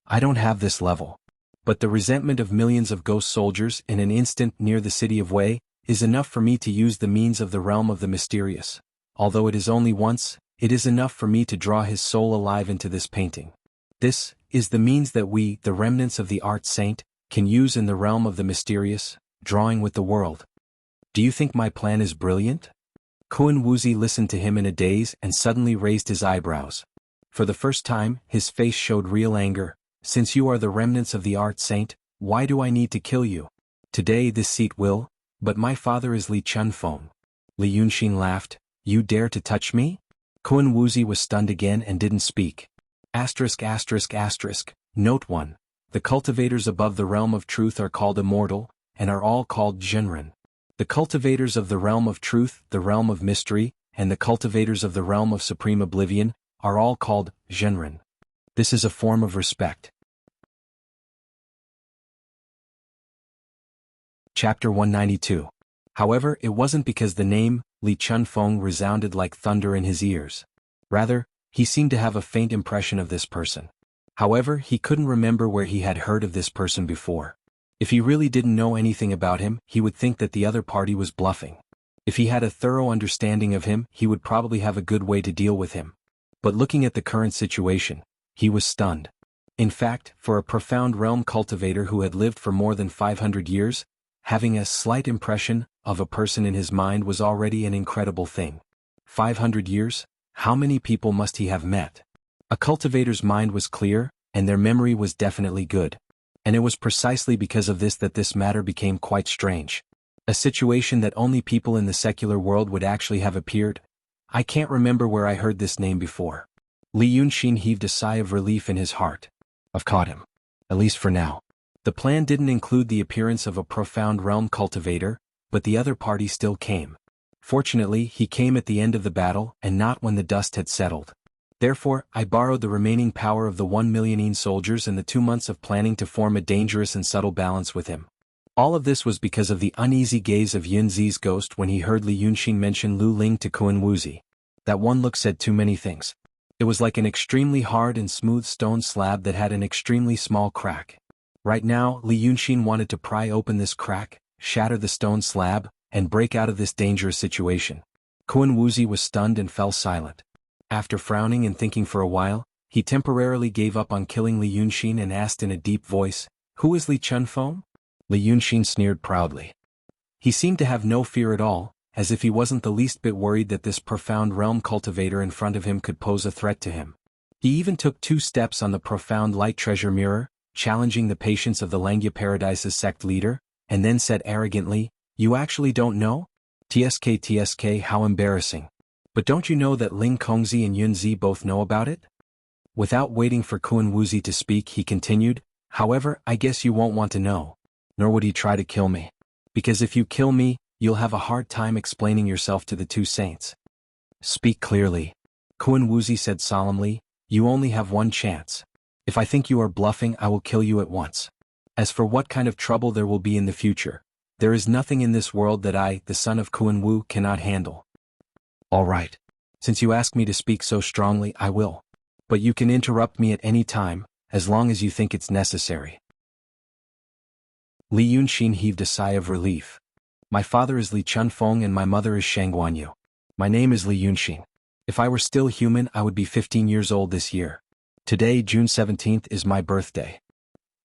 I don't have this level. But the resentment of millions of ghost soldiers in an instant near the city of Wei is enough for me to use the means of the realm of the mysterious. Although it is only once, it is enough for me to draw his soul alive into this painting. This is the means that we, the remnants of the art saint, can use in the realm of the mysterious, drawing with the world. Do you think my plan is brilliant? Kun Wuzi listened to him in a daze and suddenly raised his eyebrows. For the first time, his face showed real anger. Since you are the remnants of the art saint, why do I need to kill you? Today this seat will, but my father is Li Chunfeng. Li Yunxin laughed. You dare to touch me? Kun Wuzi was stunned again and didn't speak. Note 1. The cultivators above the realm of truth are called immortal, and are all called Zhenren. The cultivators of the realm of truth, the realm of mystery, and the cultivators of the realm of supreme oblivion, are all called Zhenren. This is a form of respect. Chapter 192. However, it wasn't because the name, Li Chunfeng, resounded like thunder in his ears. Rather, he seemed to have a faint impression of this person. However, he couldn't remember where he had heard of this person before. If he really didn't know anything about him, he would think that the other party was bluffing. If he had a thorough understanding of him, he would probably have a good way to deal with him. But looking at the current situation, he was stunned. In fact, for a profound realm cultivator who had lived for more than 500 years, having a slight impression of a person in his mind was already an incredible thing. 500 years? How many people must he have met? A cultivator's mind was clear, and their memory was definitely good. And it was precisely because of this that this matter became quite strange. A situation that only people in the secular world would actually have appeared. I can't remember where I heard this name before. Li Yunxin heaved a sigh of relief in his heart. I've caught him. At least for now. The plan didn't include the appearance of a profound realm cultivator, but the other party still came. Fortunately, he came at the end of the battle and not when the dust had settled. Therefore, I borrowed the remaining power of the 1 million soldiers and the 2 months of planning to form a dangerous and subtle balance with him. All of this was because of the uneasy gaze of Yunzi's ghost when he heard Li Yunxin mention Lu Ling to Kun Wuzi. That one look said too many things. It was like an extremely hard and smooth stone slab that had an extremely small crack. Right now, Li Yunxin wanted to pry open this crack, shatter the stone slab, and break out of this dangerous situation. Kun Wuzi was stunned and fell silent. After frowning and thinking for a while, he temporarily gave up on killing Li Yunxin and asked in a deep voice, "Who is Li Chunfeng?" Li Yunxin sneered proudly. He seemed to have no fear at all, as if he wasn't the least bit worried that this profound realm cultivator in front of him could pose a threat to him. He even took 2 steps on the profound light treasure mirror, challenging the patience of the Langya Paradise's sect leader, and then said arrogantly, "You actually don't know? TSK, how embarrassing. But don't you know that Ling Kongzi and Yunzi both know about it?" Without waiting for Kun Wuzi to speak, he continued, "However, I guess you won't want to know. Nor would he try to kill me. Because if you kill me, you'll have a hard time explaining yourself to the 2 saints. Speak clearly." Kun Wuzi said solemnly, "You only have one chance. If I think you are bluffing, I will kill you at once. As for what kind of trouble there will be in the future, there is nothing in this world that I, the son of Kun Wu, cannot handle." "All right. Since you ask me to speak so strongly, I will. But you can interrupt me at any time, as long as you think it's necessary." Li Yunxin heaved a sigh of relief. "My father is Li Chunfeng and my mother is Shang Guanyu. My name is Li Yunxin. If I were still human, I would be 15 years old this year. Today, June 17th, is my birthday."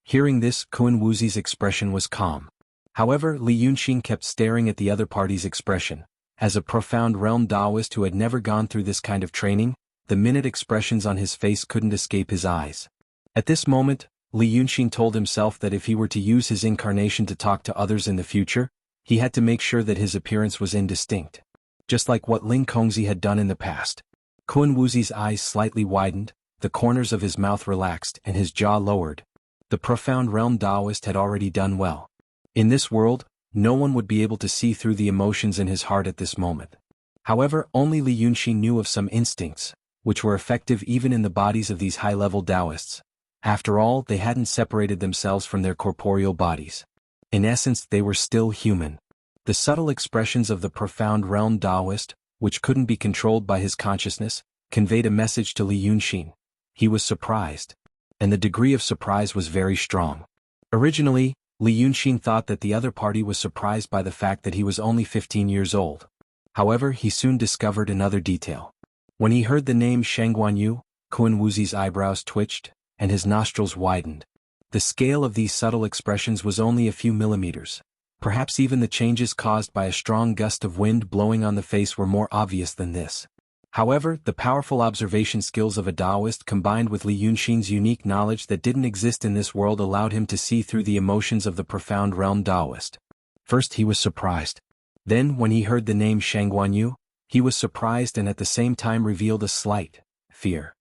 Hearing this, Kun Wuzi's expression was calm. However, Li Yunxin kept staring at the other party's expression. As a profound realm Taoist who had never gone through this kind of training, the minute expressions on his face couldn't escape his eyes. At this moment, Li Yunxin told himself that if he were to use his incarnation to talk to others in the future, he had to make sure that his appearance was indistinct. Just like what Ling Kongzi had done in the past. Kun Wuzi's eyes slightly widened, the corners of his mouth relaxed and his jaw lowered. The profound realm Taoist had already done well. In this world, no one would be able to see through the emotions in his heart at this moment. However, only Li Yunxin knew of some instincts, which were effective even in the bodies of these high-level Taoists. After all, they hadn't separated themselves from their corporeal bodies. In essence, they were still human. The subtle expressions of the profound realm Taoist, which couldn't be controlled by his consciousness, conveyed a message to Li Yunxin. He was surprised. And the degree of surprise was very strong. Originally, Li Yunxin thought that the other party was surprised by the fact that he was only 15 years old. However, he soon discovered another detail. When he heard the name Shang Guanyu, Kun Wuzi's eyebrows twitched, and his nostrils widened. The scale of these subtle expressions was only a few millimeters. Perhaps even the changes caused by a strong gust of wind blowing on the face were more obvious than this. However, the powerful observation skills of a Taoist combined with Li Yunxin's unique knowledge that didn't exist in this world allowed him to see through the emotions of the profound realm Taoist. First he was surprised. Then, when he heard the name Shang Guanyu, he was surprised and at the same time revealed a slight fear.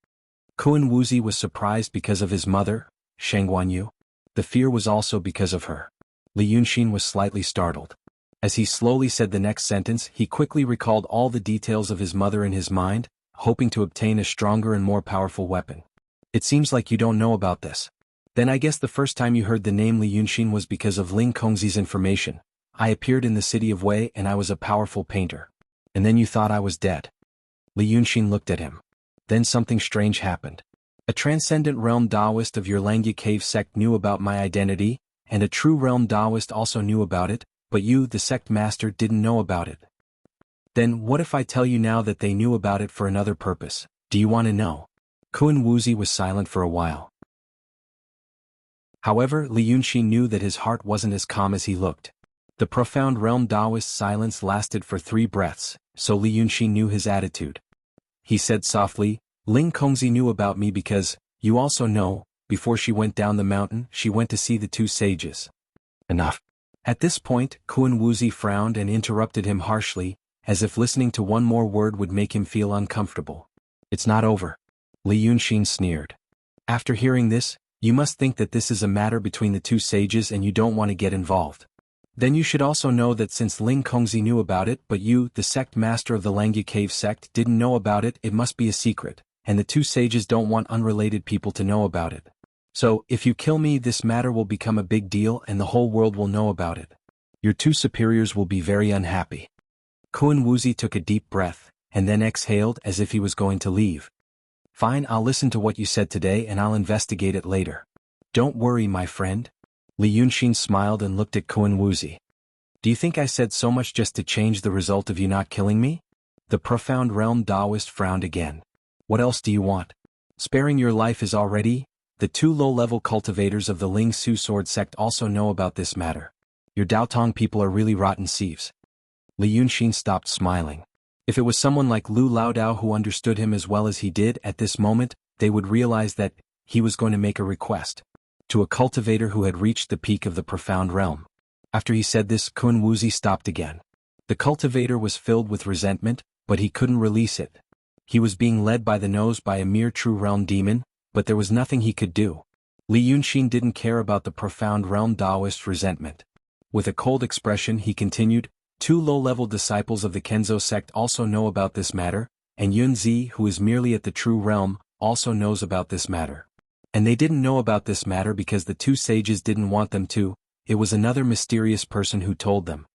Kun Wuzi was surprised because of his mother, Shang Guanyu. The fear was also because of her. Li Yunxin was slightly startled. As he slowly said the next sentence, he quickly recalled all the details of his mother in his mind, hoping to obtain a stronger and more powerful weapon. "It seems like you don't know about this. Then I guess the first time you heard the name Li Yunxin was because of Ling Kongzi's information. I appeared in the city of Wei and I was a powerful painter. And then you thought I was dead." Li Yunxin looked at him. Then something strange happened. "A transcendent realm Taoist of your Langya Cave sect knew about my identity, and a true realm Taoist also knew about it, but you, the sect master, didn't know about it. Then what if I tell you now that they knew about it for another purpose? Do you want to know?" Kun Wuzi was silent for a while. However, Li Yunxin knew that his heart wasn't as calm as he looked. The profound realm Taoist silence lasted for 3 breaths, so Li Yunxin knew his attitude. He said softly, "Ling Kongzi knew about me because, you also know, before she went down the mountain, she went to see the 2 sages." Enough. At this point, Kun Wuzi frowned and interrupted him harshly, as if listening to one more word would make him feel uncomfortable. "It's not over." Li Yunxin sneered. "After hearing this, you must think that this is a matter between the 2 sages and you don't want to get involved. Then you should also know that since Ling Kongzi knew about it but you, the sect master of the Langya Cave sect, didn't know about it, it must be a secret, and the 2 sages don't want unrelated people to know about it. So, if you kill me, this matter will become a big deal and the whole world will know about it. Your 2 superiors will be very unhappy." Kun Wuzi took a deep breath, and then exhaled as if he was going to leave. "Fine, I'll listen to what you said today and I'll investigate it later. Don't worry, my friend." Li Yunxin smiled and looked at Kun Wuzi. "Do you think I said so much just to change the result of you not killing me?" The profound realm Taoist frowned again. "What else do you want? Sparing your life is already... The 2 low-level cultivators of the Ling Su sword sect also know about this matter. Your Daotong people are really rotten sieves." Li Yunxin stopped smiling. If it was someone like Lu Laodao who understood him as well as he did at this moment, they would realize that he was going to make a request to a cultivator who had reached the peak of the profound realm. After he said this, Kun Wuzi stopped again. The cultivator was filled with resentment, but he couldn't release it. He was being led by the nose by a mere true realm demon, but there was nothing he could do. Li Yunxin didn't care about the profound realm Taoist resentment. With a cold expression he continued, 2 low-level disciples of the Kenzo sect also know about this matter, and Yunzi, who is merely at the true realm, also knows about this matter. And they didn't know about this matter because the 2 sages didn't want them to. It was another mysterious person who told them.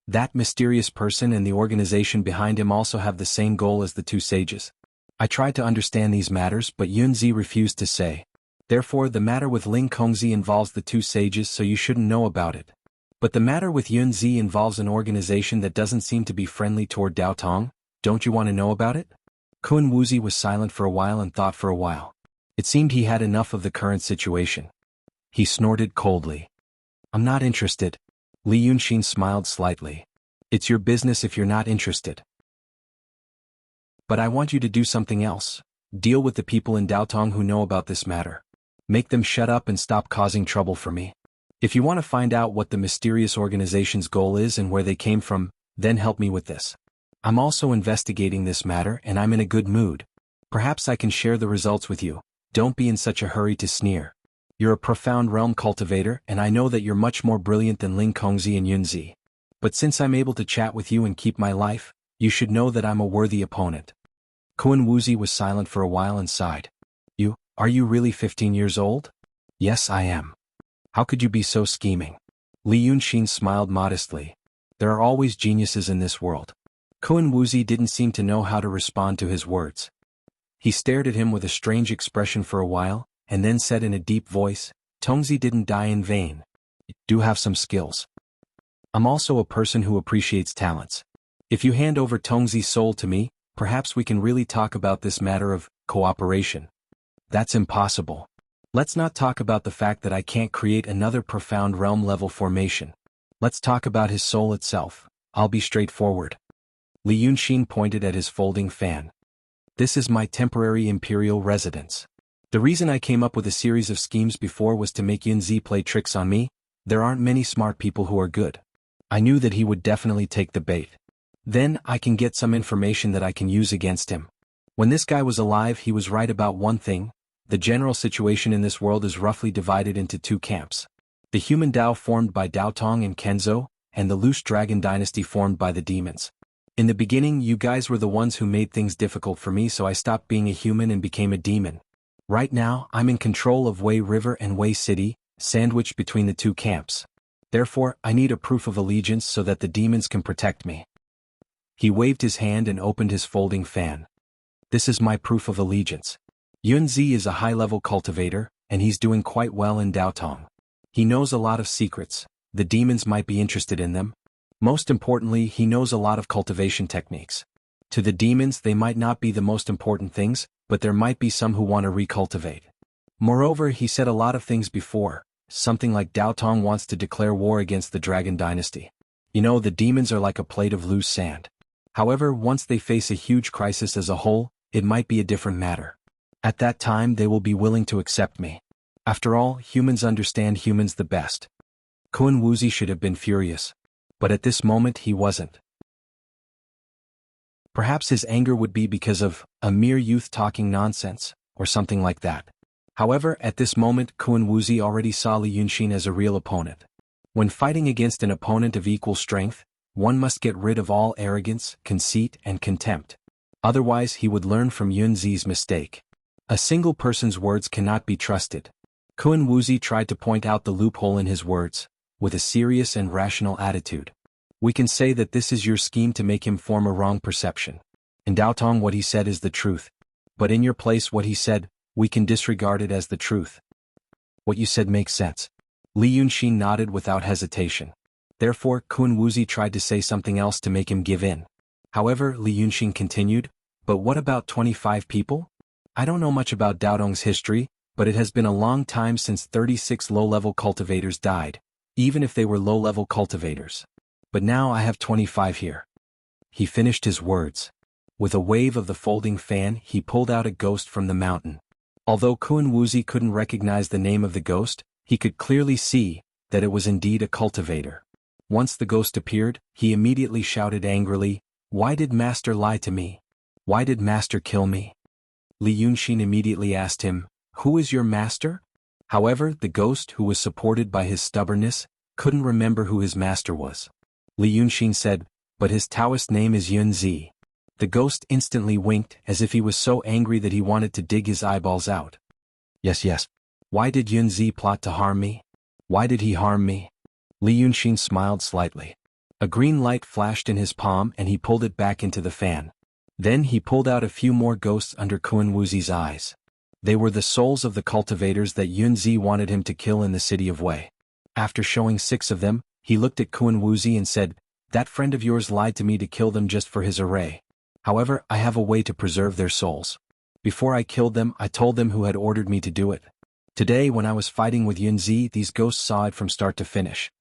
That mysterious person and the organization behind him also have the same goal as the 2 sages. I tried to understand these matters, but Yunzi refused to say. Therefore, the matter with Ling Kongzi involves the 2 sages, so you shouldn't know about it. But the matter with Yunzi involves an organization that doesn't seem to be friendly toward Dao Tong. Don't you want to know about it? Kun Wuzi was silent for a while and thought for a while. It seemed he had enough of the current situation. He snorted coldly. I'm not interested. Li Yunxin smiled slightly. It's your business if you're not interested. But I want you to do something else. Deal with the people in Daotong who know about this matter. Make them shut up and stop causing trouble for me. If you want to find out what the mysterious organization's goal is and where they came from, then help me with this. I'm also investigating this matter and I'm in a good mood. Perhaps I can share the results with you. Don't be in such a hurry to sneer. You're a profound realm cultivator and I know that you're much more brilliant than Ling Kongzi and Yunzi. But since I'm able to chat with you and keep my life, you should know that I'm a worthy opponent. Kun Wuzi was silent for a while and sighed. Are you really 15 years old? Yes, I am. How could you be so scheming? Li Yunxin smiled modestly. There are always geniuses in this world. Kun Wuzi didn't seem to know how to respond to his words. He stared at him with a strange expression for a while, and then said in a deep voice, Tongzi didn't die in vain. You do have some skills. I'm also a person who appreciates talents. If you hand over Tongzi's soul to me, perhaps we can really talk about this matter of cooperation. That's impossible. Let's not talk about the fact that I can't create another profound realm-level formation. Let's talk about his soul itself. I'll be straightforward. Li Yunxin pointed at his folding fan. This is my temporary imperial residence. The reason I came up with a series of schemes before was to make Yunzi play tricks on me. There aren't many smart people who are good. I knew that he would definitely take the bait. Then I can get some information that I can use against him. When this guy was alive, he was right about one thing. The general situation in this world is roughly divided into 2 camps. The human Dao formed by Daotong and Kenzo, and the loose dragon dynasty formed by the demons. In the beginning, you guys were the ones who made things difficult for me, so I stopped being a human and became a demon. Right now, I'm in control of Wei River and Wei City, sandwiched between the 2 camps. Therefore, I need a proof of allegiance so that the demons can protect me. He waved his hand and opened his folding fan. This is my proof of allegiance. Yunzi is a high-level cultivator, and he's doing quite well in Daotong. He knows a lot of secrets. The demons might be interested in them. Most importantly, he knows a lot of cultivation techniques. To the demons, they might not be the most important things, but there might be some who want to recultivate. Moreover, he said a lot of things before, something like Daotong wants to declare war against the dragon dynasty. You know, the demons are like a plate of loose sand. However, once they face a huge crisis as a whole, it might be a different matter. At that time they will be willing to accept me. After all, humans understand humans the best. Kun Wuzi should have been furious. But at this moment he wasn't. Perhaps his anger would be because of a mere youth talking nonsense, or something like that. However, at this moment Kun Wuzi already saw Li Yunxin as a real opponent. When fighting against an opponent of equal strength, one must get rid of all arrogance, conceit, and contempt. Otherwise he would learn from Yunzi's mistake. A single person's words cannot be trusted. Kun Wuzi tried to point out the loophole in his words, with a serious and rational attitude. We can say that this is your scheme to make him form a wrong perception. In Daotong what he said is the truth. But in your place what he said, we can disregard it as the truth. What you said makes sense. Li Yunxin nodded without hesitation. Therefore, Kun Wuzi tried to say something else to make him give in. However, Li Yunxin continued, but what about 25 people? I don't know much about Daotong's history, but it has been a long time since 36 low-level cultivators died, even if they were low-level cultivators. But now I have 25 here. He finished his words. With a wave of the folding fan he pulled out a ghost from the mountain. Although Kun Wuzi couldn't recognize the name of the ghost, he could clearly see that it was indeed a cultivator. Once the ghost appeared, he immediately shouted angrily, "Why did Master lie to me? Why did Master kill me?" Li Yunxin immediately asked him, "Who is your master?" However, the ghost, who was supported by his stubbornness, couldn't remember who his master was. Li Yunxin said, "But his Taoist name is Yunzi." The ghost instantly winked as if he was so angry that he wanted to dig his eyeballs out. Yes. Why did Yunzi plot to harm me? Why did he harm me?" Li Yunxin smiled slightly. A green light flashed in his palm and he pulled it back into the fan. Then he pulled out a few more ghosts under Kun Wuzi's eyes. They were the souls of the cultivators that Yunzi wanted him to kill in the city of Wei. After showing 6 of them, he looked at Kun Wuzi and said, "That friend of yours lied to me to kill them just for his array. However, I have a way to preserve their souls. Before I killed them, I told them who had ordered me to do it. Today when I was fighting with Yunzi, these ghosts saw it from start to finish.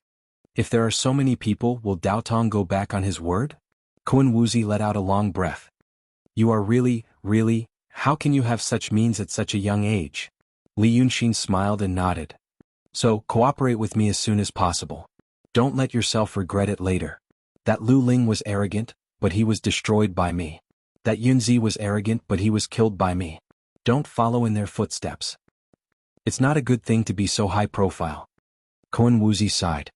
If there are so many people, will Dao Tong go back on his word?" Kun Wuzi let out a long breath. "You are really, how can you have such means at such a young age?" Li Yunxin smiled and nodded. "So, cooperate with me as soon as possible. Don't let yourself regret it later. That Lu Ling was arrogant, but he was destroyed by me. That Yunzi was arrogant, but he was killed by me. Don't follow in their footsteps. It's not a good thing to be so high profile." Kun Wuzi sighed.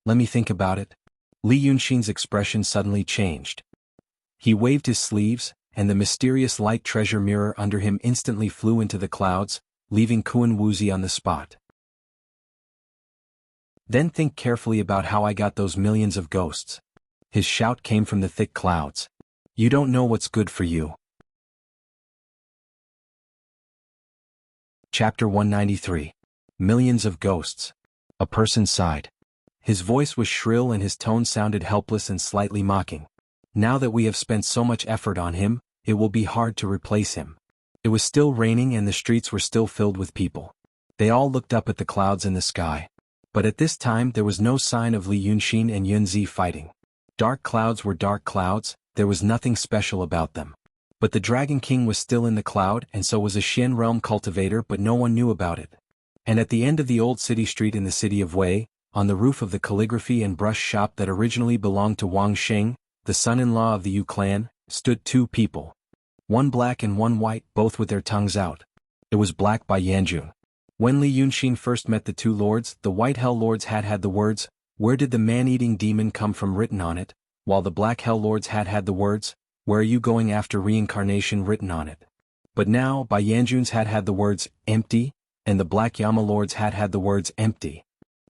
"Let me think about it." Li Yunxin's expression suddenly changed. He waved his sleeves, and the mysterious light treasure mirror under him instantly flew into the clouds, leaving Kun Wuzi on the spot. "Then think carefully about how I got those millions of ghosts." His shout came from the thick clouds. "You don't know what's good for you." Chapter 193. Millions of Ghosts. A person sighed. His voice was shrill and his tone sounded helpless and slightly mocking. "Now that we have spent so much effort on him, it will be hard to replace him." It was still raining and the streets were still filled with people. They all looked up at the clouds in the sky. But at this time there was no sign of Li Yunxin and Yunzi fighting. Dark clouds were dark clouds, there was nothing special about them. But the Dragon King was still in the cloud and so was a Xian realm cultivator, but no one knew about it. And at the end of the old city street in the city of Wei, on the roof of the calligraphy and brush shop that originally belonged to Wang Sheng, the son-in-law of the Yu clan, stood 2 people. One black and one white, both with their tongues out. It was Black by Yanjun. When Li Yunxin first met the 2 lords, the white hell lords had the words, "Where did the man-eating demon come from?" written on it, while the black hell lords had the words, "Where are you going after reincarnation?" written on it. But now, Bai Yanjun's had the words, "Empty," and the black Yama lords had the words, "Empty."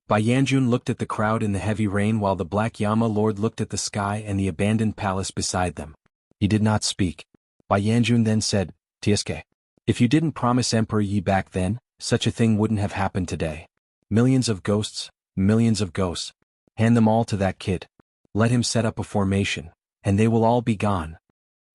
Bai Yanjun looked at the crowd in the heavy rain while the black Yama lord looked at the sky and the abandoned palace beside them. He did not speak. Bai Yanjun then said, "Tsk. If you didn't promise Emperor Yi back then, such a thing wouldn't have happened today. Millions of ghosts. Hand them all to that kid. Let him set up a formation, and they will all be gone."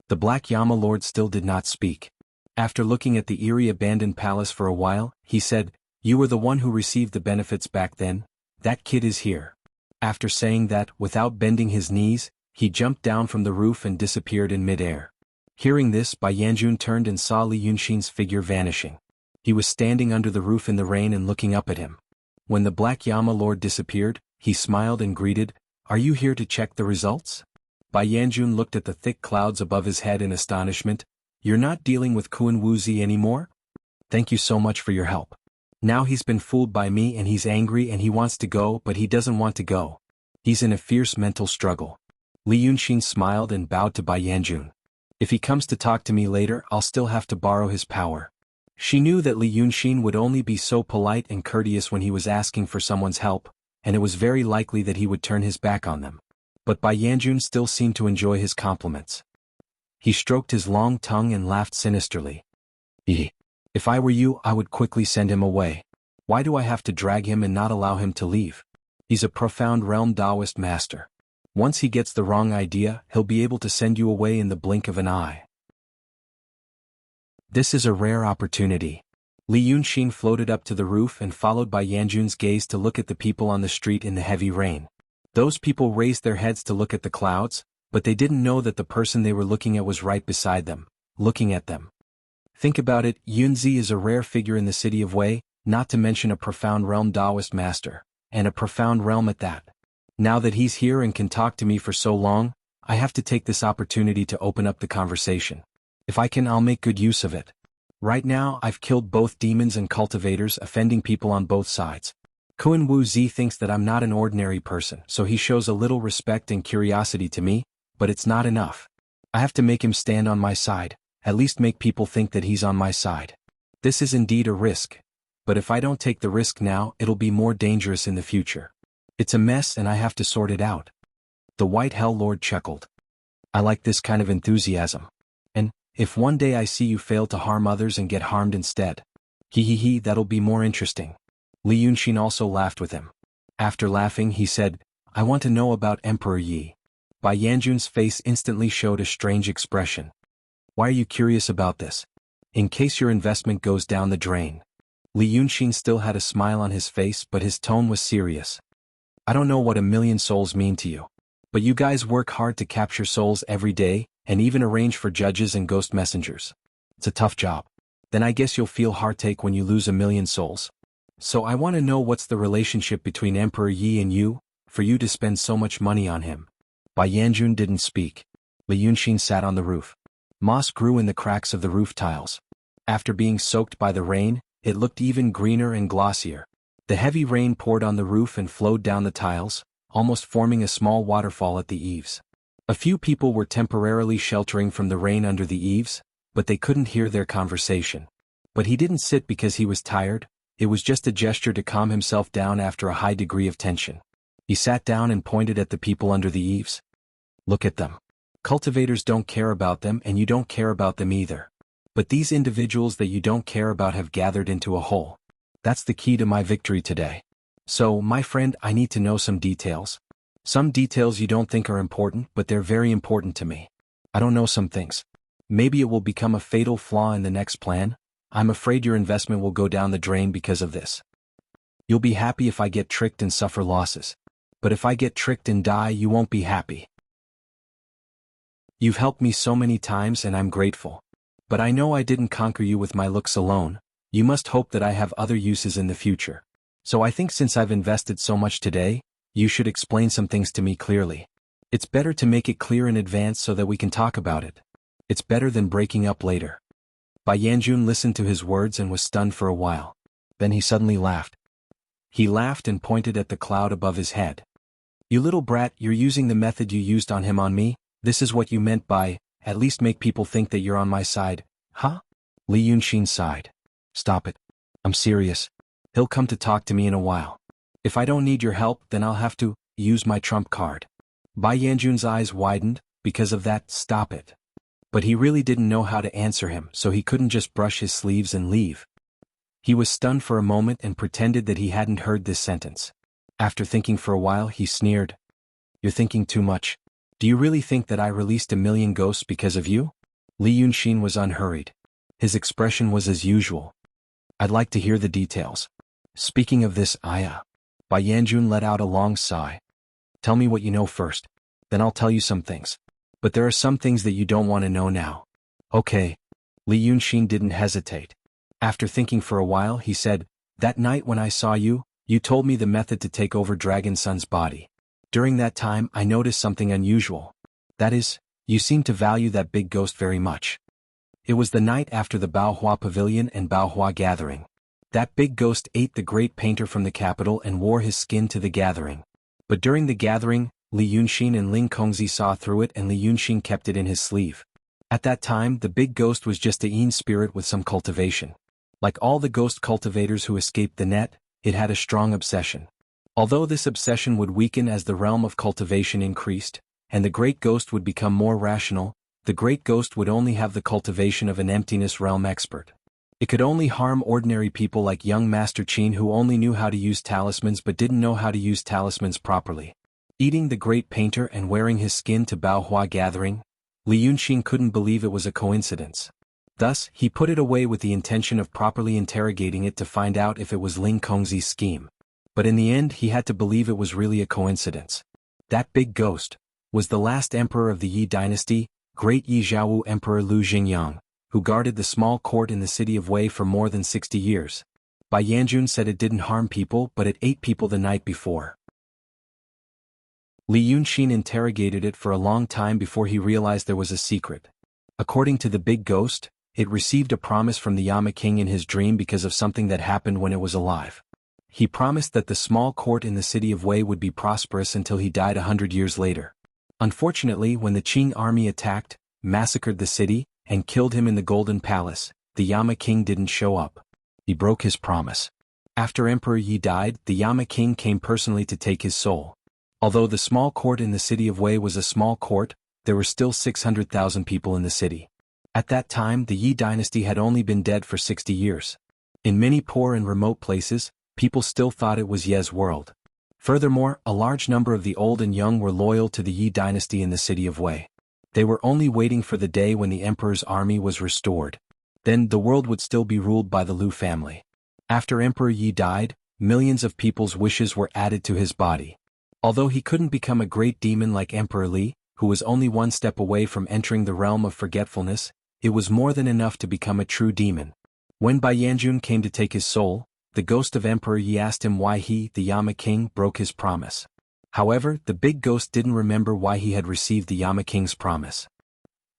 The black Yama lord still did not speak. After looking at the eerie abandoned palace for a while, he said, "You were the one who received the benefits back then. That kid is here." After saying that, without bending his knees, he jumped down from the roof and disappeared in mid-air. Hearing this, Bai Yanjun turned and saw Li Yunxin's figure vanishing. He was standing under the roof in the rain and looking up at him. When the black Yama lord disappeared, he smiled and greeted, "Are you here to check the results?" Bai Yanjun looked at the thick clouds above his head in astonishment. "You're not dealing with Kun Wuzi anymore? Thank you so much for your help. Now he's been fooled by me and he's angry and he wants to go, but he doesn't want to go. He's in a fierce mental struggle." Li Yunxin smiled and bowed to Bai Yanjun. "If he comes to talk to me later, I'll still have to borrow his power." She knew that Li Yunxin would only be so polite and courteous when he was asking for someone's help, and it was very likely that he would turn his back on them. But Bai Yanjun still seemed to enjoy his compliments. He stroked his long tongue and laughed sinisterly. If I were you, I would quickly send him away. Why do I have to drag him and not allow him to leave? He's a profound realm Taoist master. Once he gets the wrong idea, he'll be able to send you away in the blink of an eye." This is a rare opportunity. Li Yunxin floated up to the roof and followed by Yanjun's gaze to look at the people on the street in the heavy rain. Those people raised their heads to look at the clouds, but they didn't know that the person they were looking at was right beside them, looking at them. Think about it, Yunzi is a rare figure in the city of Wei, not to mention a profound realm Taoist master, and a profound realm at that. Now that he's here and can talk to me for so long, I have to take this opportunity to open up the conversation. If I can, I'll make good use of it. Right now, I've killed both demons and cultivators, offending people on both sides. Kun Wu Zi thinks that I'm not an ordinary person, so he shows a little respect and curiosity to me, but it's not enough. I have to make him stand on my side, at least make people think that he's on my side. This is indeed a risk, but if I don't take the risk now, it'll be more dangerous in the future. It's a mess and I have to sort it out. The White Hell Lord chuckled. I like this kind of enthusiasm. And, if one day I see you fail to harm others and get harmed instead. Hee, that'll be more interesting. Li Yunxin also laughed with him. After laughing, he said, I want to know about Emperor Yi. Bai Yanjun's face instantly showed a strange expression. Why are you curious about this? In case your investment goes down the drain. Li Yunxin still had a smile on his face, but his tone was serious. I don't know what 1,000,000 souls mean to you. But you guys work hard to capture souls every day, and even arrange for judges and ghost messengers. It's a tough job. Then I guess you'll feel heartache when you lose 1,000,000 souls. So I want to know what's the relationship between Emperor Yi and you, for you to spend so much money on him. Bai Yanjun didn't speak. Li Yunxin sat on the roof. Moss grew in the cracks of the roof tiles. After being soaked by the rain, it looked even greener and glossier. The heavy rain poured on the roof and flowed down the tiles, almost forming a small waterfall at the eaves. A few people were temporarily sheltering from the rain under the eaves, but they couldn't hear their conversation. But he didn't sit because he was tired, it was just a gesture to calm himself down after a high degree of tension. He sat down and pointed at the people under the eaves. Look at them. Cultivators don't care about them and you don't care about them either. But these individuals that you don't care about have gathered into a whole. That's the key to my victory today. So, my friend, I need to know some details. Some details you don't think are important, but they're very important to me. I don't know some things. Maybe it will become a fatal flaw in the next plan. I'm afraid your investment will go down the drain because of this. You'll be happy if I get tricked and suffer losses. But if I get tricked and die, you won't be happy. You've helped me so many times and I'm grateful. But I know I didn't conquer you with my looks alone. You must hope that I have other uses in the future. So I think since I've invested so much today, you should explain some things to me clearly. It's better to make it clear in advance so that we can talk about it. It's better than breaking up later. Bai Yanjun listened to his words and was stunned for a while. Then he suddenly laughed. He laughed and pointed at the cloud above his head. You little brat, you're using the method you used on him on me? This is what you meant by, at least make people think that you're on my side, huh? Li Yunxin sighed. Stop it. I'm serious. He'll come to talk to me in a while. If I don't need your help, then I'll have to use my trump card. Bai Yanjun's eyes widened, because of that, stop it. But he really didn't know how to answer him, so he couldn't just brush his sleeves and leave. He was stunned for a moment and pretended that he hadn't heard this sentence. After thinking for a while, he sneered. You're thinking too much. Do you really think that I released 1,000,000 ghosts because of you? Li Yunxin was unhurried. His expression was as usual. I'd like to hear the details. Speaking of this, Bai Yanjun let out a long sigh. Tell me what you know first. Then I'll tell you some things. But there are some things that you don't want to know now. Okay. Li Yunxin didn't hesitate. After thinking for a while, he said, that night when I saw you, you told me the method to take over Dragon Sun's body. During that time, I noticed something unusual. That is, you seem to value that big ghost very much. It was the night after the Baohua Pavilion and Baohua Gathering. That big ghost ate the great painter from the capital and wore his skin to the gathering. But during the gathering, Li Yunxin and Ling Kongzi saw through it and Li Yunxin kept it in his sleeve. At that time, the big ghost was just a yin spirit with some cultivation. Like all the ghost cultivators who escaped the net, it had a strong obsession. Although this obsession would weaken as the realm of cultivation increased, and the great ghost would become more rational, the great ghost would only have the cultivation of an emptiness realm expert. It could only harm ordinary people like young Master Qin who only knew how to use talismans but didn't know how to use talismans properly. Eating the great painter and wearing his skin to Baohua Gathering, Li Yunxin couldn't believe it was a coincidence. Thus, he put it away with the intention of properly interrogating it to find out if it was Ling Kongzi's scheme. But in the end he had to believe it was really a coincidence. That big ghost was the last emperor of the Yi dynasty, great Yi Zhaowu Emperor Lu Xingyang, who guarded the small court in the city of Wei for more than 60 years. Bai Yanjun said it didn't harm people but it ate people the night before. Li Yunxin interrogated it for a long time before he realized there was a secret. According to the big ghost, it received a promise from the Yama King in his dream because of something that happened when it was alive. He promised that the small court in the city of Wei would be prosperous until he died 100 years later. Unfortunately, when the Qing army attacked, massacred the city, and killed him in the Golden Palace, the Yama King didn't show up. He broke his promise. After Emperor Yi died, the Yama King came personally to take his soul. Although the small court in the city of Wei was a small court, there were still 600,000 people in the city. At that time, the Yi dynasty had only been dead for 60 years. In many poor and remote places, people still thought it was Ye's world. Furthermore, a large number of the old and young were loyal to the Yi dynasty in the city of Wei. They were only waiting for the day when the emperor's army was restored. Then the world would still be ruled by the Lu family. After Emperor Yi died, millions of people's wishes were added to his body. Although he couldn't become a great demon like Emperor Li, who was only one step away from entering the realm of forgetfulness, it was more than enough to become a true demon. When Bai Yanjun came to take his soul, the ghost of Emperor Yi asked him why he, the Yama King, broke his promise. However, the big ghost didn't remember why he had received the Yama King's promise.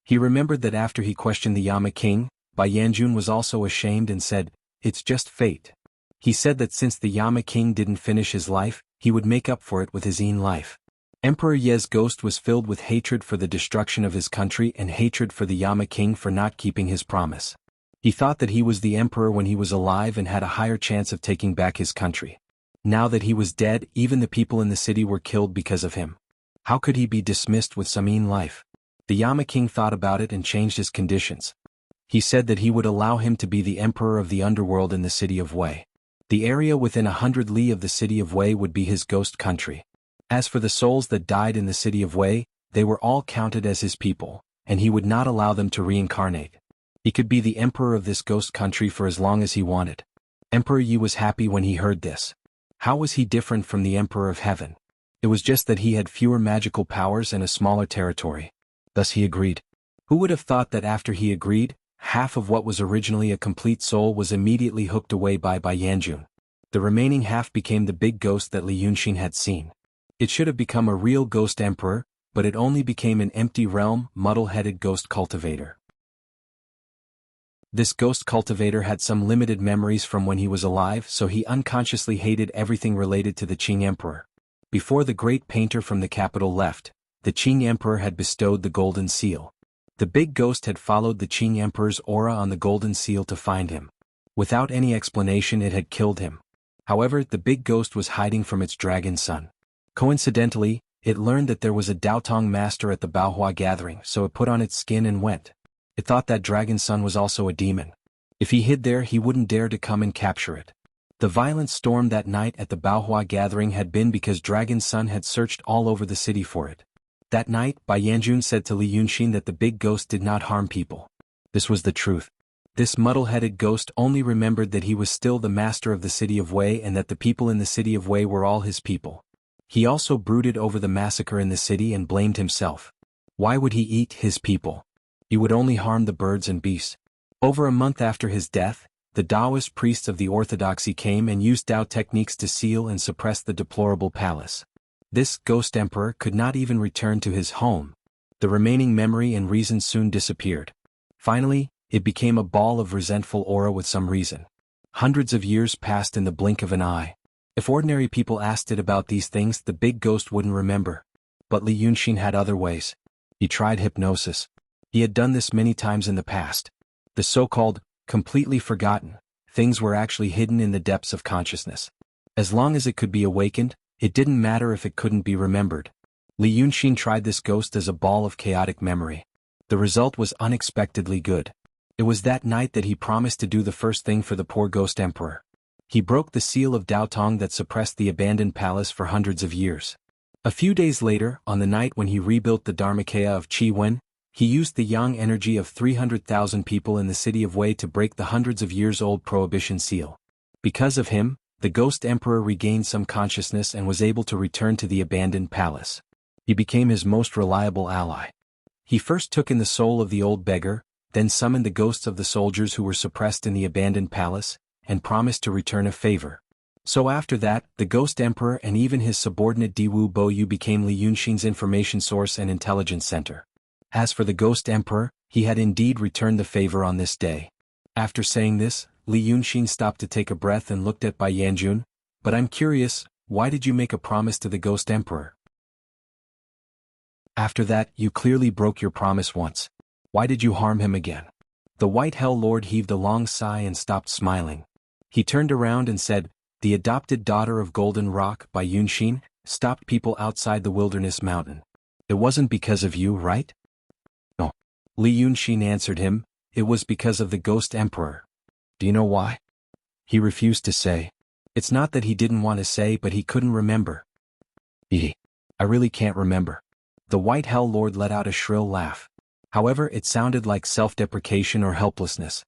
He remembered that after he questioned the Yama King, Bai Yanjun was also ashamed and said, "It's just fate." He said that since the Yama King didn't finish his life, he would make up for it with his own life. Emperor Ye's ghost was filled with hatred for the destruction of his country and hatred for the Yama King for not keeping his promise. He thought that he was the emperor when he was alive and had a higher chance of taking back his country. Now that he was dead, even the people in the city were killed because of him. How could he be dismissed with some mean life? The Yama King thought about it and changed his conditions. He said that he would allow him to be the emperor of the underworld in the city of Wei. The area within 100 li of the city of Wei would be his ghost country. As for the souls that died in the city of Wei, they were all counted as his people, and he would not allow them to reincarnate. He could be the emperor of this ghost country for as long as he wanted. Emperor Yi was happy when he heard this. How was he different from the emperor of heaven? It was just that he had fewer magical powers and a smaller territory. Thus he agreed. Who would have thought that after he agreed, half of what was originally a complete soul was immediately hooked away by Bai Yanjun. The remaining half became the big ghost that Li Yunxin had seen. It should have become a real ghost emperor, but it only became an empty realm, muddle-headed ghost cultivator. This ghost cultivator had some limited memories from when he was alive, so he unconsciously hated everything related to the Qing emperor. Before the great painter from the capital left, the Qing emperor had bestowed the golden seal. The big ghost had followed the Qing emperor's aura on the golden seal to find him. Without any explanation, it had killed him. However, the big ghost was hiding from its dragon son. Coincidentally, it learned that there was a Daotong master at the Baohua gathering, so it put on its skin and went. It thought that dragon son was also a demon. If he hid there, he wouldn't dare to come and capture it. The violent storm that night at the Baohua gathering had been because Dragon Son had searched all over the city for it. That night, Bai Yanjun said to Li Yunxin that the big ghost did not harm people. This was the truth. This muddle-headed ghost only remembered that he was still the master of the city of Wei and that the people in the city of Wei were all his people. He also brooded over the massacre in the city and blamed himself. Why would he eat his people? He would only harm the birds and beasts. Over a month after his death, the Taoist priests of the orthodoxy came and used Tao techniques to seal and suppress the deplorable palace. This ghost emperor could not even return to his home. The remaining memory and reason soon disappeared. Finally, it became a ball of resentful aura with some reason. Hundreds of years passed in the blink of an eye. If ordinary people asked it about these things, the big ghost wouldn't remember. But Li Yunxin had other ways. He tried hypnosis. He had done this many times in the past. The so-called, completely forgotten, things were actually hidden in the depths of consciousness. As long as it could be awakened, it didn't matter if it couldn't be remembered. Li Yunxin tried this ghost as a ball of chaotic memory. The result was unexpectedly good. It was that night that he promised to do the first thing for the poor ghost emperor. He broke the seal of Daotong that suppressed the abandoned palace for hundreds of years. A few days later, on the night when he rebuilt the Dharmakaya of Qi Wen, he used the yang energy of 300,000 people in the city of Wei to break the hundreds of years old prohibition seal. Because of him, the ghost emperor regained some consciousness and was able to return to the abandoned palace. He became his most reliable ally. He first took in the soul of the old beggar, then summoned the ghosts of the soldiers who were suppressed in the abandoned palace, and promised to return a favor. So after that, the Ghost Emperor and even his subordinate Diwu Boyu became Li Yunxin's information source and intelligence center. As for the Ghost Emperor, he had indeed returned the favor on this day. After saying this, Li Yunxin stopped to take a breath and looked at Bai Yanjun. But I'm curious, why did you make a promise to the Ghost Emperor? After that, you clearly broke your promise once. Why did you harm him again? The White Hell Lord heaved a long sigh and stopped smiling. He turned around and said, "The adopted daughter of Golden Rock, Bai Yunxin, stopped people outside the Wilderness Mountain. It wasn't because of you, right?" "No." Li Yunxin answered him, "It was because of the Ghost Emperor." "Do you know why?" He refused to say. It's not that he didn't want to say, but he couldn't remember. I really can't remember." The White Hell Lord let out a shrill laugh. However, it sounded like self-deprecation or helplessness.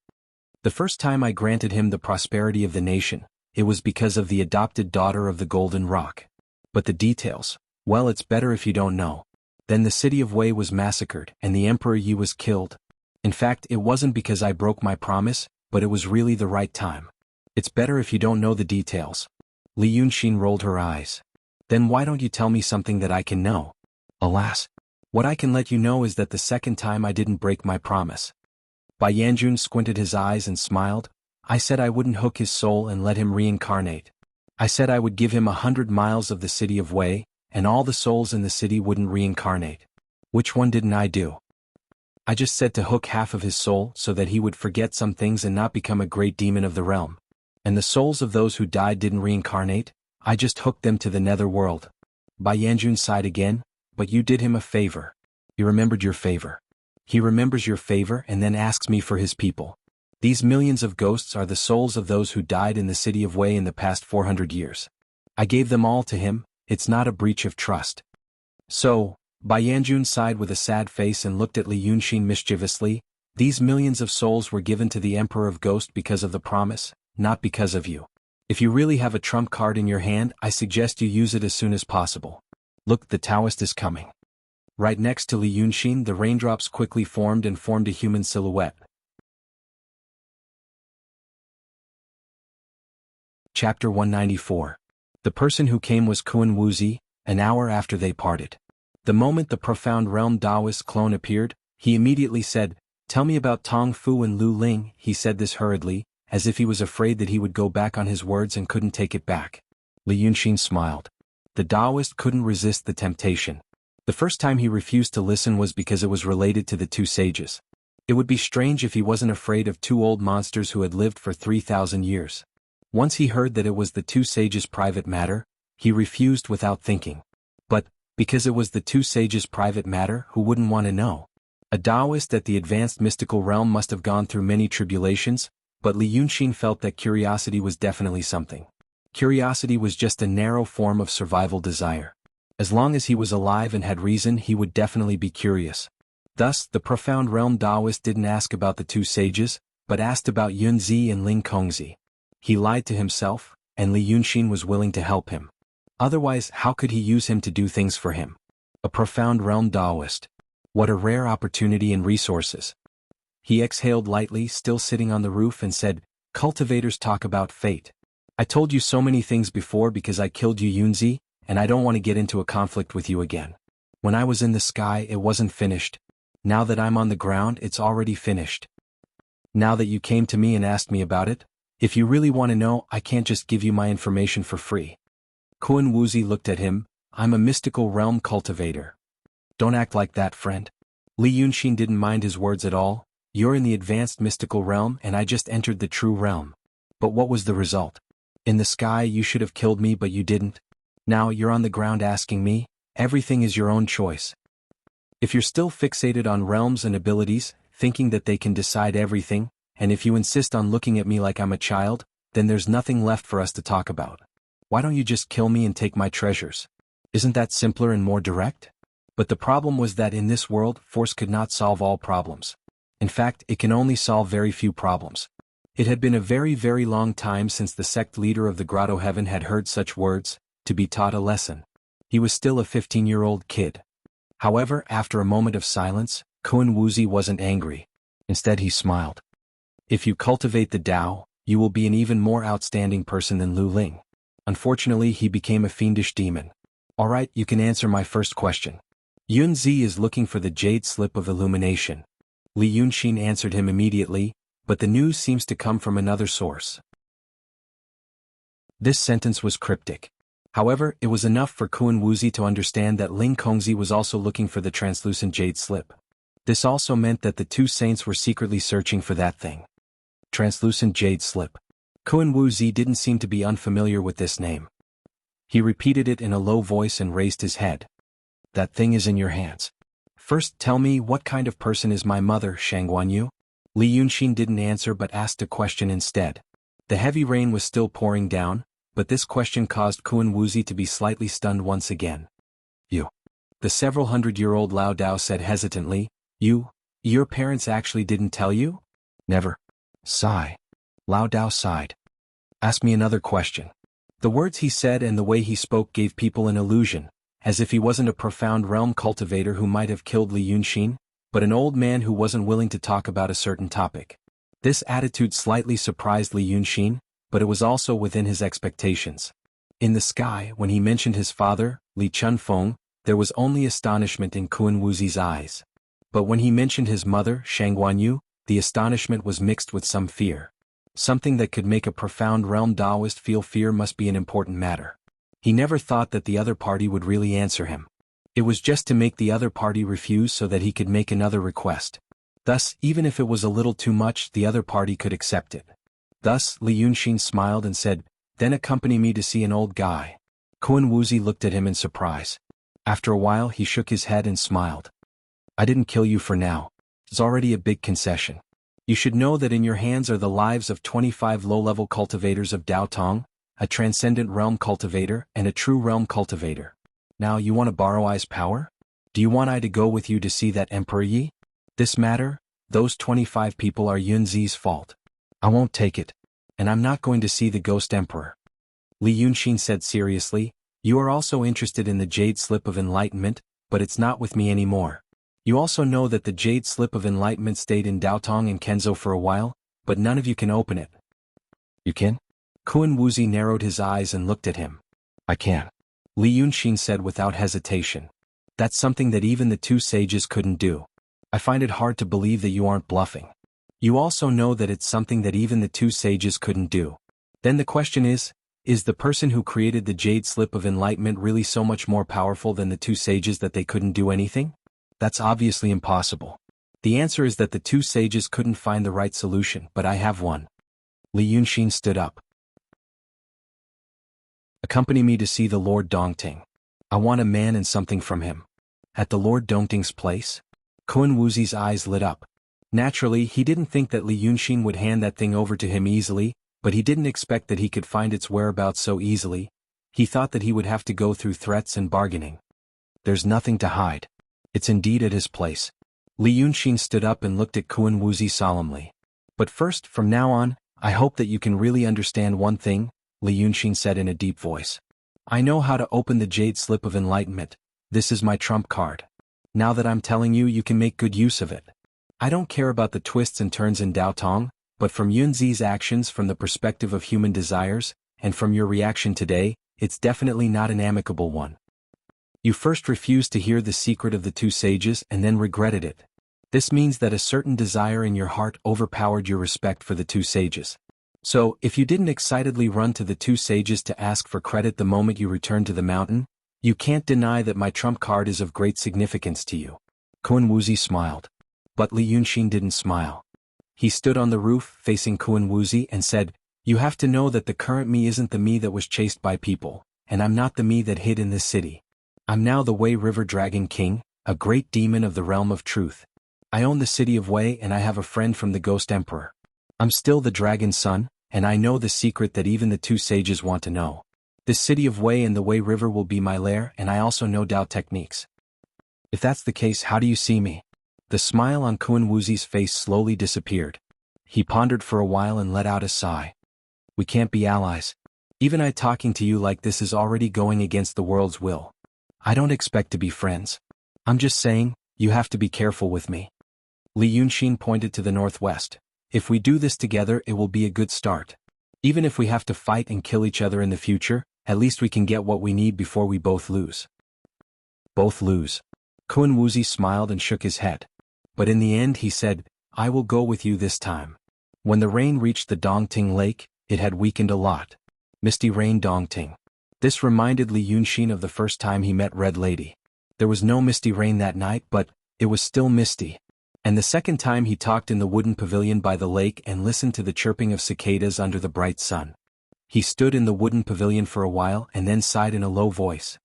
"The first time I granted him the prosperity of the nation, it was because of the adopted daughter of the Golden Rock. But the details, well, it's better if you don't know. Then the city of Wei was massacred and the Emperor Yi was killed. In fact, it wasn't because I broke my promise, but it was really the right time. It's better if you don't know the details." Li Yunxin rolled her eyes. "Then why don't you tell me something that I can know?" "Alas. What I can let you know is that the second time I didn't break my promise." Bai Yanjun squinted his eyes and smiled. "I said I wouldn't hook his soul and let him reincarnate. I said I would give him 100 miles of the city of Wei, and all the souls in the city wouldn't reincarnate. Which one didn't I do? I just said to hook half of his soul so that he would forget some things and not become a great demon of the realm. And the souls of those who died didn't reincarnate, I just hooked them to the nether world." Bai Yanjun sighed again. "But you did him a favor. He remembered your favor. He remembers your favor and then asks me for his people. These millions of ghosts are the souls of those who died in the city of Wei in the past 400 years. I gave them all to him. It's not a breach of trust." "So," Bai Yanjun sighed with a sad face and looked at Li Yunxin mischievously, "these millions of souls were given to the Emperor of Ghost because of the promise, not because of you. If you really have a trump card in your hand, I suggest you use it as soon as possible. Look, the Taoist is coming." Right next to Li Yunxin, the raindrops quickly formed a human silhouette. Chapter 194. The person who came was Kun Wuzi, an hour after they parted. The moment the profound realm Taoist clone appeared, he immediately said, "Tell me about Tong Fu and Lu Ling." He said this hurriedly, as if he was afraid that he would go back on his words and couldn't take it back. Li Yunxin smiled. The Taoist couldn't resist the temptation. The first time he refused to listen was because it was related to the two sages. It would be strange if he wasn't afraid of two old monsters who had lived for 3,000 years. Once he heard that it was the two sages' private matter, he refused without thinking. But, because it was the two sages' private matter, who wouldn't want to know? A Taoist at the advanced mystical realm must have gone through many tribulations, but Li Yunxin felt that curiosity was definitely something. Curiosity was just a narrow form of survival desire. As long as he was alive and had reason, he would definitely be curious. Thus, the profound realm Taoist didn't ask about the two sages, but asked about Yunzi and Ling Kongzi. He lied to himself, and Li Yunxin was willing to help him. Otherwise, how could he use him to do things for him? A profound realm Taoist. What a rare opportunity and resources. He exhaled lightly, still sitting on the roof, and said, "Cultivators talk about fate. I told you so many things before because I killed you, Yunzi, and I don't want to get into a conflict with you again. When I was in the sky, it wasn't finished. Now that I'm on the ground, it's already finished. Now that you came to me and asked me about it, if you really want to know, I can't just give you my information for free." Kun Wuzi looked at him. "I'm a mystical realm cultivator." "Don't act like that, friend." Li Yunxin didn't mind his words at all. "You're in the advanced mystical realm and I just entered the true realm. But what was the result? In the sky you should have killed me, but you didn't. Now you're on the ground asking me. Everything is your own choice. If you're still fixated on realms and abilities, thinking that they can decide everything, and if you insist on looking at me like I'm a child, then there's nothing left for us to talk about. Why don't you just kill me and take my treasures? Isn't that simpler and more direct?" But the problem was that in this world, force could not solve all problems. In fact, it can only solve very few problems. It had been a very, very long time since the sect leader of the Grotto Heaven had heard such words, to be taught a lesson. He was still a 15-year-old kid. However, after a moment of silence, Kun Wuzi wasn't angry. Instead he smiled. If you cultivate the Tao, you will be an even more outstanding person than Lu Ling. Unfortunately, he became a fiendish demon. Alright, you can answer my first question. Yunzi is looking for the jade slip of illumination. Li Yunxin answered him immediately, but the news seems to come from another source. This sentence was cryptic. However, it was enough for Kun Wuzi to understand that Ling Kongzi was also looking for the translucent jade slip. This also meant that the two saints were secretly searching for that thing. Translucent jade slip. Kun Wuzi didn't seem to be unfamiliar with this name. He repeated it in a low voice and raised his head. That thing is in your hands. First tell me, what kind of person is my mother, Shangguanyu? Li Yunxin didn't answer but asked a question instead. The heavy rain was still pouring down, but this question caused Kun Wuzi to be slightly stunned once again. You. The several hundred-year-old Lao Dao said hesitantly, your parents actually didn't tell you? Never. Sigh. Lao Dao sighed. Ask me another question. The words he said and the way he spoke gave people an illusion, as if he wasn't a profound realm cultivator who might have killed Li Yunxin, but an old man who wasn't willing to talk about a certain topic. This attitude slightly surprised Li Yunxin, but it was also within his expectations. In the sky, when he mentioned his father, Li Chunfeng, there was only astonishment in Kun Wuzi's eyes. But when he mentioned his mother, Shangguanyu, the astonishment was mixed with some fear. Something that could make a profound realm Taoist feel fear must be an important matter. He never thought that the other party would really answer him. It was just to make the other party refuse so that he could make another request. Thus, even if it was a little too much, the other party could accept it. Thus, Li Yunxin smiled and said, then accompany me to see an old guy. Kun Wuzi looked at him in surprise. After a while he shook his head and smiled. I didn't kill you for now. It's already a big concession. You should know that in your hands are the lives of 25 low-level cultivators of Dao Tong, a transcendent realm cultivator and a true realm cultivator. Now you want to borrow I's power? Do you want I to go with you to see that Emperor Yi? This matter, those 25 people are Yunzi's fault. I won't take it. And I'm not going to see the ghost emperor. Li Yunxin said seriously, you are also interested in the jade slip of enlightenment, but it's not with me anymore. You also know that the jade slip of enlightenment stayed in Daotong and Kenzo for a while, but none of you can open it. You can? Kun Wuzi narrowed his eyes and looked at him. I can. Li Yunxin said without hesitation. That's something that even the two sages couldn't do. I find it hard to believe that you aren't bluffing. You also know that it's something that even the two sages couldn't do. Then the question is the person who created the jade slip of enlightenment really so much more powerful than the two sages that they couldn't do anything? That's obviously impossible. The answer is that the two sages couldn't find the right solution, but I have one. Li Yunxin stood up. Accompany me to see the Lord Dongting. I want a man and something from him. At the Lord Dongting's place? Kun Wuzi's eyes lit up. Naturally, he didn't think that Li Yunxin would hand that thing over to him easily, but he didn't expect that he could find its whereabouts so easily. He thought that he would have to go through threats and bargaining. There's nothing to hide. It's indeed at his place. Li Yunxin stood up and looked at Kun Wuzi solemnly. But first, from now on, I hope that you can really understand one thing, Li Yunxin said in a deep voice. I know how to open the jade slip of enlightenment. This is my trump card. Now that I'm telling you, you can make good use of it. I don't care about the twists and turns in Dao Tong, but from Yunzi's actions from the perspective of human desires, and from your reaction today, it's definitely not an amicable one. You first refused to hear the secret of the two sages and then regretted it. This means that a certain desire in your heart overpowered your respect for the two sages. So, if you didn't excitedly run to the two sages to ask for credit the moment you returned to the mountain, you can't deny that my trump card is of great significance to you. Kun Wuzi smiled. But Li Yunxin didn't smile. He stood on the roof, facing Kun Wuzi, and said, you have to know that the current me isn't the me that was chased by people, and I'm not the me that hid in this city. I'm now the Wei River Dragon King, a great demon of the realm of truth. I own the city of Wei and I have a friend from the Ghost Emperor. I'm still the Dragon Son, and I know the secret that even the two sages want to know. This city of Wei and the Wei River will be my lair, and I also know Dao techniques. If that's the case, how do you see me? The smile on Kun Wuzi's face slowly disappeared. He pondered for a while and let out a sigh. We can't be allies. Even I talking to you like this is already going against the world's will. I don't expect to be friends. I'm just saying, you have to be careful with me. Li Yunxin pointed to the northwest. If we do this together, it will be a good start. Even if we have to fight and kill each other in the future, at least we can get what we need before we both lose. Both lose. Kun Wuzi smiled and shook his head. But in the end he said, I will go with you this time. When the rain reached the Dongting Lake, it had weakened a lot. Misty rain Dongting. This reminded Li Yunxin of the first time he met Red Lady. There was no misty rain that night, but it was still misty. And the second time he talked in the wooden pavilion by the lake and listened to the chirping of cicadas under the bright sun. He stood in the wooden pavilion for a while and then sighed in a low voice.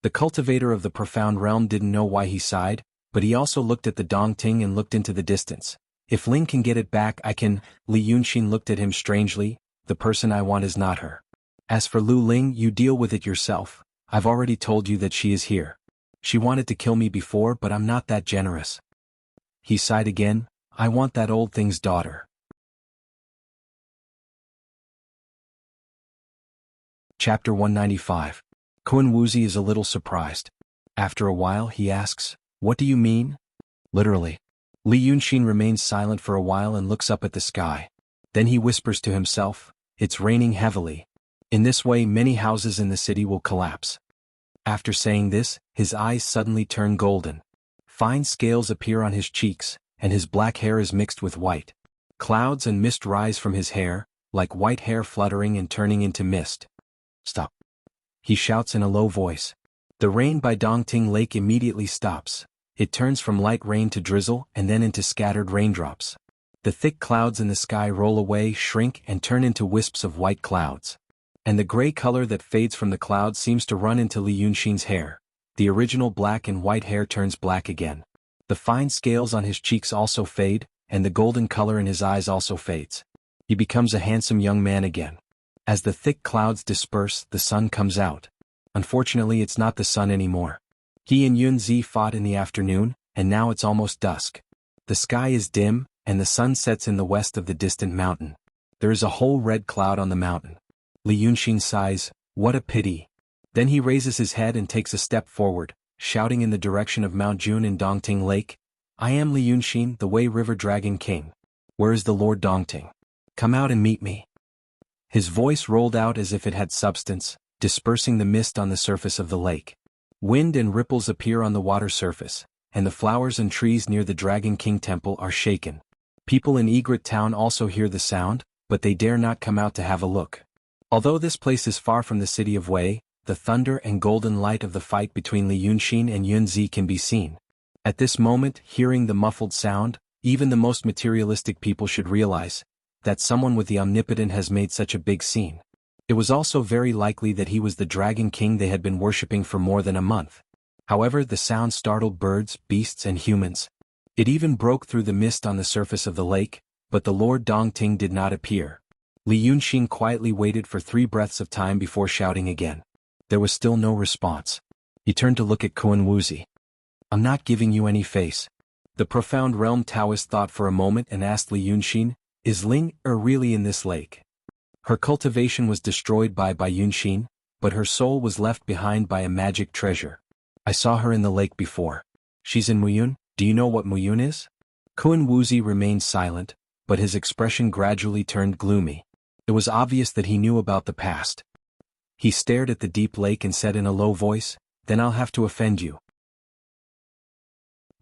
The cultivator of the profound realm didn't know why he sighed, but he also looked at the Dongting and looked into the distance. If Ling can get it back, I can. Li Yunxin looked at him strangely. The person I want is not her. As for Lu Ling, you deal with it yourself. I've already told you that she is here. She wanted to kill me before, but I'm not that generous. He sighed again. I want that old thing's daughter. Chapter 195. Kun Wuzi is a little surprised. After a while he asks, what do you mean? Literally. Li Yunxin remains silent for a while and looks up at the sky. Then he whispers to himself, it's raining heavily. In this way many houses in the city will collapse. After saying this, his eyes suddenly turn golden. Fine scales appear on his cheeks, and his black hair is mixed with white. Clouds and mist rise from his hair, like white hair fluttering and turning into mist. Stop. He shouts in a low voice. The rain by Dongting Lake immediately stops. It turns from light rain to drizzle and then into scattered raindrops. The thick clouds in the sky roll away, shrink, and turn into wisps of white clouds. And the gray color that fades from the clouds seems to run into Li Yunxin's hair. The original black and white hair turns black again. The fine scales on his cheeks also fade, and the golden color in his eyes also fades. He becomes a handsome young man again. As the thick clouds disperse, the sun comes out. Unfortunately, it's not the sun anymore. He and Yunzi fought in the afternoon, and now it's almost dusk. The sky is dim, and the sun sets in the west of the distant mountain. There is a whole red cloud on the mountain. Li Yunxin sighs, what a pity. Then he raises his head and takes a step forward, shouting in the direction of Mount Jun in Dongting Lake, I am Li Yunxin, the Wei River Dragon King. Where is the Lord Dongting? Come out and meet me. His voice rolled out as if it had substance, dispersing the mist on the surface of the lake. Wind and ripples appear on the water surface, and the flowers and trees near the Dragon King temple are shaken. People in Egret town also hear the sound, but they dare not come out to have a look. Although this place is far from the city of Wei, the thunder and golden light of the fight between Li Yunxin and Yunzi can be seen. At this moment, hearing the muffled sound, even the most materialistic people should realize that someone with the omnipotent has made such a big scene. It was also very likely that he was the Dragon King they had been worshipping for more than a month. However, the sound startled birds, beasts and humans. It even broke through the mist on the surface of the lake, but the Lord Dongting did not appear. Li Yunxin quietly waited for 3 breaths of time before shouting again. There was still no response. He turned to look at Kun Wuzi. I'm not giving you any face. The profound realm Taoist thought for a moment and asked Li Yunxin, is Ling really in this lake? Her cultivation was destroyed by Yunxin, but her soul was left behind by a magic treasure. I saw her in the lake before. She's in Muyun. Do you know what Muyun is? Kun Wuzi remained silent, but his expression gradually turned gloomy. It was obvious that he knew about the past. He stared at the deep lake and said in a low voice, then I'll have to offend you.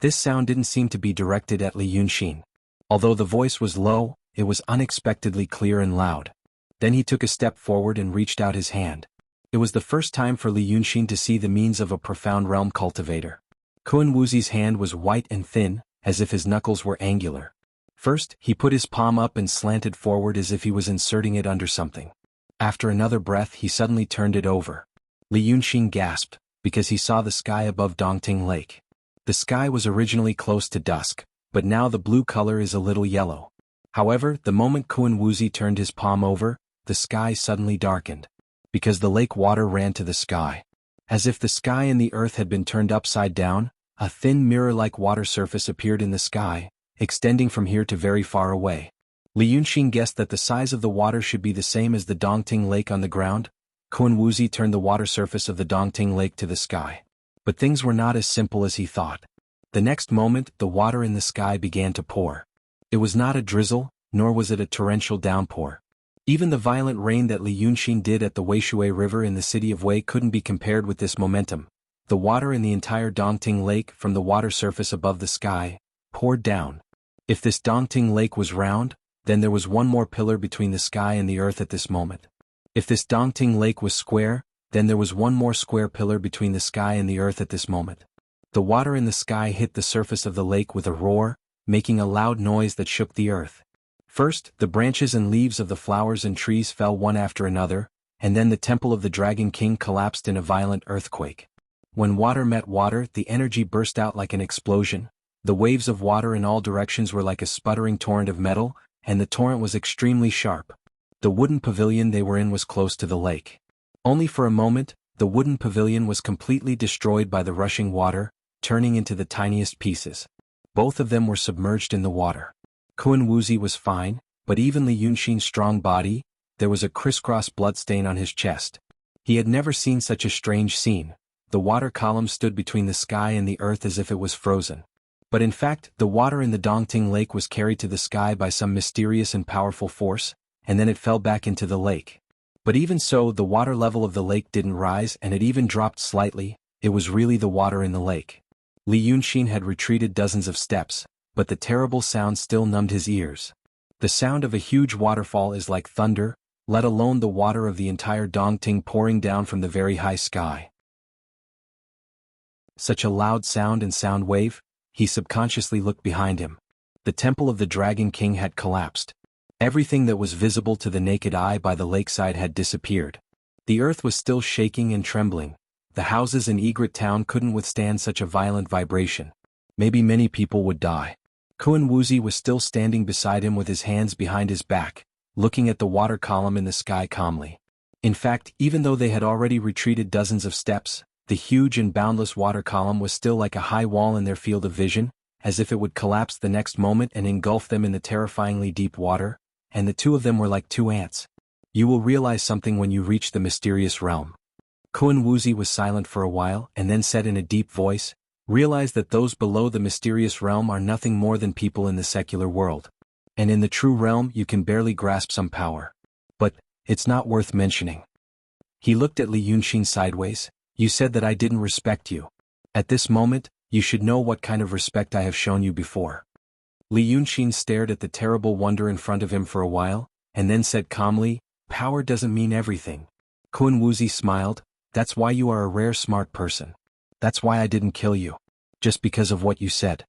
This sound didn't seem to be directed at Li Yunxin. Although the voice was low, it was unexpectedly clear and loud. Then he took a step forward and reached out his hand. It was the first time for Li Yunxin to see the means of a profound realm cultivator. Kun Wuzi's hand was white and thin, as if his knuckles were angular. First, he put his palm up and slanted forward as if he was inserting it under something. After another breath he suddenly turned it over. Li Yunxin gasped, because he saw the sky above Dongting Lake. The sky was originally close to dusk, but now the blue color is a little yellow. However, the moment Kun Wuzi turned his palm over, the sky suddenly darkened. Because the lake water ran to the sky. As if the sky and the earth had been turned upside down, a thin mirror-like water surface appeared in the sky, extending from here to very far away. Li Yunxin guessed that the size of the water should be the same as the Dongting Lake on the ground. Kun Wuzi turned the water surface of the Dongting Lake to the sky. But things were not as simple as he thought. The next moment, the water in the sky began to pour. It was not a drizzle, nor was it a torrential downpour. Even the violent rain that Li Yunxin did at the Weishui River in the city of Wei couldn't be compared with this momentum. The water in the entire Dongting Lake, from the water surface above the sky, poured down. If this Dongting Lake was round, then there was one more pillar between the sky and the earth at this moment. If this Dongting Lake was square, then there was one more square pillar between the sky and the earth at this moment. The water in the sky hit the surface of the lake with a roar, making a loud noise that shook the earth. First, the branches and leaves of the flowers and trees fell one after another, and then the temple of the Dragon King collapsed in a violent earthquake. When water met water, the energy burst out like an explosion. The waves of water in all directions were like a sputtering torrent of metal, and the torrent was extremely sharp. The wooden pavilion they were in was close to the lake. Only for a moment, the wooden pavilion was completely destroyed by the rushing water, turning into the tiniest pieces. Both of them were submerged in the water. Kun Wuzi was fine, but even Li Yunxin's strong body, there was a crisscross bloodstain on his chest. He had never seen such a strange scene. The water column stood between the sky and the earth as if it was frozen. But in fact, the water in the Dongting Lake was carried to the sky by some mysterious and powerful force, and then it fell back into the lake. But even so, the water level of the lake didn't rise, and it even dropped slightly. It was really the water in the lake. Li Yunxin had retreated dozens of steps, but the terrible sound still numbed his ears. The sound of a huge waterfall is like thunder, let alone the water of the entire Dongting pouring down from the very high sky. Such a loud sound and sound wave, he subconsciously looked behind him. The temple of the Dragon King had collapsed. Everything that was visible to the naked eye by the lakeside had disappeared. The earth was still shaking and trembling. The houses in Egret town couldn't withstand such a violent vibration. Maybe many people would die. Kun Wuzi was still standing beside him with his hands behind his back, looking at the water column in the sky calmly. In fact, even though they had already retreated dozens of steps, the huge and boundless water column was still like a high wall in their field of vision, as if it would collapse the next moment and engulf them in the terrifyingly deep water, and the two of them were like two ants. You will realize something when you reach the mysterious realm. Kun Wuzi was silent for a while and then said in a deep voice, realize that those below the mysterious realm are nothing more than people in the secular world. And in the true realm you can barely grasp some power. But, it's not worth mentioning. He looked at Li Yunxin sideways. You said that I didn't respect you. At this moment, you should know what kind of respect I have shown you before. Li Yunxin stared at the terrible wonder in front of him for a while, and then said calmly, power doesn't mean everything. Kun Wuzi smiled, that's why you are a rare smart person. That's why I didn't kill you. Just because of what you said.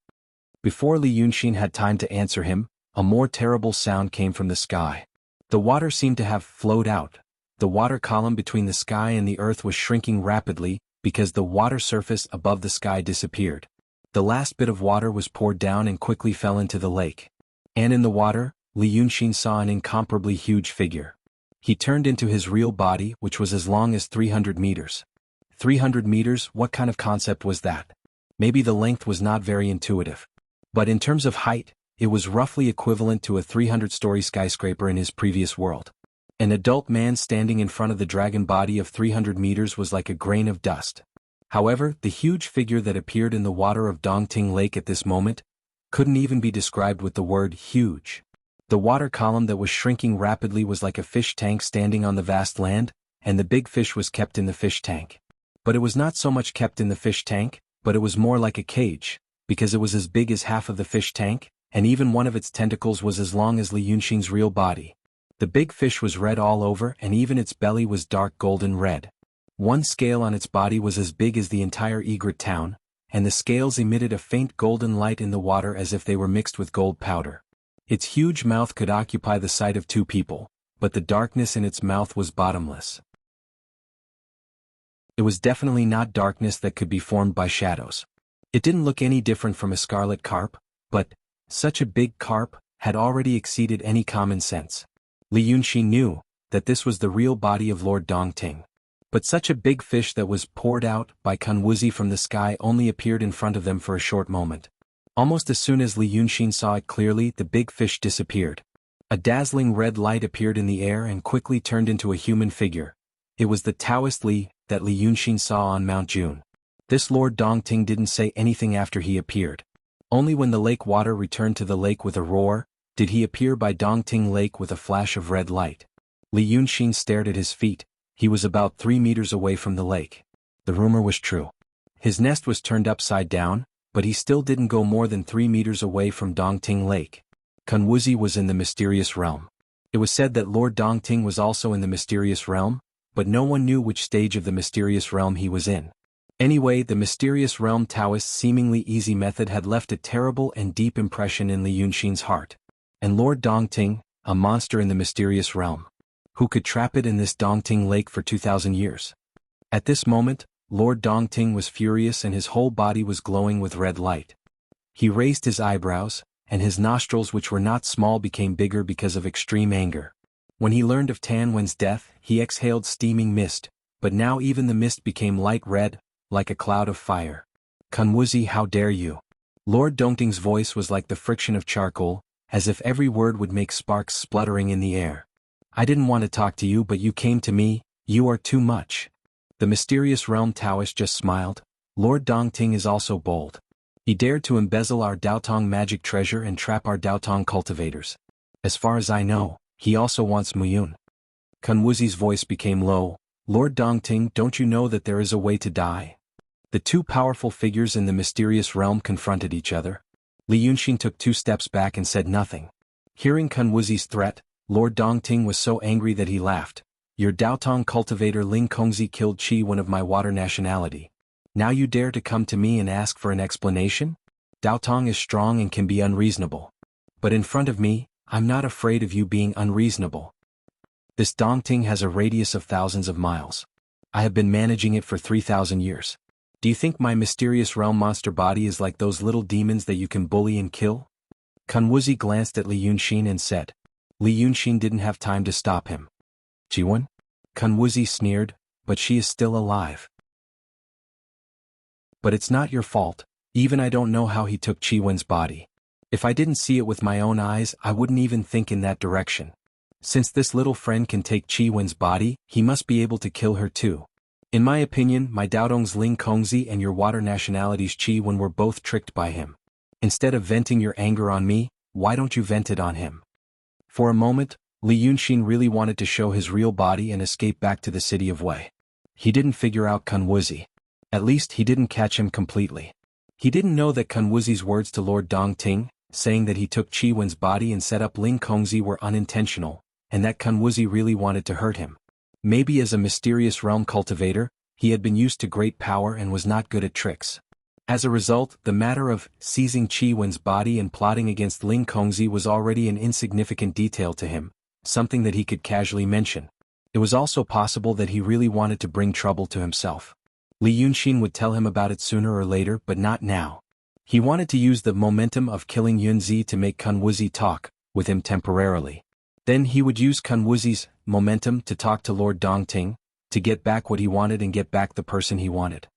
Before Li Yunxin had time to answer him, a more terrible sound came from the sky. The water seemed to have flowed out. The water column between the sky and the earth was shrinking rapidly, because the water surface above the sky disappeared. The last bit of water was poured down and quickly fell into the lake. And in the water, Li Yunxin saw an incomparably huge figure. He turned into his real body, which was as long as 300 meters. 300 meters, what kind of concept was that? Maybe the length was not very intuitive. But in terms of height, it was roughly equivalent to a 300-story skyscraper in his previous world. An adult man standing in front of the dragon body of 300 meters was like a grain of dust. However, the huge figure that appeared in the water of Dongting Lake at this moment couldn't even be described with the word huge. The water column that was shrinking rapidly was like a fish tank standing on the vast land, and the big fish was kept in the fish tank. But it was not so much kept in the fish tank, but it was more like a cage, because it was as big as half of the fish tank, and even one of its tentacles was as long as Li Yunxin's real body. The big fish was red all over, and even its belly was dark golden red. One scale on its body was as big as the entire Egret town, and the scales emitted a faint golden light in the water as if they were mixed with gold powder. Its huge mouth could occupy the sight of two people, but the darkness in its mouth was bottomless. It was definitely not darkness that could be formed by shadows. It didn't look any different from a scarlet carp, but such a big carp had already exceeded any common sense. Li Yunxin knew that this was the real body of Lord Dongting. But such a big fish that was poured out by Kun Wuzi from the sky only appeared in front of them for a short moment. Almost as soon as Li Yunxin saw it clearly, the big fish disappeared. A dazzling red light appeared in the air and quickly turned into a human figure. It was the Taoist Li that Li Yunxin saw on Mount June. This Lord Dongting didn't say anything after he appeared. Only when the lake water returned to the lake with a roar, did he appear by Dongting Lake with a flash of red light. Li Yunxin stared at his feet. He was about 3 meters away from the lake. The rumor was true. His nest was turned upside down, but he still didn't go more than 3 meters away from Dongting Lake. Kun Wuxi was in the mysterious realm. It was said that Lord Dongting was also in the mysterious realm, but no one knew which stage of the mysterious realm he was in. Anyway, the mysterious realm Taoist's seemingly easy method had left a terrible and deep impression in Li Yunxin's heart. And Lord Dongting, a monster in the mysterious realm. Who could trap it in this Dongting Lake for 2,000 years? At this moment, Lord Dongting was furious and his whole body was glowing with red light. He raised his eyebrows, and his nostrils, which were not small, became bigger because of extreme anger. When he learned of Tan Wen's death, he exhaled steaming mist, but now even the mist became light red, like a cloud of fire. Kun Wuxi, how dare you? Lord Dongting's voice was like the friction of charcoal, as if every word would make sparks spluttering in the air. I didn't want to talk to you, but you came to me. You are too much. The mysterious realm Taoist just smiled. Lord Dongting is also bold. He dared to embezzle our Daotong magic treasure and trap our Daotong cultivators. As far as I know, he also wants Muyun. Kun Wuxi's voice became low. Lord Dongting, don't you know that there is a way to die? The two powerful figures in the mysterious realm confronted each other. Li Yunxin took 2 steps back and said nothing. Hearing Kun Wuxi's threat, Lord Dongting was so angry that he laughed. Your Daotong cultivator Ling Kongzi killed Qi, one of my water nationality. Now you dare to come to me and ask for an explanation? Daotong is strong and can be unreasonable. But in front of me, I'm not afraid of you being unreasonable. This Dongting has a radius of thousands of miles. I have been managing it for 3,000 years. Do you think my mysterious realm monster body is like those little demons that you can bully and kill? Kun Wuxi glanced at Li Yunxin and said. Li Yunxin didn't have time to stop him. Jiwen? Kun Wuxi sneered, but she is still alive. But it's not your fault. Even I don't know how he took Chiwen's body. If I didn't see it with my own eyes, I wouldn't even think in that direction. Since this little friend can take Chiwen's body, he must be able to kill her too. In my opinion, my Daotong's Ling Kongzi and your water nationality's Chiwen were both tricked by him. Instead of venting your anger on me, why don't you vent it on him? For a moment, Li Yunxin really wanted to show his real body and escape back to the city of Wei. He didn't figure out Kun Wuxi. At least he didn't catch him completely. He didn't know that Kun Wuxi's words to Lord Dongting, saying that he took Chiwen's body and set up Ling Kongzi, were unintentional, and that Kun Wuxi really wanted to hurt him. Maybe as a mysterious realm cultivator, he had been used to great power and was not good at tricks. As a result, the matter of seizing Chiwen's body and plotting against Ling Kongzi was already an insignificant detail to him, something that he could casually mention. It was also possible that he really wanted to bring trouble to himself. Li Yunxin would tell him about it sooner or later, but not now. He wanted to use the momentum of killing Yunzi to make Kun Wuxi talk with him temporarily. Then he would use Kun Wuxi's momentum to talk to Lord Dongting, to get back what he wanted and get back the person he wanted.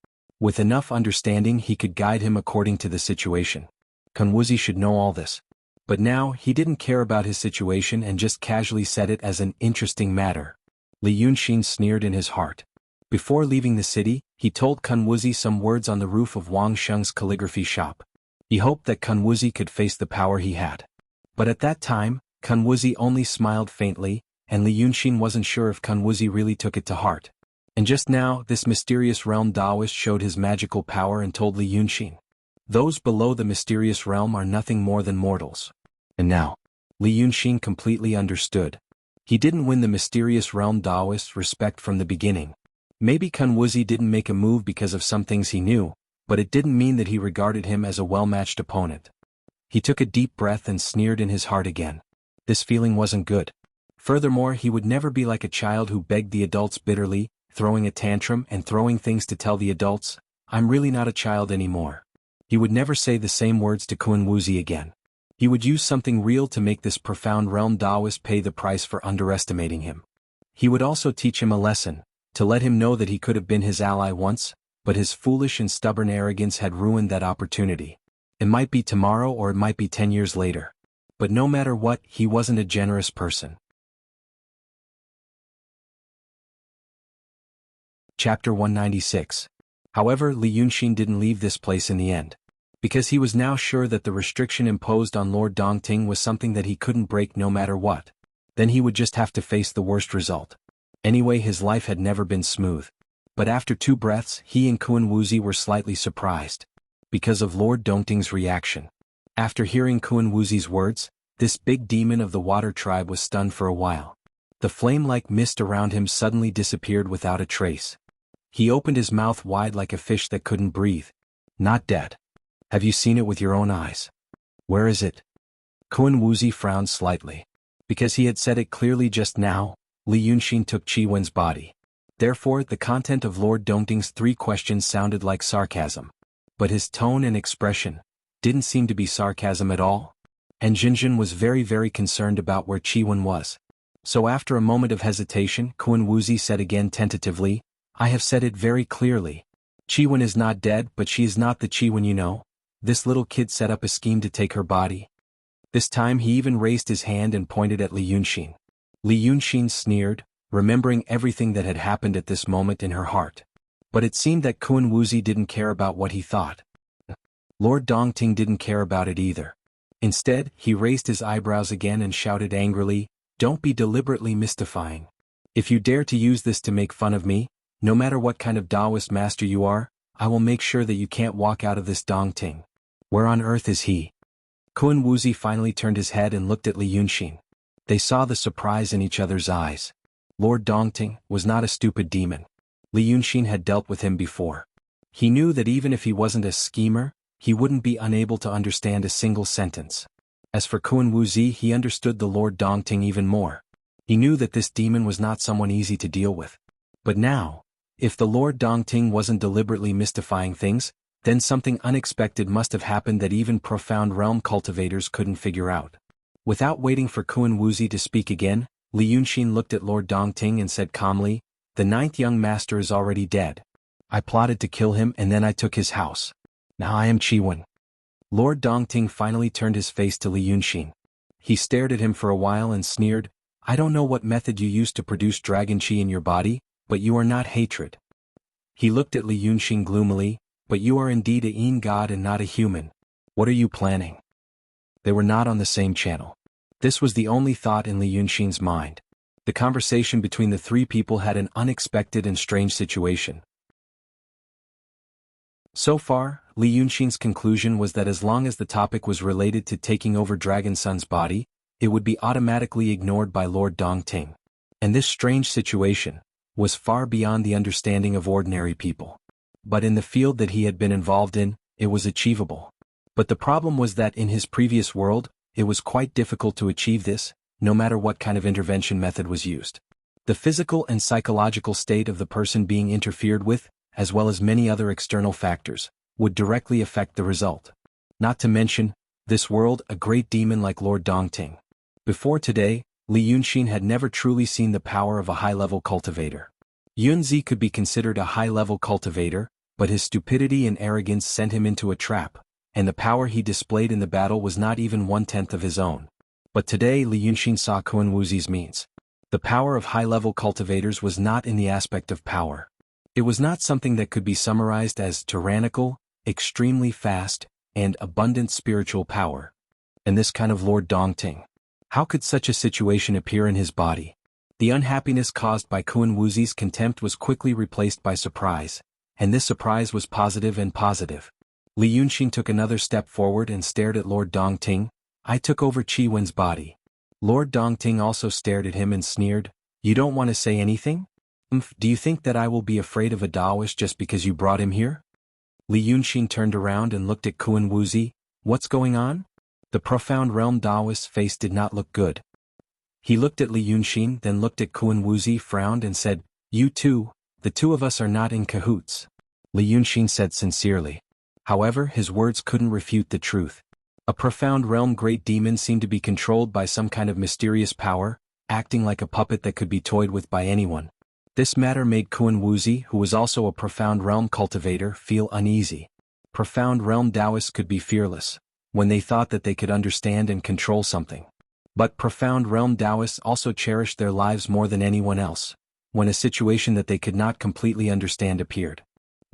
With enough understanding, he could guide him according to the situation. Kun Wuxi should know all this. But now, he didn't care about his situation and just casually said it as an interesting matter. Li Yunxin sneered in his heart. Before leaving the city, he told Kun Wuxi some words on the roof of Wang Sheng's calligraphy shop. He hoped that Kun Wuxi could face the power he had. But at that time, Kun Wuxi only smiled faintly, and Li Yunxin wasn't sure if Kun Wuxi really took it to heart. And just now, this mysterious realm Taoist showed his magical power and told Li Yunxin. Those below the mysterious realm are nothing more than mortals. And now, Li Yunxin completely understood. He didn't win the mysterious realm Taoist's respect from the beginning. Maybe Kun Wuxi didn't make a move because of some things he knew, but it didn't mean that he regarded him as a well-matched opponent. He took a deep breath and sneered in his heart again. This feeling wasn't good. Furthermore, he would never be like a child who begged the adults bitterly, throwing a tantrum and throwing things to tell the adults, I'm really not a child anymore. He would never say the same words to Kun Wuxi again. He would use something real to make this profound realm Taoist pay the price for underestimating him. He would also teach him a lesson, to let him know that he could have been his ally once, but his foolish and stubborn arrogance had ruined that opportunity. It might be tomorrow or it might be 10 years later. But no matter what, he wasn't a generous person. Chapter 196. However, Li Yunxin didn't leave this place in the end. Because he was now sure that the restriction imposed on Lord Dongting was something that he couldn't break no matter what. Then he would just have to face the worst result. Anyway, his life had never been smooth. But after 2 breaths, he and Kun Wuzi were slightly surprised. Because of Lord Dongting's reaction. After hearing Kun Wuzi's words, this big demon of the water tribe was stunned for a while. The flame-like mist around him suddenly disappeared without a trace. He opened his mouth wide like a fish that couldn't breathe. Not dead. Have you seen it with your own eyes? Where is it? Kun Wuzi frowned slightly. Because he had said it clearly just now, Li Yunxin took Qi Wen's body. Therefore, the content of Lord Dongting's 3 questions sounded like sarcasm. But his tone and expression didn't seem to be sarcasm at all. And Jinjin was very concerned about where Qi Wen was. So after a moment of hesitation, Kun Wuzi said again tentatively, I have said it very clearly. Qi Wen is not dead, but she is not the Qi Wen you know. This little kid set up a scheme to take her body. This time he even raised his hand and pointed at Li Yunxin. Li Yunxin sneered, remembering everything that had happened at this moment in her heart. But it seemed that Kun Wuzi didn't care about what he thought. Lord Dongting didn't care about it either. Instead, he raised his eyebrows again and shouted angrily, Don't be deliberately mystifying. If you dare to use this to make fun of me, no matter what kind of Taoist master you are, I will make sure that you can't walk out of this Dongting. Where on earth is he? Kun Wuzi finally turned his head and looked at Li Yunxin. They saw the surprise in each other's eyes. Lord Dongting was not a stupid demon. Li Yunxin had dealt with him before. He knew that even if he wasn't a schemer, he wouldn't be unable to understand a single sentence. As for Kun Wuzi, he understood the Lord Dongting even more. He knew that this demon was not someone easy to deal with. But now, if the Lord Dongting wasn't deliberately mystifying things, then something unexpected must have happened that even profound realm cultivators couldn't figure out. Without waiting for Kun Wuzi to speak again, Li Yunxin looked at Lord Dongting and said calmly, The 9th young master is already dead. I plotted to kill him and then I took his house. Now I am Qi Wen. Lord Dongting finally turned his face to Li Yunxin. He stared at him for a while and sneered, I don't know what method you used to produce dragon qi in your body, but you are not hatred. He looked at Li Yunxin gloomily, But you are indeed a Yin god and not a human. What are you planning? They were not on the same channel. This was the only thought in Li Yunxin's mind. The conversation between the 3 people had an unexpected and strange situation. So far, Li Yunxin's conclusion was that as long as the topic was related to taking over Dragon Sun's body, it would be automatically ignored by Lord Dongting. And this strange situation was far beyond the understanding of ordinary people. But in the field that he had been involved in, it was achievable. But the problem was that in his previous world, it was quite difficult to achieve this, no matter what kind of intervention method was used. The physical and psychological state of the person being interfered with, as well as many other external factors, would directly affect the result. Not to mention, this world, a great demon like Lord Dongting. Before today, Li Yunxin had never truly seen the power of a high-level cultivator. Yunzi could be considered a high-level cultivator, but his stupidity and arrogance sent him into a trap, and the power he displayed in the battle was not even 1/10 of his own. But today Li Yunxin saw Kun Wuzi's means. The power of high-level cultivators was not in the aspect of power. It was not something that could be summarized as tyrannical, extremely fast, and abundant spiritual power. And this kind of Lord Dongting. How could such a situation appear in his body? The unhappiness caused by Kun Wuzi's contempt was quickly replaced by surprise, and this surprise was positive and positive. Li Yunxin took another step forward and stared at Lord Dongting. I took over Qi Wen's body. Lord Dongting also stared at him and sneered, You don't want to say anything? Do you think that I will be afraid of a Taoist just because you brought him here? Li Yunxin turned around and looked at Kun Wuzi. What's going on? The profound realm Taoist's face did not look good. He looked at Li Yunxin, then looked at Kun Wuzi, frowned and said, You too, the 2 of us are not in cahoots. Li Yunxin said sincerely. However, his words couldn't refute the truth. A profound realm great demon seemed to be controlled by some kind of mysterious power, acting like a puppet that could be toyed with by anyone. This matter made Kun Wuzi, who was also a profound realm cultivator, feel uneasy. Profound realm Taoists could be fearless when they thought that they could understand and control something. But profound realm Taoists also cherished their lives more than anyone else, when a situation that they could not completely understand appeared.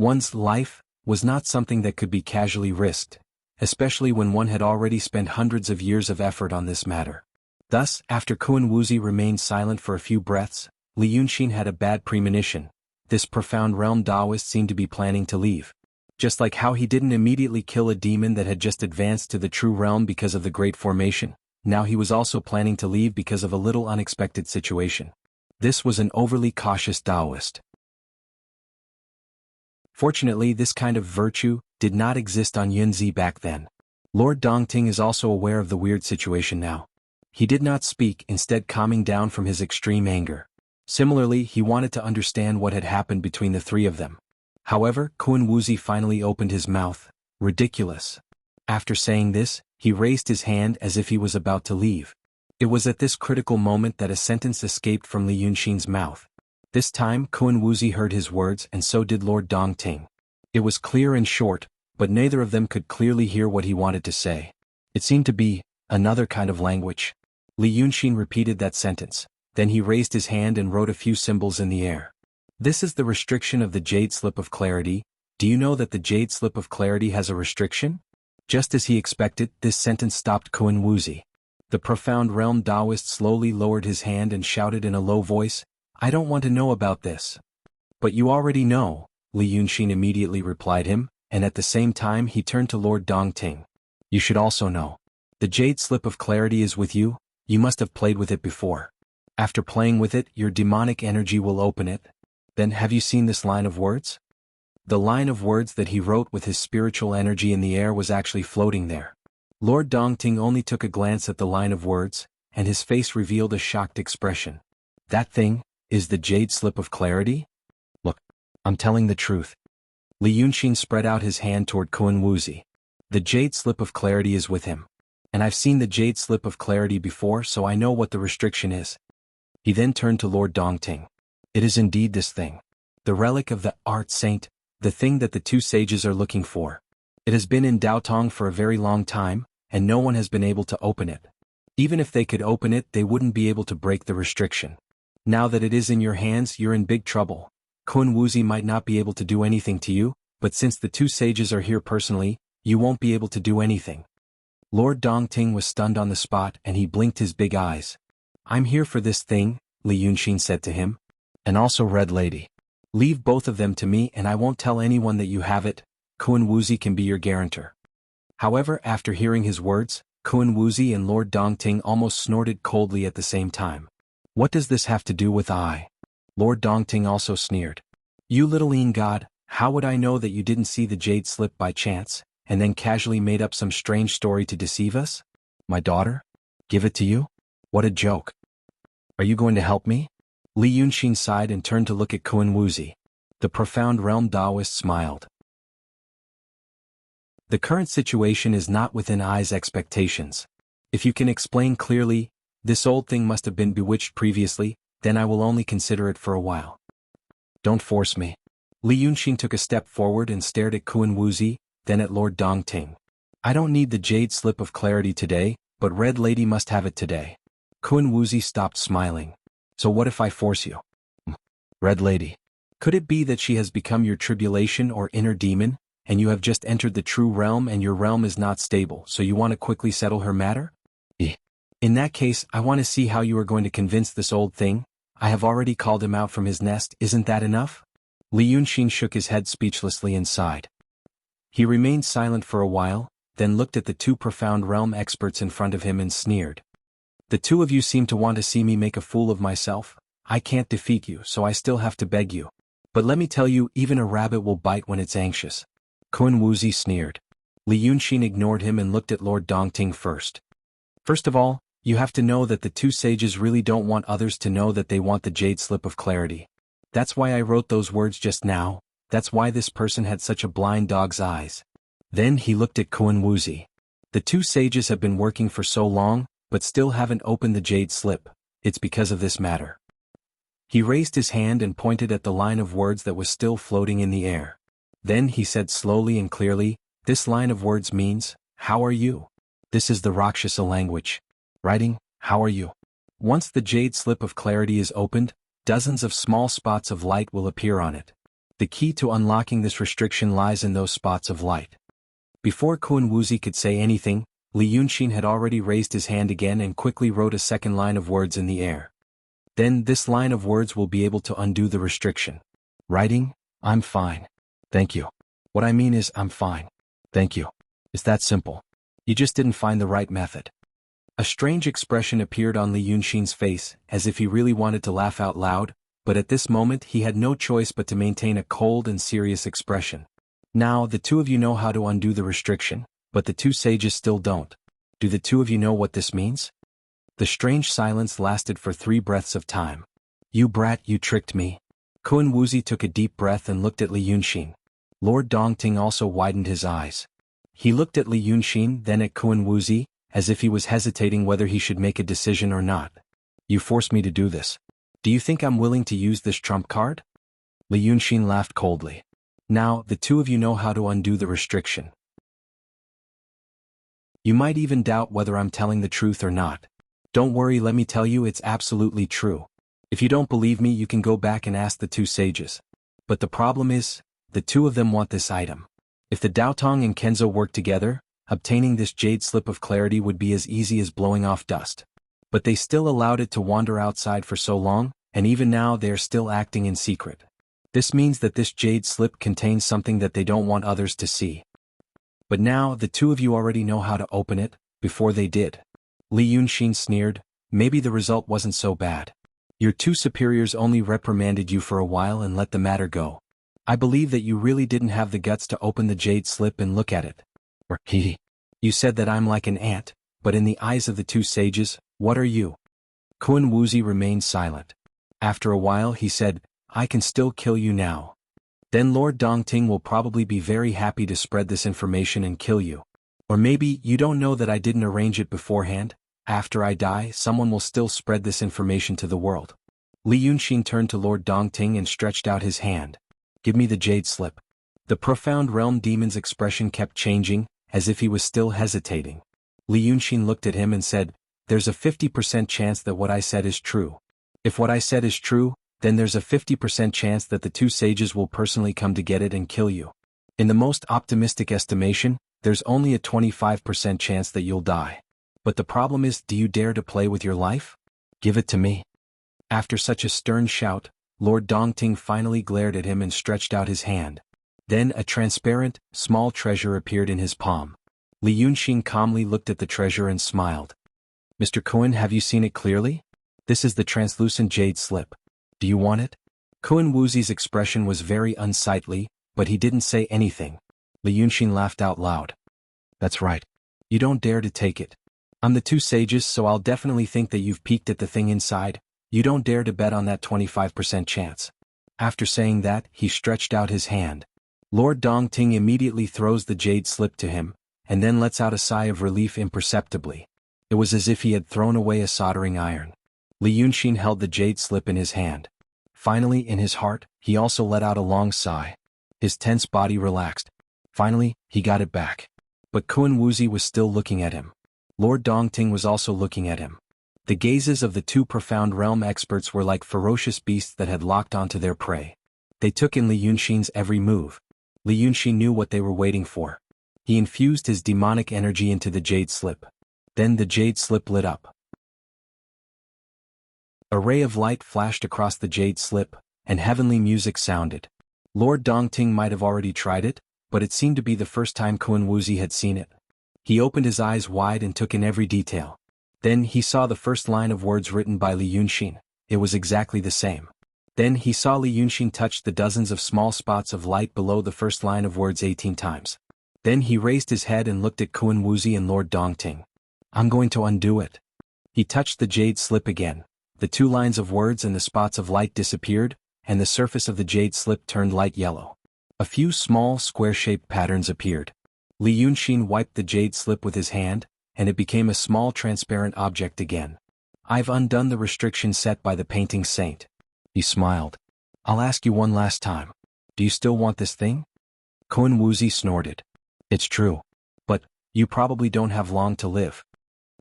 One's life was not something that could be casually risked, especially when one had already spent hundreds of years of effort on this matter. Thus, after Kun Wuzi remained silent for a few breaths, Li Yunxin had a bad premonition. This profound realm Taoist seemed to be planning to leave. Just like how he didn't immediately kill a demon that had just advanced to the true realm because of the Great Formation, now he was also planning to leave because of a little unexpected situation. This was an overly cautious Taoist. Fortunately, this kind of virtue did not exist on Yunzi back then. Lord Dongting is also aware of the weird situation now. He did not speak, instead calming down from his extreme anger. Similarly, he wanted to understand what had happened between the three of them. However, Kun Wuzi finally opened his mouth. Ridiculous. After saying this, he raised his hand as if he was about to leave. It was at this critical moment that a sentence escaped from Li Yunxin's mouth. This time Kun Wuzi heard his words, and so did Lord Dongting. It was clear and short, but neither of them could clearly hear what he wanted to say. It seemed to be another kind of language. Li Yunxin repeated that sentence. Then he raised his hand and wrote a few symbols in the air. This is the restriction of the Jade Slip of Clarity. Do you know that the Jade Slip of Clarity has a restriction? Just as he expected, this sentence stopped Kun Wuzi. The profound realm Taoist slowly lowered his hand and shouted in a low voice, "I don't want to know about this." "But you already know," Li Yunxin immediately replied him, and at the same time he turned to Lord Dongting. "You should also know. The Jade Slip of Clarity is with you. You must have played with it before. After playing with it, your demonic energy will open it. Then have you seen this line of words?" The line of words that he wrote with his spiritual energy in the air was actually floating there. Lord Dongting only took a glance at the line of words, and his face revealed a shocked expression. "That thing is the Jade Slip of Clarity?" "Look, I'm telling the truth." Li Yunxin spread out his hand toward Kun Wuzi. "The Jade Slip of Clarity is with him. And I've seen the Jade Slip of Clarity before, so I know what the restriction is." He then turned to Lord Dongting. "It is indeed this thing. The relic of the Art Saint, the thing that the two sages are looking for. It has been in Daotong for a very long time, and no one has been able to open it. Even if they could open it, they wouldn't be able to break the restriction. Now that it is in your hands, you're in big trouble. Kun Wuzi might not be able to do anything to you, but since the two sages are here personally, you won't be able to do anything." Lord Dongting was stunned on the spot, and he blinked his big eyes. "I'm here for this thing," Li Yunxin said to him. "And also Red Lady. Leave both of them to me and I won't tell anyone that you have it. Kun Wuzi can be your guarantor." However, after hearing his words, Kun Wuzi and Lord Dongting almost snorted coldly at the same time. "What does this have to do with I?" Lord Dongting also sneered. "You little god, how would I know that you didn't see the jade slip by chance, and then casually made up some strange story to deceive us? My daughter? Give it to you? What a joke. Are you going to help me?" Li Yunxin sighed and turned to look at Kun Wuzi. The profound realm Taoist smiled. "The current situation is not within I's expectations. If you can explain clearly, this old thing must have been bewitched previously, then I will only consider it for a while. Don't force me." Li Yunxin took a step forward and stared at Kun Wuzi, then at Lord Dongting. "I don't need the jade slip of clarity today, but Red Lady must have it today." Kun Wuzi stopped smiling. "So what if I force you?" "Red Lady. Could it be that she has become your tribulation or inner demon, and you have just entered the true realm and your realm is not stable, so you want to quickly settle her matter? In that case, I want to see how you are going to convince this old thing. I have already called him out from his nest, isn't that enough?" Li Yunxin shook his head speechlessly and sighed. He remained silent for a while, then looked at the two profound realm experts in front of him and sneered. "The two of you seem to want to see me make a fool of myself. I can't defeat you, so I still have to beg you. But let me tell you, even a rabbit will bite when it's anxious." Kun Wuzi sneered. Li Yunxin ignored him and looked at Lord Dongting first. "First of all, you have to know that the two sages really don't want others to know that they want the jade slip of clarity. That's why I wrote those words just now. That's why this person had such a blind dog's eyes." Then he looked at Kun Wuzi. "The two sages have been working for so long, but still haven't opened the jade slip. It's because of this matter." He raised his hand and pointed at the line of words that was still floating in the air. Then he said slowly and clearly, "This line of words means, how are you?" This is the Rakshasa language. Writing, how are you? Once the jade slip of clarity is opened, dozens of small spots of light will appear on it. The key to unlocking this restriction lies in those spots of light. Before Kun Wuzi could say anything, Li Yunxin had already raised his hand again and quickly wrote a second line of words in the air. Then this line of words will be able to undo the restriction. Writing, I'm fine. Thank you. What I mean is I'm fine. Thank you. It's that simple. You just didn't find the right method. A strange expression appeared on Li Yunxin's face, as if he really wanted to laugh out loud, but at this moment he had no choice but to maintain a cold and serious expression. Now, the two of you know how to undo the restriction, but the two sages still don't. Do the two of you know what this means? The strange silence lasted for 3 breaths of time. You brat, you tricked me. Kun Wuzi took a deep breath and looked at Li Yunxin. Lord Dongting also widened his eyes. He looked at Li Yunxin, then at Kun Wuzi, as if he was hesitating whether he should make a decision or not. You forced me to do this. Do you think I'm willing to use this trump card? Li Yunxin laughed coldly. Now, the two of you know how to undo the restriction. You might even doubt whether I'm telling the truth or not. Don't worry, let me tell you, it's absolutely true. If you don't believe me, you can go back and ask the two sages. But the problem is, the two of them want this item. If the Daotong and Kenzo work together, obtaining this jade slip of clarity would be as easy as blowing off dust. But they still allowed it to wander outside for so long, and even now they are still acting in secret. This means that this jade slip contains something that they don't want others to see. But now, the two of you already know how to open it, before they did. Li Yunxin sneered, maybe the result wasn't so bad. Your two superiors only reprimanded you for a while and let the matter go. I believe that you really didn't have the guts to open the jade slip and look at it. Or, you said that I'm like an ant, but in the eyes of the two sages, what are you? Kun Wuzi remained silent. After a while he said, I can still kill you now. Then Lord Dongting will probably be very happy to spread this information and kill you. Or maybe you don't know that I didn't arrange it beforehand. After I die, someone will still spread this information to the world. Li Yunxin turned to Lord Dongting and stretched out his hand. Give me the jade slip. The profound realm demon's expression kept changing, as if he was still hesitating. Li Yunxin looked at him and said, there's a 50% chance that what I said is true. If what I said is true, then there's a 50% chance that the two sages will personally come to get it and kill you. In the most optimistic estimation, there's only a 25% chance that you'll die. But the problem is, do you dare to play with your life? Give it to me. After such a stern shout, Lord Dongting finally glared at him and stretched out his hand. Then a transparent, small treasure appeared in his palm. Li Yunxin calmly looked at the treasure and smiled. Mr. Kun, have you seen it clearly? This is the translucent jade slip. Do you want it? Kun Wuzi's expression was very unsightly, but he didn't say anything. Li Yunxin laughed out loud. That's right. You don't dare to take it. I'm the two sages, so I'll definitely think that you've peeked at the thing inside. You don't dare to bet on that 25% chance. After saying that, he stretched out his hand. Lord Dongting immediately throws the jade slip to him, and then lets out a sigh of relief imperceptibly. It was as if he had thrown away a soldering iron. Li Yunxin held the jade slip in his hand. Finally, in his heart, he also let out a long sigh. His tense body relaxed. Finally, he got it back. But Kun Wuzi was still looking at him. Lord Dongting was also looking at him. The gazes of the two profound realm experts were like ferocious beasts that had locked onto their prey. They took in Li Yunxin's every move. Li Yunxin knew what they were waiting for. He infused his demonic energy into the jade slip. Then the jade slip lit up. A ray of light flashed across the jade slip, and heavenly music sounded. Lord Dongting might have already tried it, but it seemed to be the first time Kun Wuzi had seen it. He opened his eyes wide and took in every detail. Then he saw the first line of words written by Li Yunxin. It was exactly the same. Then he saw Li Yunxin touch the dozens of small spots of light below the first line of words 18 times. Then he raised his head and looked at Kun Wuzi and Lord Dongting. I'm going to undo it. He touched the jade slip again. The 2 lines of words and the spots of light disappeared, and the surface of the jade slip turned light yellow. A few small, square-shaped patterns appeared. Li Yunxin wiped the jade slip with his hand, and it became a small transparent object again. I've undone the restriction set by the painting saint. He smiled. I'll ask you one last time. Do you still want this thing? Kun Wuzi snorted. It's true. But, you probably don't have long to live.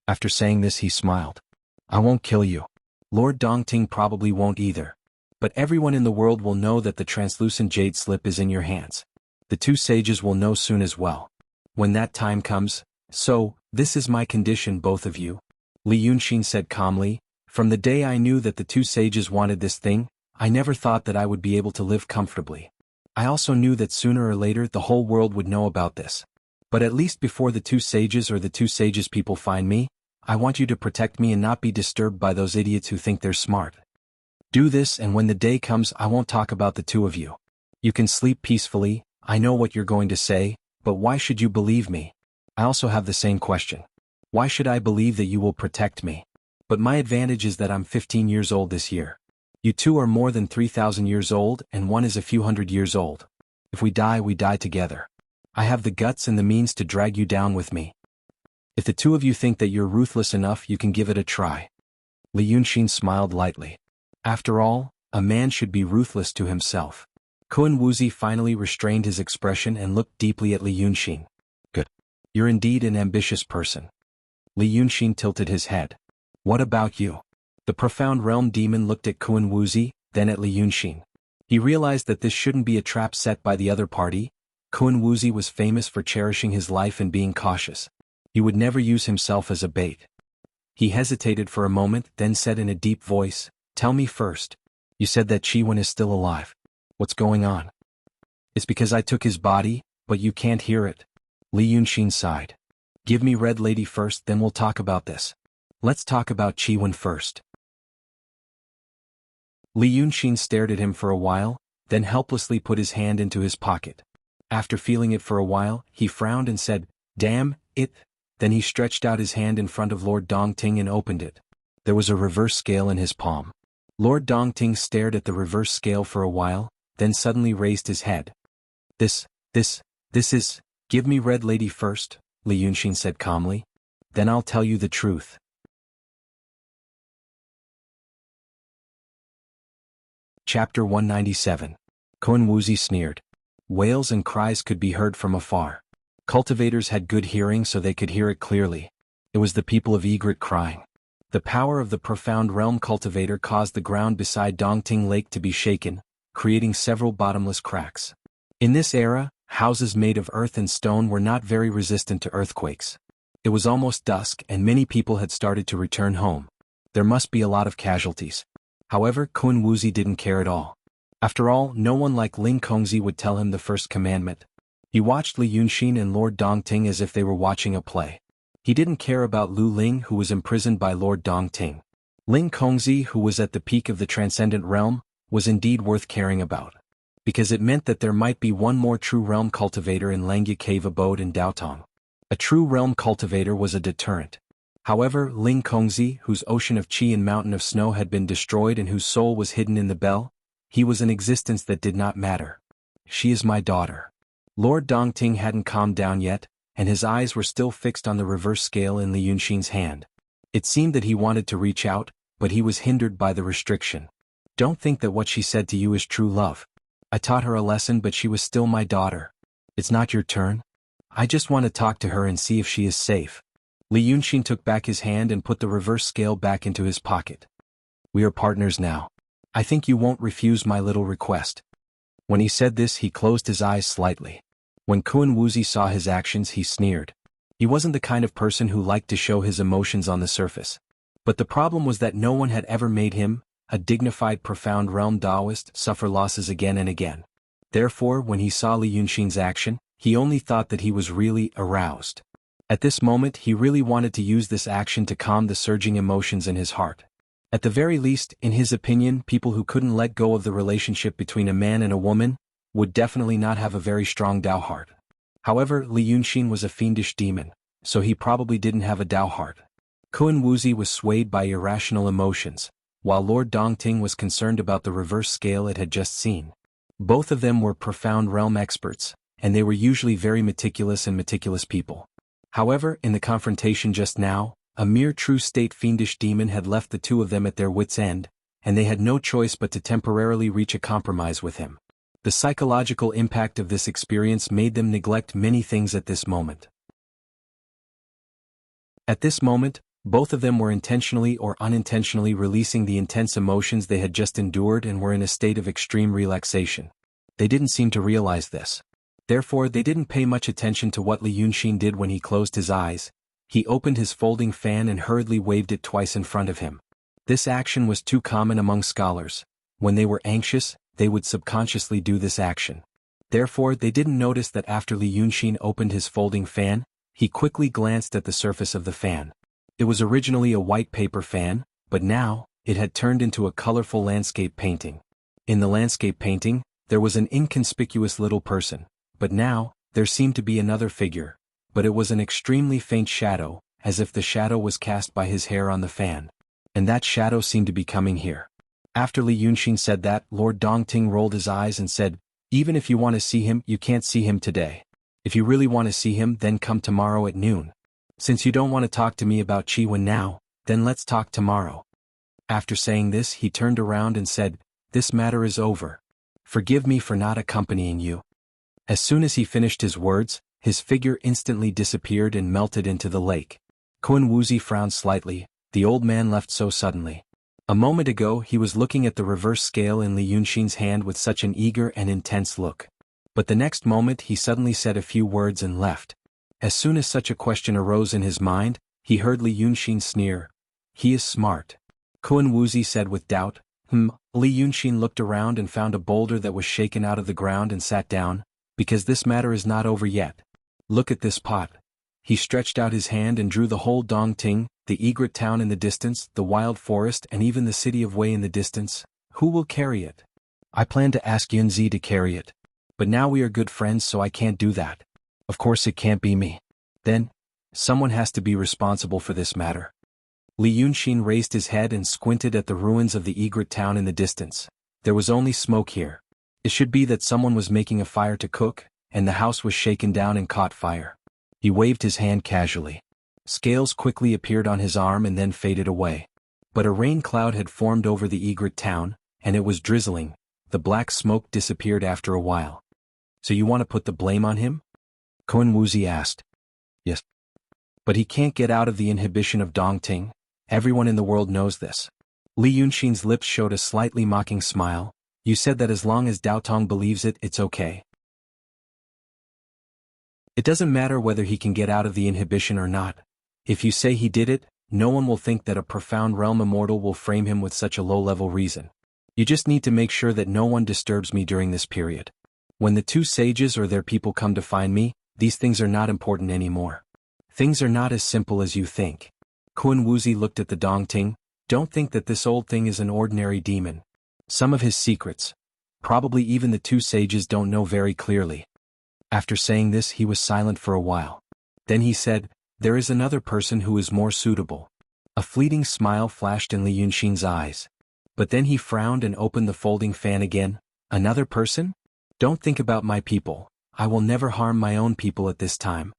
After saying this he smiled. I won't kill you. Lord Dongting probably won't either. But everyone in the world will know that the translucent jade slip is in your hands. The two sages will know soon as well. When that time comes, so, this is my condition, both of you. Li Yunxin said calmly, from the day I knew that the two sages wanted this thing, I never thought that I would be able to live comfortably. I also knew that sooner or later the whole world would know about this. But at least before the two sages or the two sages people find me, I want you to protect me and not be disturbed by those idiots who think they're smart. Do this, and when the day comes I won't talk about the two of you. You can sleep peacefully. I know what you're going to say, but why should you believe me? I also have the same question. Why should I believe that you will protect me? But my advantage is that I'm 15 years old this year. You two are more than 3,000 years old, and one is a few hundred years old. If we die together. I have the guts and the means to drag you down with me. If the two of you think that you're ruthless enough, you can give it a try. Li Yunxin smiled lightly. After all, a man should be ruthless to himself. Kun Wuzi finally restrained his expression and looked deeply at Li Yunxin. Good. You're indeed an ambitious person. Li Yunxin tilted his head. What about you? The profound realm demon looked at Kun Wuzi, then at Li Yunxin. He realized that this shouldn't be a trap set by the other party. Kun Wuzi was famous for cherishing his life and being cautious. He would never use himself as a bait. He hesitated for a moment, then said in a deep voice, Tell me first. You said that Chiwen is still alive. What's going on? It's because I took his body, but you can't hear it. Li Yunxin sighed. Give me Red Lady first, then we'll talk about this. Let's talk about Chiwen first. Li Yunxin stared at him for a while, then helplessly put his hand into his pocket. After feeling it for a while, he frowned and said, Damn it. Then he stretched out his hand in front of Lord Dongting and opened it. There was a reverse scale in his palm. Lord Dongting stared at the reverse scale for a while, then suddenly raised his head. This is, give me Red Lady first, Li Yunxin said calmly. Then I'll tell you the truth. Chapter 197. Kun Wuzi sneered. Wails and cries could be heard from afar. Cultivators had good hearing so they could hear it clearly. It was the people of Egret crying. The power of the profound realm cultivator caused the ground beside Dongting Lake to be shaken, creating several bottomless cracks. In this era, houses made of earth and stone were not very resistant to earthquakes. It was almost dusk and many people had started to return home. There must be a lot of casualties. However, Kun Wuzi didn't care at all. After all, no one like Ling Kongzi would tell him the first commandment. He watched Li Yunxin and Lord Dongting as if they were watching a play. He didn't care about Lu Ling, who was imprisoned by Lord Dongting. Ling Kongzi, who was at the peak of the transcendent realm, was indeed worth caring about. Because it meant that there might be one more true realm cultivator in Langya Cave abode in Daotong. A true realm cultivator was a deterrent. However, Ling Kongzi, whose ocean of qi and mountain of snow had been destroyed and whose soul was hidden in the bell, he was an existence that did not matter. She is my daughter. Lord Dongting hadn't calmed down yet, and his eyes were still fixed on the reverse scale in Li Yunxin's hand. It seemed that he wanted to reach out, but he was hindered by the restriction. Don't think that what she said to you is true love. I taught her a lesson, but she was still my daughter. It's not your turn. I just want to talk to her and see if she is safe. Li Yunxin took back his hand and put the reverse scale back into his pocket. We are partners now. I think you won't refuse my little request. When he said this, he closed his eyes slightly. When Kun Wuzi saw his actions, he sneered. He wasn't the kind of person who liked to show his emotions on the surface. But the problem was that no one had ever made him, a dignified profound realm Taoist, suffer losses again and again. Therefore, when he saw Li Yunxin's action, he only thought that he was really aroused. At this moment, he really wanted to use this action to calm the surging emotions in his heart. At the very least, in his opinion, people who couldn't let go of the relationship between a man and a woman would definitely not have a very strong Tao heart. However, Li Yunxin was a fiendish demon, so he probably didn't have a Tao heart. Kun Wuzi was swayed by irrational emotions, while Lord Dongting was concerned about the reverse scale it had just seen. Both of them were profound realm experts, and they were usually very meticulous people. However, in the confrontation just now, a mere true state fiendish demon had left the two of them at their wits' end, and they had no choice but to temporarily reach a compromise with him. The psychological impact of this experience made them neglect many things at this moment. At this moment, Both of them were intentionally or unintentionally releasing the intense emotions they had just endured and were in a state of extreme relaxation. They didn't seem to realize this. Therefore, they didn't pay much attention to what Li Yunxin did when he closed his eyes. He opened his folding fan and hurriedly waved it twice in front of him. This action was too common among scholars. When they were anxious, they would subconsciously do this action. Therefore, they didn't notice that after Li Yunxin opened his folding fan, he quickly glanced at the surface of the fan. It was originally a white paper fan, but now, it had turned into a colorful landscape painting. In the landscape painting, there was an inconspicuous little person, but now, there seemed to be another figure, but it was an extremely faint shadow, as if the shadow was cast by his hair on the fan. And that shadow seemed to be coming here. After Li Yunxin said that, Lord Dongting rolled his eyes and said, "Even if you want to see him, you can't see him today. If you really want to see him, then come tomorrow at noon. Since you don't want to talk to me about Qi Wen now, then let's talk tomorrow." After saying this, he turned around and said, "This matter is over. Forgive me for not accompanying you." As soon as he finished his words, his figure instantly disappeared and melted into the lake. Kun Wuzi frowned slightly. The old man left so suddenly. A moment ago he was looking at the reverse scale in Li Yunxin's hand with such an eager and intense look. But the next moment he suddenly said a few words and left. As soon as such a question arose in his mind, he heard Li Yunxin sneer. "He is smart." Kun Wuzi said with doubt. Li Yunxin looked around and found a boulder that was shaken out of the ground and sat down, "Because this matter is not over yet. Look at this pot." He stretched out his hand and drew the whole Dongting, the egret town in the distance, the wild forest and even the city of Wei in the distance. "Who will carry it?" "I plan to ask Yunzi to carry it. But now we are good friends, so I can't do that. Of course it can't be me." "Then, someone has to be responsible for this matter." Li Yunxin raised his head and squinted at the ruins of the egret town in the distance. There was only smoke here. It should be that someone was making a fire to cook, and the house was shaken down and caught fire. He waved his hand casually. Scales quickly appeared on his arm and then faded away. But a rain cloud had formed over the egret town, and it was drizzling. The black smoke disappeared after a while. "So you want to put the blame on him?" Kun Wuzi asked. "Yes. But he can't get out of the inhibition of Dongting. Everyone in the world knows this." Li Yunxin's lips showed a slightly mocking smile. "You said that as long as Daotong believes it, it's okay. It doesn't matter whether he can get out of the inhibition or not. If you say he did it, no one will think that a profound realm immortal will frame him with such a low-level reason. You just need to make sure that no one disturbs me during this period. When the two sages or their people come to find me, these things are not important anymore. Things are not as simple as you think." Kun Wuzi looked at the Dongting. "Don't think that this old thing is an ordinary demon. Some of his secrets, probably even the two sages don't know very clearly." After saying this he was silent for a while. Then he said, "There is another person who is more suitable." A fleeting smile flashed in Li Yunxin's eyes. But then he frowned and opened the folding fan again. "Another person? Don't think about my people. I will never harm my own people at this time."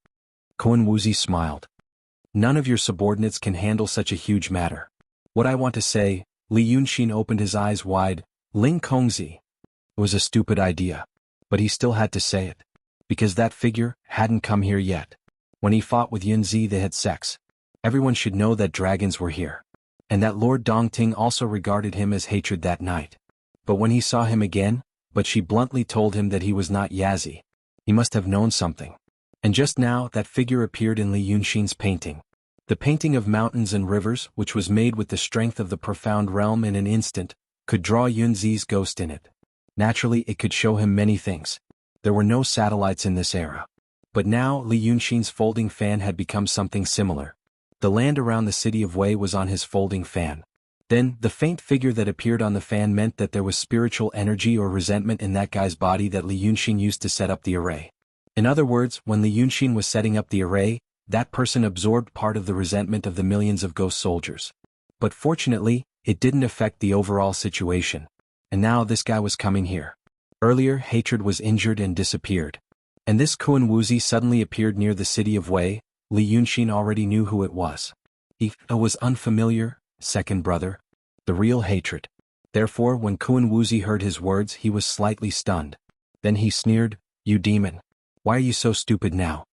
Kun Wuzi smiled. "None of your subordinates can handle such a huge matter. What I want to say," Li Yunxin opened his eyes wide, "Ling Kongzi." It was a stupid idea. But he still had to say it. Because that figure hadn't come here yet. When he fought with Yunzi they had sex. Everyone should know that dragons were here. And that Lord Dongting also regarded him as hatred that night. But when he saw him again, but she bluntly told him that he was not Yazi. He must have known something. And just now that figure appeared in Li Yunxin's painting. The painting of mountains and rivers, which was made with the strength of the profound realm in an instant, could draw Yunzi's ghost in it. Naturally it could show him many things. There were no satellites in this era. But now Li Yunxin's folding fan had become something similar. The land around the city of Wei was on his folding fan. Then, the faint figure that appeared on the fan meant that there was spiritual energy or resentment in that guy's body that Li Yunxin used to set up the array. In other words, when Li Yunxin was setting up the array, that person absorbed part of the resentment of the millions of ghost soldiers. But fortunately, it didn't affect the overall situation. And now this guy was coming here. Earlier, hatred was injured and disappeared. And this Kun Wuzi suddenly appeared near the city of Wei. Li Yunxin already knew who it was. It was unfamiliar, second brother. The real hatred. Therefore, when Kun Wuzi heard his words, he was slightly stunned. Then he sneered, "You demon. Why are you so stupid now?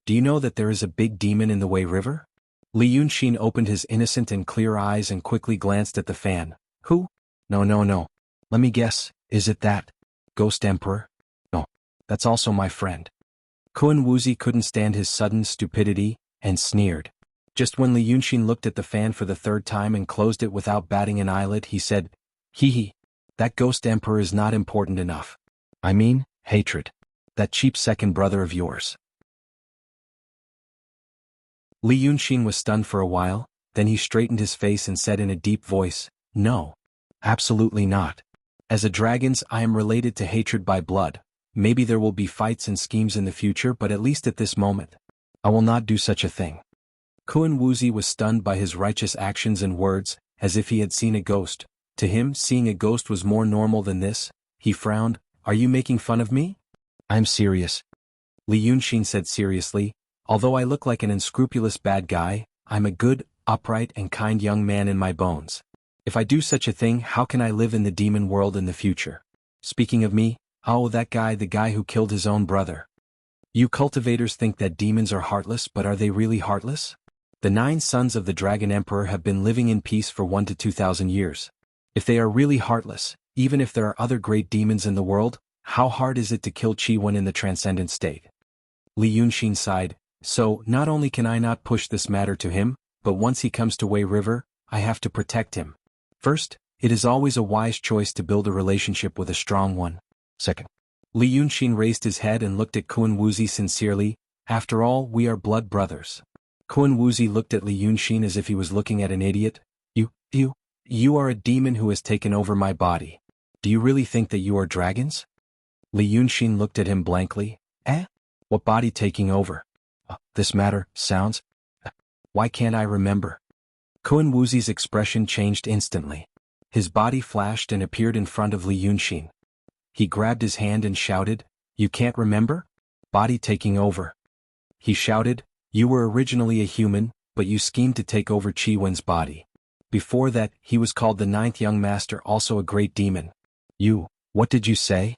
Do you know that there is a big demon in the Wei River?" Li Yunxin opened his innocent and clear eyes and quickly glanced at the fan. Who? No, no, no. Let me guess, is it that Ghost Emperor? No, that's also my friend. Kun Wuzi couldn't stand his sudden stupidity, and sneered. Just when Li Yunxin looked at the fan for the third time and closed it without batting an eyelid, he said, Hee hee. That Ghost Emperor is not important enough. I mean, hatred. That cheap second brother of yours. Li Yunxin was stunned for a while, then he straightened his face and said in a deep voice, No. Absolutely not. As a dragon's, I am related to hatred by blood. Maybe there will be fights and schemes in the future, but at least at this moment, I will not do such a thing. Kun Wuzi was stunned by his righteous actions and words, as if he had seen a ghost. To him, seeing a ghost was more normal than this. He frowned. Are you making fun of me? I'm serious. Li Yunxin said seriously. Although I look like an unscrupulous bad guy, I'm a good, upright and kind young man in my bones. If I do such a thing, how can I live in the demon world in the future? Speaking of me, oh, that guy, the guy who killed his own brother. You cultivators think that demons are heartless, but are they really heartless? The 9 sons of the Dragon Emperor have been living in peace for 1 to 2,000 years. If they are really heartless, even if there are other great demons in the world, how hard is it to kill Qi Wen in the transcendent state? Li Yunxin sighed. So, not only can I not push this matter to him, but once he comes to Wei River, I have to protect him. First, it is always a wise choice to build a relationship with a strong one. Second, Li Yunxin raised his head and looked at Kun Wuzi sincerely. After all, we are blood brothers. Kun Wuzi looked at Li Yunxin as if he was looking at an idiot. You are a demon who has taken over my body. Do you really think that you are dragons? Li Yunxin looked at him blankly. What body taking over? This matter sounds. Why can't I remember? Kun Wuzi's expression changed instantly. His body flashed and appeared in front of Li Yunxin. He grabbed his hand and shouted, You can't remember? Body taking over. He shouted, You were originally a human, but you schemed to take over Qi Wen's body. Before that, he was called the 9th Young Master, also a great demon. What did you say?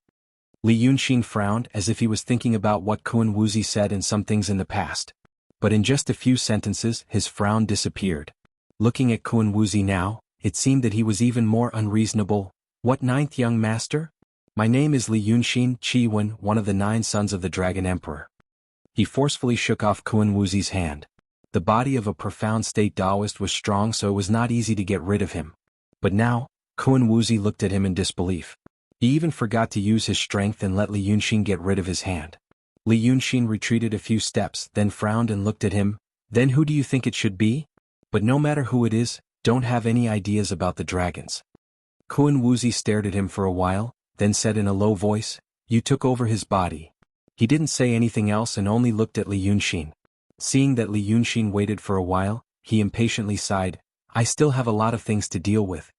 Li Yunxin frowned as if he was thinking about what Kun Wuzi said and some things in the past. But in just a few sentences, his frown disappeared. Looking at Kun Wuzi now, it seemed that he was even more unreasonable. What 9th Young Master? My name is Li Yunxin, Qi Wen, one of the 9 sons of the Dragon Emperor. He forcefully shook off Kun Wuzi's hand. The body of a profound state Taoist was strong, so it was not easy to get rid of him. But now, Kun Wuzi looked at him in disbelief. He even forgot to use his strength and let Li Yunxin get rid of his hand. Li Yunxin retreated a few steps, then frowned and looked at him. Then who do you think it should be? But no matter who it is, don't have any ideas about the dragons. Kun Wuzi stared at him for a while, then said in a low voice, You took over his body. He didn't say anything else and only looked at Li Yunxin. Seeing that Li Yunxin waited for a while, he impatiently sighed, I still have a lot of things to deal with.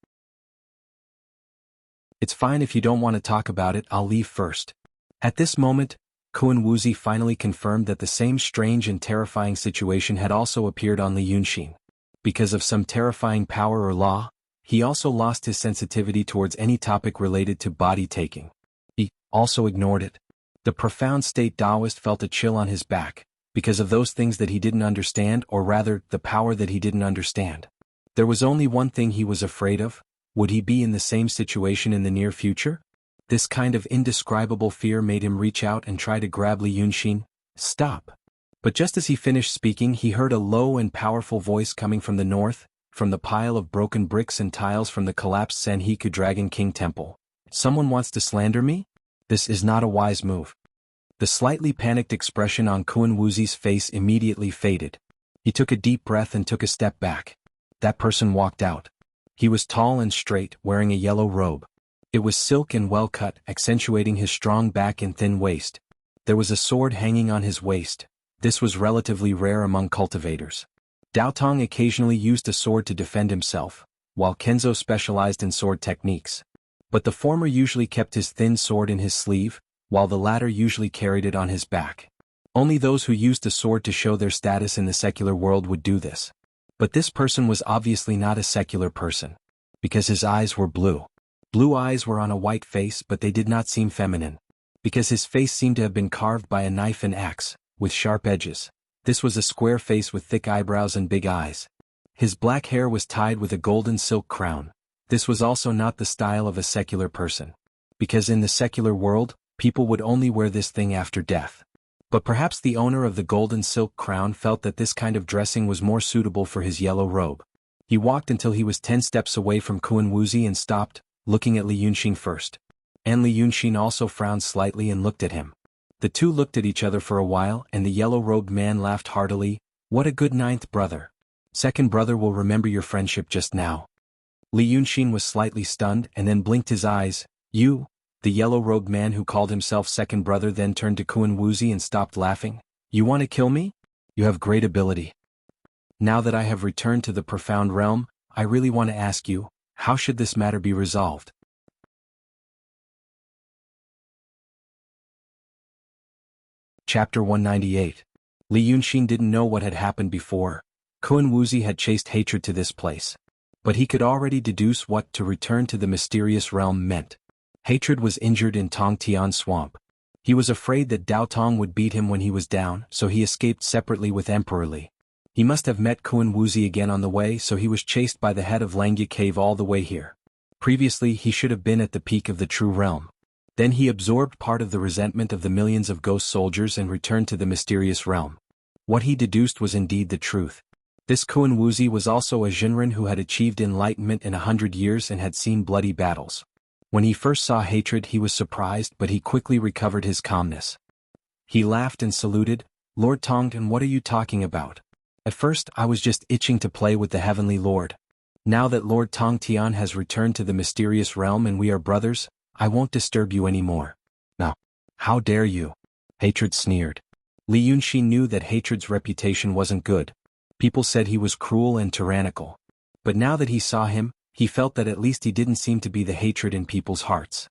It's fine if you don't want to talk about it, I'll leave first. At this moment, Kun Wuzi finally confirmed that the same strange and terrifying situation had also appeared on Li Yunxin. Because of some terrifying power or law, he also lost his sensitivity towards any topic related to body taking. He also ignored it. The profound state Taoist felt a chill on his back, because of those things that he didn't understand, or rather, the power that he didn't understand. There was only one thing he was afraid of. Would he be in the same situation in the near future? This kind of indescribable fear made him reach out and try to grab Li Yunxin. Stop! But just as he finished speaking, he heard a low and powerful voice coming from the north, from the pile of broken bricks and tiles from the collapsed Senhiku Dragon King Temple. Someone wants to slander me? This is not a wise move. The slightly panicked expression on Kun Wuzi's face immediately faded. He took a deep breath and took a step back. That person walked out. He was tall and straight, wearing a yellow robe. It was silk and well cut, accentuating his strong back and thin waist. There was a sword hanging on his waist. This was relatively rare among cultivators. Dao Tong occasionally used a sword to defend himself, while Kenzo specialized in sword techniques. But the former usually kept his thin sword in his sleeve, while the latter usually carried it on his back. Only those who used a sword to show their status in the secular world would do this. But this person was obviously not a secular person, because his eyes were blue. Blue eyes were on a white face, but they did not seem feminine, because his face seemed to have been carved by a knife and axe, with sharp edges. This was a square face with thick eyebrows and big eyes. His black hair was tied with a golden silk crown. This was also not the style of a secular person. Because in the secular world, people would only wear this thing after death. But perhaps the owner of the golden silk crown felt that this kind of dressing was more suitable for his yellow robe. He walked until he was 10 steps away from Kun Wuxi and stopped, looking at Li Yunxin first. And Li Yunxin also frowned slightly and looked at him. The two looked at each other for a while and the yellow-robed man laughed heartily. What a good ninth brother. Second brother will remember your friendship just now. Li Yunxin was slightly stunned and then blinked his eyes. You, the yellow-robed man who called himself second brother then turned to Kun Wuxi and stopped laughing. You want to kill me? You have great ability. Now that I have returned to the profound realm, I really want to ask you, how should this matter be resolved? Chapter 198. Li Yunxin didn't know what had happened before. Kun Wuxi had chased hatred to this place. But he could already deduce what to return to the mysterious realm meant. Hatred was injured in Tongtian Swamp. He was afraid that Dao Tong would beat him when he was down, so he escaped separately with Emperor Li. He must have met Kun Wuxi again on the way, so he was chased by the head of Langya Cave all the way here. Previously he should have been at the peak of the true realm. Then he absorbed part of the resentment of the millions of ghost soldiers and returned to the mysterious realm. What he deduced was indeed the truth. This Kun Wuxi was also a Jinren who had achieved enlightenment in 100 years and had seen bloody battles. When he first saw hatred he was surprised, but he quickly recovered his calmness. He laughed and saluted. Lord Tongtian, what are you talking about? At first I was just itching to play with the Heavenly Lord. Now that Lord Tongtian has returned to the mysterious realm and we are brothers, I won't disturb you anymore. Now, how dare you? Hatred sneered. Li Yunxin knew that Hatred's reputation wasn't good. People said he was cruel and tyrannical. But now that he saw him, he felt that at least he didn't seem to be the hatred in people's hearts.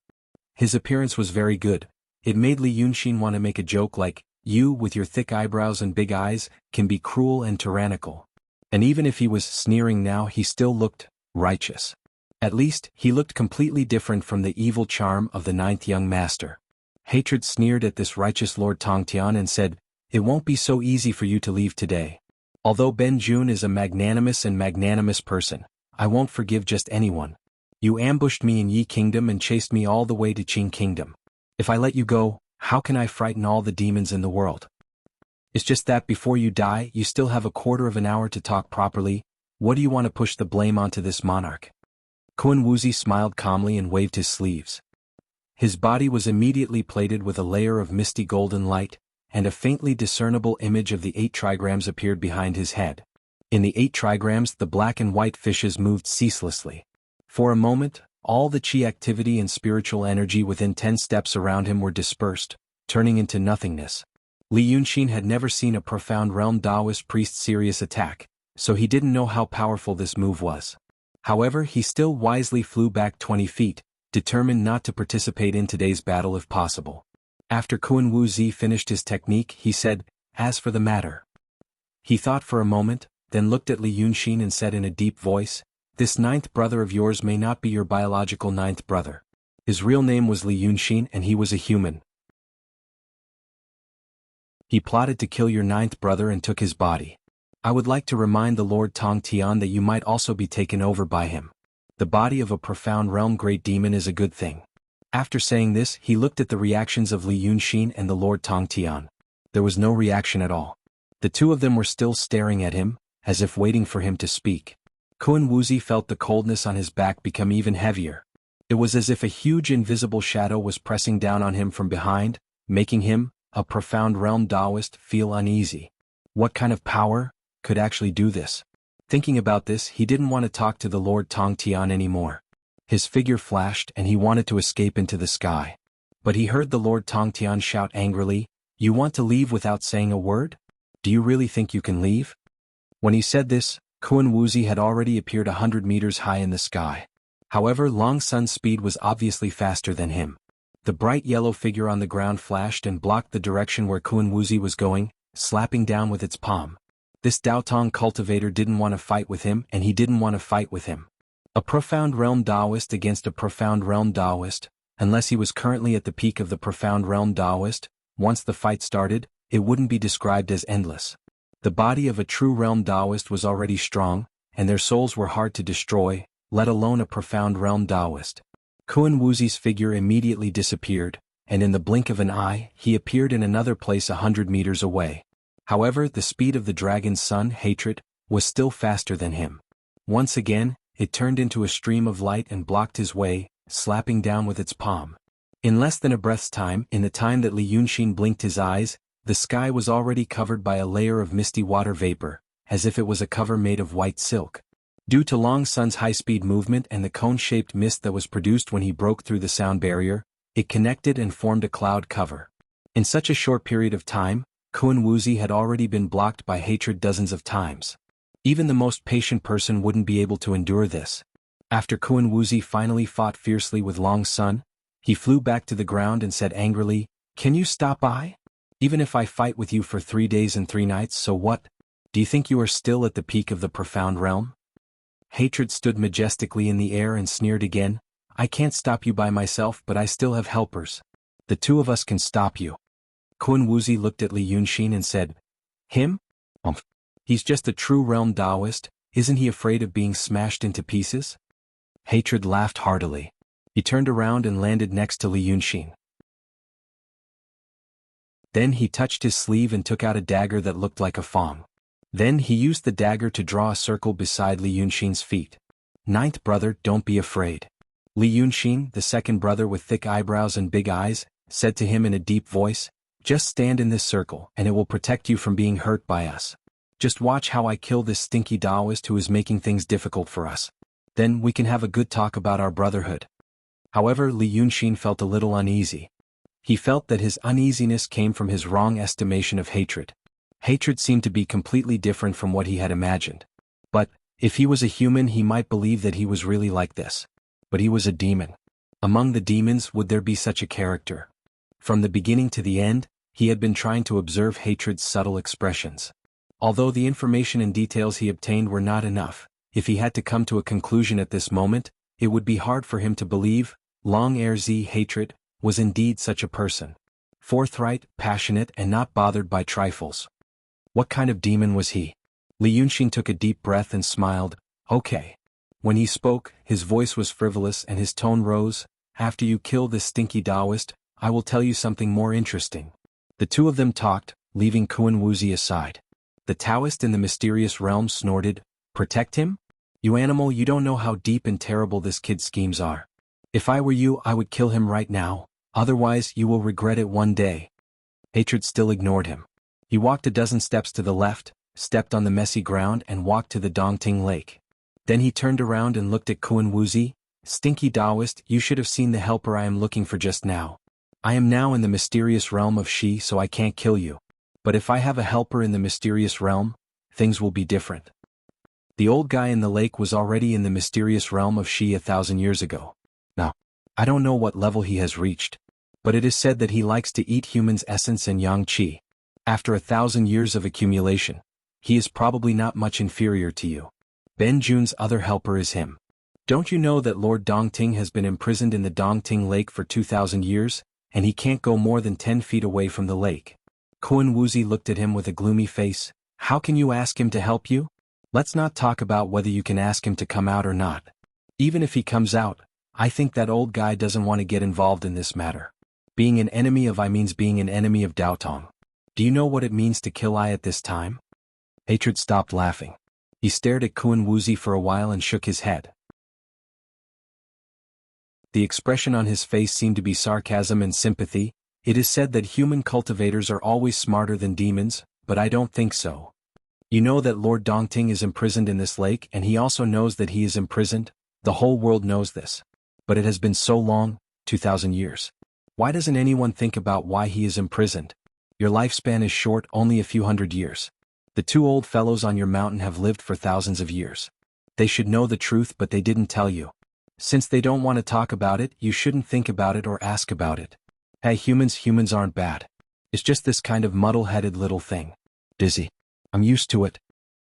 His appearance was very good. It made Li Yunxin want to make a joke like, you, with your thick eyebrows and big eyes, can be cruel and tyrannical. And even if he was sneering now, he still looked righteous. At least, he looked completely different from the evil charm of the ninth young master. Hatred sneered at this righteous Lord Tongtian and said, it won't be so easy for you to leave today. Although Ben Jun is a magnanimous person, I won't forgive just anyone. You ambushed me in Yi Kingdom and chased me all the way to Qing Kingdom. If I let you go, how can I frighten all the demons in the world? It's just that before you die, you still have a quarter of an hour to talk properly. What do you want to push the blame onto this monarch? Kun Wuxi smiled calmly and waved his sleeves. His body was immediately plated with a layer of misty golden light, and a faintly discernible image of the 8 trigrams appeared behind his head. In the 8 trigrams the black and white fishes moved ceaselessly. For a moment, all the chi activity and spiritual energy within 10 steps around him were dispersed, turning into nothingness. Li Yunxin had never seen a profound realm Taoist priest serious attack, so he didn't know how powerful this move was. However, he still wisely flew back 20 feet, determined not to participate in today's battle if possible. After Kun Wuxi finished his technique, he said, as for the matter. He thought for a moment, then looked at Li Yunxin and said in a deep voice, this 9th brother of yours may not be your biological 9th brother. His real name was Li Yunxin and he was a human. He plotted to kill your 9th brother and took his body. I would like to remind the Lord Tongtian that you might also be taken over by him. The body of a profound realm great demon is a good thing. After saying this, he looked at the reactions of Li Yunxin and the Lord Tongtian. There was no reaction at all. The two of them were still staring at him, as if waiting for him to speak. Kun Wuxi felt the coldness on his back become even heavier. It was as if a huge invisible shadow was pressing down on him from behind, making him, a profound realm Taoist, feel uneasy. What kind of power could actually do this? Thinking about this, he didn't want to talk to the Lord Tongtian anymore. His figure flashed and he wanted to escape into the sky. But he heard the Lord Tongtian shout angrily, you want to leave without saying a word? Do you really think you can leave? When he said this, Kun Wuxi had already appeared 100 meters high in the sky. However, Long Sun's speed was obviously faster than him. The bright yellow figure on the ground flashed and blocked the direction where Kun Wuxi was going, slapping down with its palm. This Daotong cultivator didn't want to fight with him and he didn't want to fight with him. A profound realm Taoist against a profound realm Taoist, unless he was currently at the peak of the profound realm Taoist, once the fight started, it wouldn't be described as endless. The body of a true realm Taoist was already strong, and their souls were hard to destroy, let alone a profound realm Taoist. Kun Wuzi's figure immediately disappeared, and in the blink of an eye, he appeared in another place 100 meters away. However, the speed of the dragon's son, hatred, was still faster than him. Once again, it turned into a stream of light and blocked his way, slapping down with its palm. In less than a breath's time, in the time that Li Yunxin blinked his eyes, the sky was already covered by a layer of misty water vapor, as if it was a cover made of white silk. Due to Long Sun's high-speed movement and the cone-shaped mist that was produced when he broke through the sound barrier, it connected and formed a cloud cover. In such a short period of time, Kun Wuzi had already been blocked by hatred dozens of times. Even the most patient person wouldn't be able to endure this. After Kun Wuzi finally fought fiercely with Long Sun, he flew back to the ground and said angrily, "Can you stop by? Even if I fight with you for 3 days and 3 nights, so what? Do you think you are still at the peak of the profound realm?" Hatred stood majestically in the air and sneered again, "I can't stop you by myself, but I still have helpers. The two of us can stop you." Kun Wuzi looked at Li Yunxin and said, "Him? He's just a true realm Taoist, isn't he afraid of being smashed into pieces?" Hatred laughed heartily. He turned around and landed next to Li Yunxin. Then he touched his sleeve and took out a dagger that looked like a fong. Then he used the dagger to draw a circle beside Li Yunxin's feet. "Ninth brother, don't be afraid." Li Yunxin, the second brother with thick eyebrows and big eyes, said to him in a deep voice, "Just stand in this circle and it will protect you from being hurt by us. Just watch how I kill this stinky Taoist who is making things difficult for us. Then we can have a good talk about our brotherhood." However, Li Yunxin felt a little uneasy. He felt that his uneasiness came from his wrong estimation of hatred. Hatred seemed to be completely different from what he had imagined. But, if he was a human he might believe that he was really like this. But he was a demon. Among the demons would there be such a character? From the beginning to the end, he had been trying to observe hatred's subtle expressions. Although the information and details he obtained were not enough, if he had to come to a conclusion at this moment, it would be hard for him to believe Long Erzi hatred was indeed such a person. Forthright, passionate and not bothered by trifles. What kind of demon was he? Li Yunxin took a deep breath and smiled, "Okay." When he spoke, his voice was frivolous and his tone rose, "After you kill this stinky Taoist, I will tell you something more interesting." The two of them talked, leaving Kun Wuzi aside. The Taoist in the mysterious realm snorted, "Protect him? You animal, you don't know how deep and terrible this kid's schemes are. If I were you I would kill him right now, otherwise you will regret it one day." Hatred still ignored him. He walked a dozen steps to the left, stepped on the messy ground and walked to the Dongting Lake. Then he turned around and looked at Kun Wuzi, "Stinky Taoist, you should have seen the helper I am looking for just now. I am now in the mysterious realm of Shi, so I can't kill you. But if I have a helper in the mysterious realm, things will be different." The old guy in the lake was already in the mysterious realm of Shi 1,000 years ago. Now, I don't know what level he has reached, but it is said that he likes to eat humans' essence and yang qi. After 1,000 years of accumulation, he is probably not much inferior to you. Ben Jun's other helper is him. Don't you know that Lord Dongting has been imprisoned in the Dongting Lake for 2,000 years, and he can't go more than 10 feet away from the lake? Kun Wuzi looked at him with a gloomy face, "How can you ask him to help you? Let's not talk about whether you can ask him to come out or not. Even if he comes out, I think that old guy doesn't want to get involved in this matter. Being an enemy of I means being an enemy of Daotong. Do you know what it means to kill I at this time?" Hatred stopped laughing. He stared at Kun Wuzi for a while and shook his head. The expression on his face seemed to be sarcasm and sympathy. "It is said that human cultivators are always smarter than demons, but I don't think so. You know that Lord Dongting is imprisoned in this lake and he also knows that he is imprisoned? The whole world knows this. But it has been so long, 2,000 years. Why doesn't anyone think about why he is imprisoned? Your lifespan is short, only a few hundred years. The two old fellows on your mountain have lived for thousands of years. They should know the truth but they didn't tell you. Since they don't want to talk about it, you shouldn't think about it or ask about it. Hey humans aren't bad. It's just this kind of muddle-headed little thing. Dizzy. I'm used to it."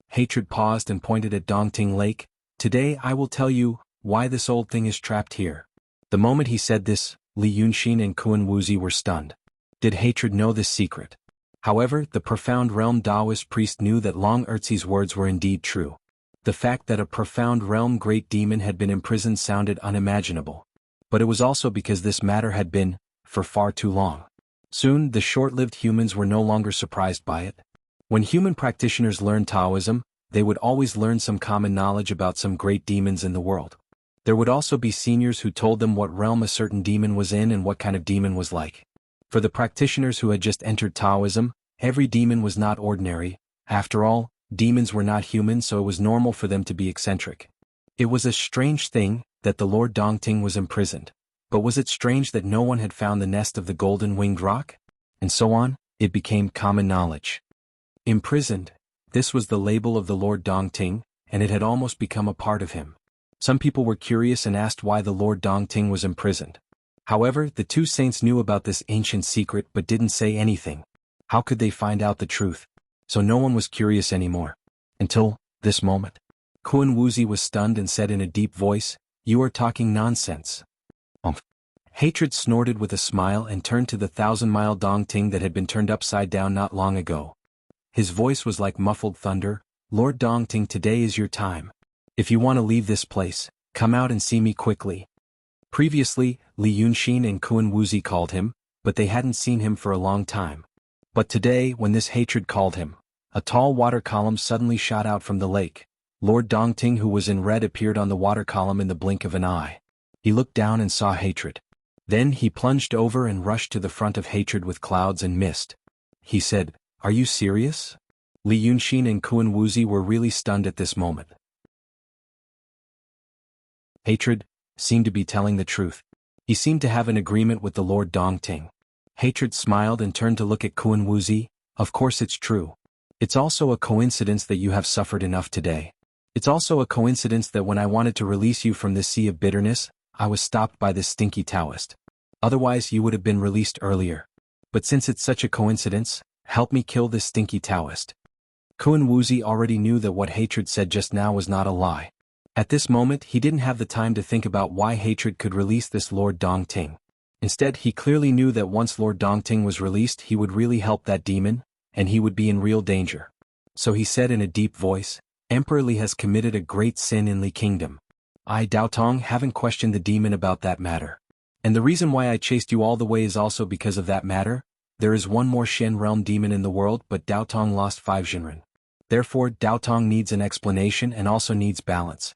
Hatred paused and pointed at Dongting Lake. "Today I will tell you why this old thing is trapped here." The moment he said this, Li Yunxin and Kun Wuzi were stunned. Did Hatred know this secret? However, the profound realm Taoist priest knew that Long Erzi's words were indeed true. The fact that a profound realm great demon had been imprisoned sounded unimaginable. But it was also because this matter had been, for far too long. Soon, the short-lived humans were no longer surprised by it. When human practitioners learned Taoism, they would always learn some common knowledge about some great demons in the world. There would also be seniors who told them what realm a certain demon was in and what kind of demon was like. For the practitioners who had just entered Taoism, every demon was not ordinary. After all, demons were not human, so it was normal for them to be eccentric. It was a strange thing that the Lord Dongting was imprisoned. But was it strange that no one had found the nest of the golden-winged roc? And so on, it became common knowledge. Imprisoned, this was the label of the Lord Dongting, and it had almost become a part of him. Some people were curious and asked why the Lord Dongting was imprisoned. However, the two saints knew about this ancient secret but didn't say anything. How could they find out the truth? So no one was curious anymore. Until this moment. Kun Wuxi was stunned and said in a deep voice, "You are talking nonsense." Hatred snorted with a smile and turned to the 1,000-mile Dongting that had been turned upside down not long ago. His voice was like muffled thunder. "Lord Dongting, today is your time. If you want to leave this place, come out and see me quickly." Previously, Li Yunxin and Kun Wuxi called him, but they hadn't seen him for a long time. But today, when this hatred called him, a tall water column suddenly shot out from the lake. Lord Dongting, who was in red, appeared on the water column in the blink of an eye. He looked down and saw hatred. Then he plunged over and rushed to the front of hatred with clouds and mist. He said, "Are you serious?" Li Yunxin and Kun Wuxi were really stunned at this moment. Hatred seemed to be telling the truth. He seemed to have an agreement with the Lord Dongting. Hatred smiled and turned to look at Kun Wuxi. "Of course it's true. It's also a coincidence that you have suffered enough today. It's also a coincidence that when I wanted to release you from this sea of bitterness, I was stopped by this stinky Taoist. Otherwise you would have been released earlier. But since it's such a coincidence, help me kill this stinky Taoist." Kun Wuxi already knew that what hatred said just now was not a lie. At this moment he didn't have the time to think about why hatred could release this Lord Dongting. Instead, he clearly knew that once Lord Dongting was released he would really help that demon, and he would be in real danger. So he said in a deep voice, "Emperor Li has committed a great sin in Li Kingdom. I, Dao Tong, haven't questioned the demon about that matter. And the reason why I chased you all the way is also because of that matter. There is one more Shen realm demon in the world, but Dao Tong lost 5 Jinren. Therefore, Dao Tong needs an explanation and also needs balance."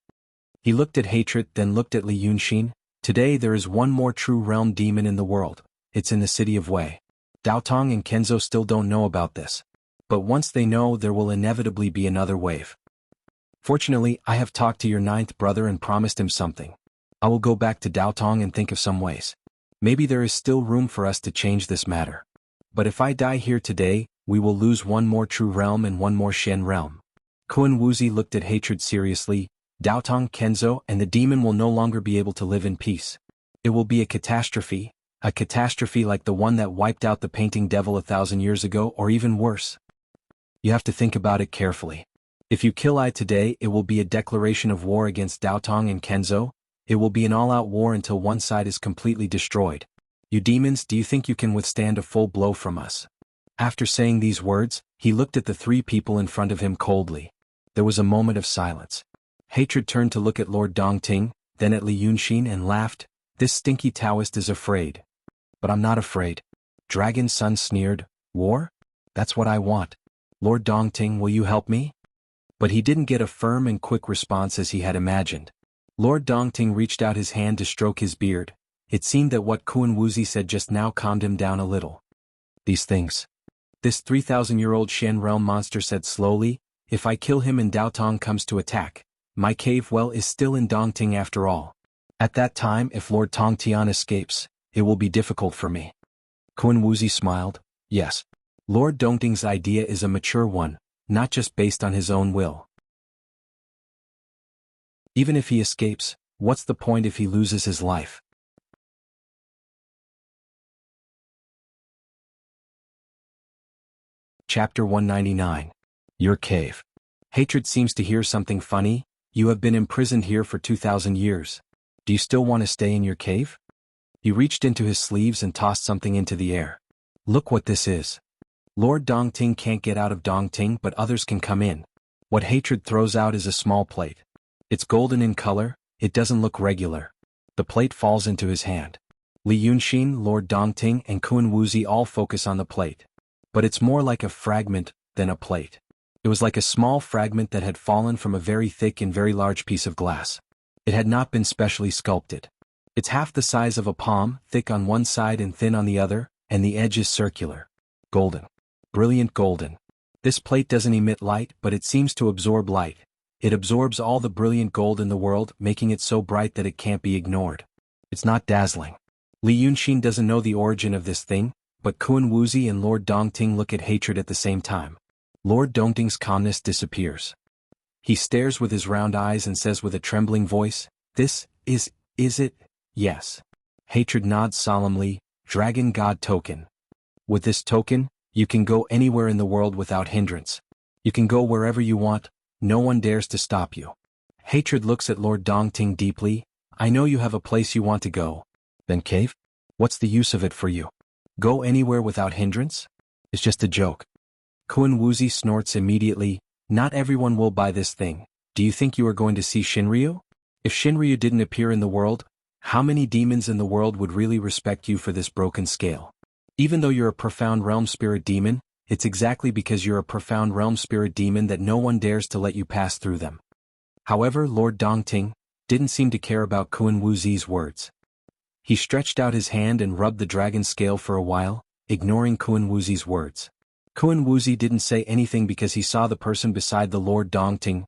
He looked at hatred, then looked at Li Yunxin. "Today there is one more true realm demon in the world. It's in the city of Wei. Dao Tong and Kenzo still don't know about this. But once they know, there will inevitably be another wave. Fortunately, I have talked to your 9th brother and promised him something. I will go back to Dao Tong and think of some ways. Maybe there is still room for us to change this matter. But if I die here today, we will lose one more true realm and one more Shen realm." Kun Wuxi looked at hatred seriously. "Dao Tong, Kenzo, and the demon will no longer be able to live in peace. It will be a catastrophe like the one that wiped out the painting devil 1,000 years ago, or even worse. You have to think about it carefully. If you kill I today, it will be a declaration of war against Dao Tong and Kenzo. It will be an all-out war until one side is completely destroyed. You demons, do you think you can withstand a full blow from us?" After saying these words, he looked at the 3 people in front of him coldly. There was a moment of silence. Hatred turned to look at Lord Dongting, then at Li Yunxin and laughed. "This stinky Taoist is afraid. But I'm not afraid." Dragon Sun sneered. "War? That's what I want. Lord Dongting, will you help me?" But he didn't get a firm and quick response as he had imagined. Lord Dongting reached out his hand to stroke his beard. It seemed that what Kun Wuxi said just now calmed him down a little. "These things. This 3,000-year-old Shen realm monster said slowly, if I kill him and Dao Tong comes to attack, my cave well is still in Dongting after all. At that time, if Lord Tongtian escapes, it will be difficult for me." Kun Wuxi smiled. "Yes. Lord Dongting's idea is a mature one, not just based on his own will. Even if he escapes, what's the point if he loses his life?" Chapter 199. Your Cave. Hatred seems to hear something funny. "You have been imprisoned here for 2,000 years. Do you still want to stay in your cave?" He reached into his sleeves and tossed something into the air. "Look what this is." Lord Dongting can't get out of Dongting, but others can come in. What hatred throws out is a small plate. It's golden in color, it doesn't look regular. The plate falls into his hand. Li Yunxin, Lord Dongting, and Kun Wuzi all focus on the plate. But it's more like a fragment than a plate. It was like a small fragment that had fallen from a very thick and very large piece of glass. It had not been specially sculpted. It's half the size of a palm, thick on one side and thin on the other, and the edge is circular. Golden. Brilliant golden. This plate doesn't emit light, but it seems to absorb light. It absorbs all the brilliant gold in the world, making it so bright that it can't be ignored. It's not dazzling. Li Yunxin doesn't know the origin of this thing, but Kun Wuzi and Lord Dongting look at hatred at the same time. Lord Dongting's calmness disappears. He stares with his round eyes and says with a trembling voice, "This is it?" "Yes." Hatred nods solemnly, "Dragon God token. With this token, you can go anywhere in the world without hindrance. You can go wherever you want, no one dares to stop you." Hatred looks at Lord Dongting deeply, "I know you have a place you want to go. Then cave? What's the use of it for you? Go anywhere without hindrance? It's just a joke." Kun Wuzi snorts immediately, "Not everyone will buy this thing. Do you think you are going to see Shinryu? If Shinryu didn't appear in the world, how many demons in the world would really respect you for this broken scale? Even though you're a profound realm spirit demon, it's exactly because you're a profound realm spirit demon that no one dares to let you pass through them." However, Lord Dongting didn't seem to care about Kun Wuzi's words. He stretched out his hand and rubbed the dragon scale for a while, ignoring Kun Wuzi's words. Kun Wuzi didn't say anything because he saw the person beside the Lord Dongting.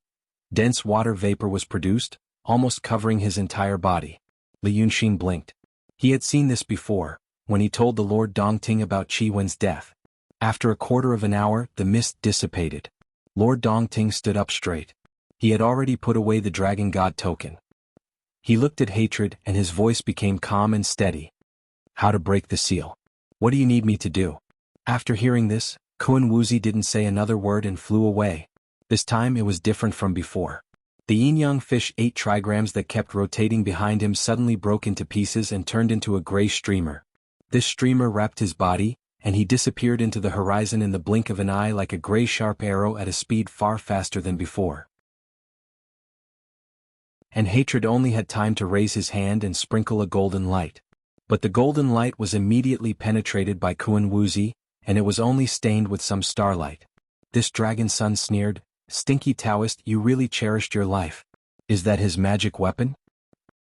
Dense water vapor was produced, almost covering his entire body. Li Yunxin blinked. He had seen this before, when he told the Lord Dongting about Qi Wen's death. After a quarter of an hour, the mist dissipated. Lord Dongting stood up straight. He had already put away the Dragon God token. He looked at hatred and his voice became calm and steady. "How to break the seal? What do you need me to do?" After hearing this, Kun Wuzi didn't say another word and flew away. This time it was different from before. The yin-yang fish 8 trigrams that kept rotating behind him suddenly broke into pieces and turned into a gray streamer. This streamer wrapped his body, and he disappeared into the horizon in the blink of an eye like a gray sharp arrow at a speed far faster than before. And hatred only had time to raise his hand and sprinkle a golden light. But the golden light was immediately penetrated by Kun Wuzi, and it was only stained with some starlight. This dragon son sneered, "Stinky Taoist, you really cherished your life. Is that his magic weapon?"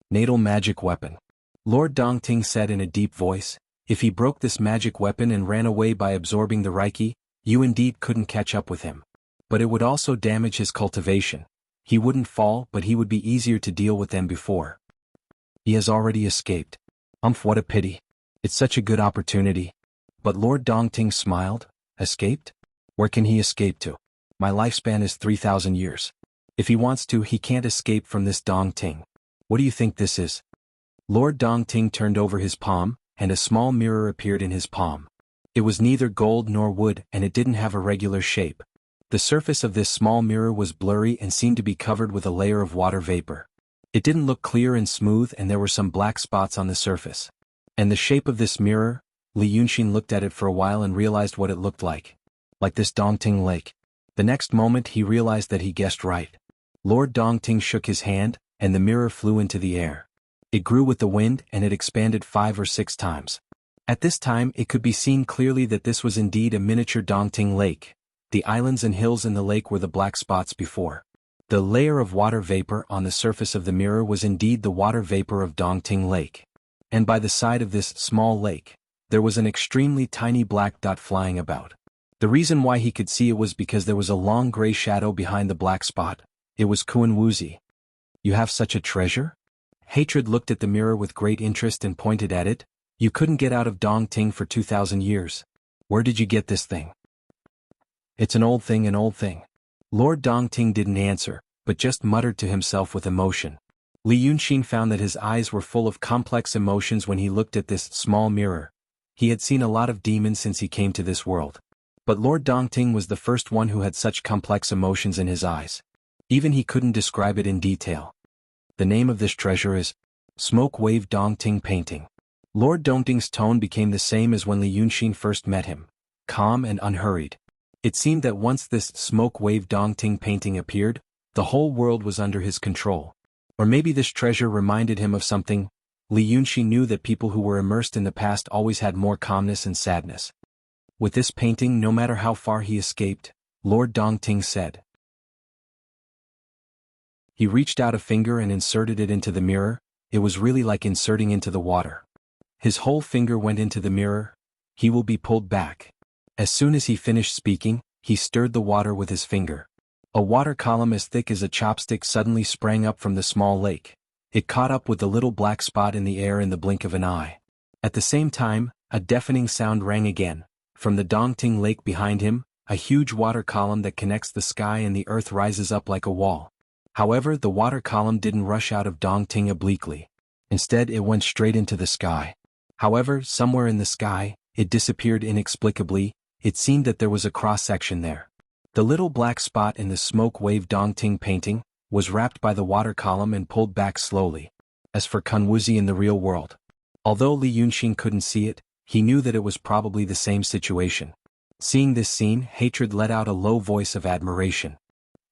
"Natal magic weapon," Lord Dongting said in a deep voice. "If he broke this magic weapon and ran away by absorbing the Reiki, you indeed couldn't catch up with him. But it would also damage his cultivation. He wouldn't fall, but he would be easier to deal with than before. He has already escaped. What a pity. It's such a good opportunity." But Lord Dongting smiled. "Escaped? Where can he escape to? My lifespan is 3,000 years. If he wants to, he can't escape from this Dongting. What do you think this is?" Lord Dongting turned over his palm, and a small mirror appeared in his palm. It was neither gold nor wood, and it didn't have a regular shape. The surface of this small mirror was blurry and seemed to be covered with a layer of water vapor. It didn't look clear and smooth, and there were some black spots on the surface. And the shape of this mirror, Li Yunxin looked at it for a while and realized what it looked like. Like this Dongting lake. The next moment he realized that he guessed right. Lord Dongting shook his hand, and the mirror flew into the air. It grew with the wind, and it expanded 5 or 6 times. At this time it could be seen clearly that this was indeed a miniature Dongting lake. The islands and hills in the lake were the black spots before. The layer of water vapor on the surface of the mirror was indeed the water vapor of Dongting Lake. And by the side of this small lake, there was an extremely tiny black dot flying about. The reason why he could see it was because there was a long gray shadow behind the black spot. It was Kun Wuzi. "You have such a treasure?" Hatred looked at the mirror with great interest and pointed at it. "You couldn't get out of Dongting for 2,000 years. Where did you get this thing?" "It's an old thing, an old thing." Lord Dongting didn't answer, but just muttered to himself with emotion. Li Yunxin found that his eyes were full of complex emotions when he looked at this small mirror. He had seen a lot of demons since he came to this world. But Lord Dongting was the first one who had such complex emotions in his eyes. Even he couldn't describe it in detail. "The name of this treasure is Smoke Wave Dongting Painting." Lord Dongting's tone became the same as when Li Yunxin first met him. calm and unhurried. It seemed that once this smoke wave Dongting painting appeared, the whole world was under his control. Or maybe this treasure reminded him of something. Li Yunxi knew that people who were immersed in the past always had more calmness and sadness. With this painting, no matter how far he escaped, Lord Dongting said. He reached out a finger and inserted it into the mirror. It was really like inserting into the water. His whole finger went into the mirror. He will be pulled back. As soon as he finished speaking, he stirred the water with his finger. A water column as thick as a chopstick suddenly sprang up from the small lake. It caught up with the little black spot in the air in the blink of an eye. At the same time, a deafening sound rang again. From the Dongting lake behind him, a huge water column that connects the sky and the earth rises up like a wall. However, the water column didn't rush out of Dongting obliquely. Instead, it went straight into the sky. However, somewhere in the sky, it disappeared inexplicably. It seemed that there was a cross-section there. The little black spot in the smoke wave Dongting painting was wrapped by the water column and pulled back slowly. As for Kunwuzi in the real world, although Li Yunxin couldn't see it, he knew that it was probably the same situation. Seeing this scene, Hatred let out a low voice of admiration.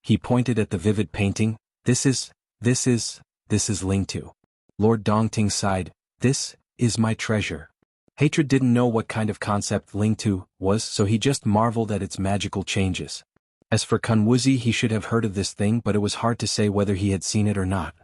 He pointed at the vivid painting. This is Lingtu. Lord Dongting sighed. This is my treasure. Hatred didn't know what kind of concept Lingtu was, so he just marveled at its magical changes. As for Kunwuzi, he should have heard of this thing, but it was hard to say whether he had seen it or not.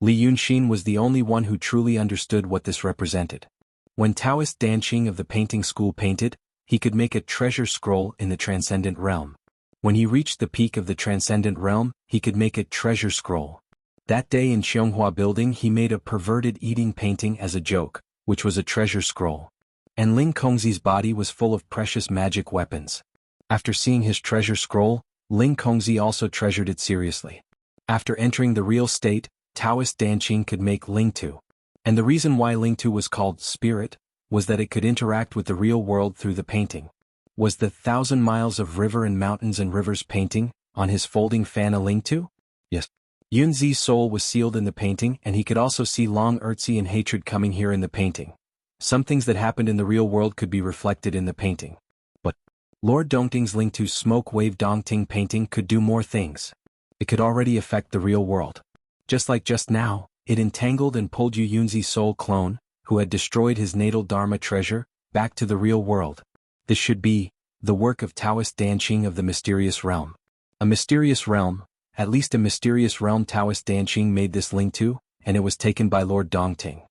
Li Yunxin was the only one who truly understood what this represented. When Taoist Danqing of the painting school painted, he could make a treasure scroll in the transcendent realm. When he reached the peak of the transcendent realm, he could make a treasure scroll. That day in Xianghua building, he made a perverted eating painting as a joke, which was a treasure scroll. And Ling Kongzi's body was full of precious magic weapons. After seeing his treasure scroll, Ling Kongzi also treasured it seriously. After entering the real state, Taoist Danqing could make Lingtu. And the reason why Lingtu was called spirit was that it could interact with the real world through the painting. Was the 1,000 miles of river and mountains and rivers painting on his folding fan a Lingtu? Yes. Yunzi's soul was sealed in the painting, and he could also see Long Erzi and Hatred coming here in the painting. Some things that happened in the real world could be reflected in the painting. But Lord Dongting's Lingtu smoke wave Dongting painting could do more things. It could already affect the real world. Just like just now, it entangled and pulled Yu Yunzi's soul clone, who had destroyed his natal Dharma treasure, back to the real world. This should be the work of Taoist Danqing of the mysterious realm. A mysterious realm, at least a mysterious realm. Taoist Danqing made this Lingtu, and it was taken by Lord Dongting.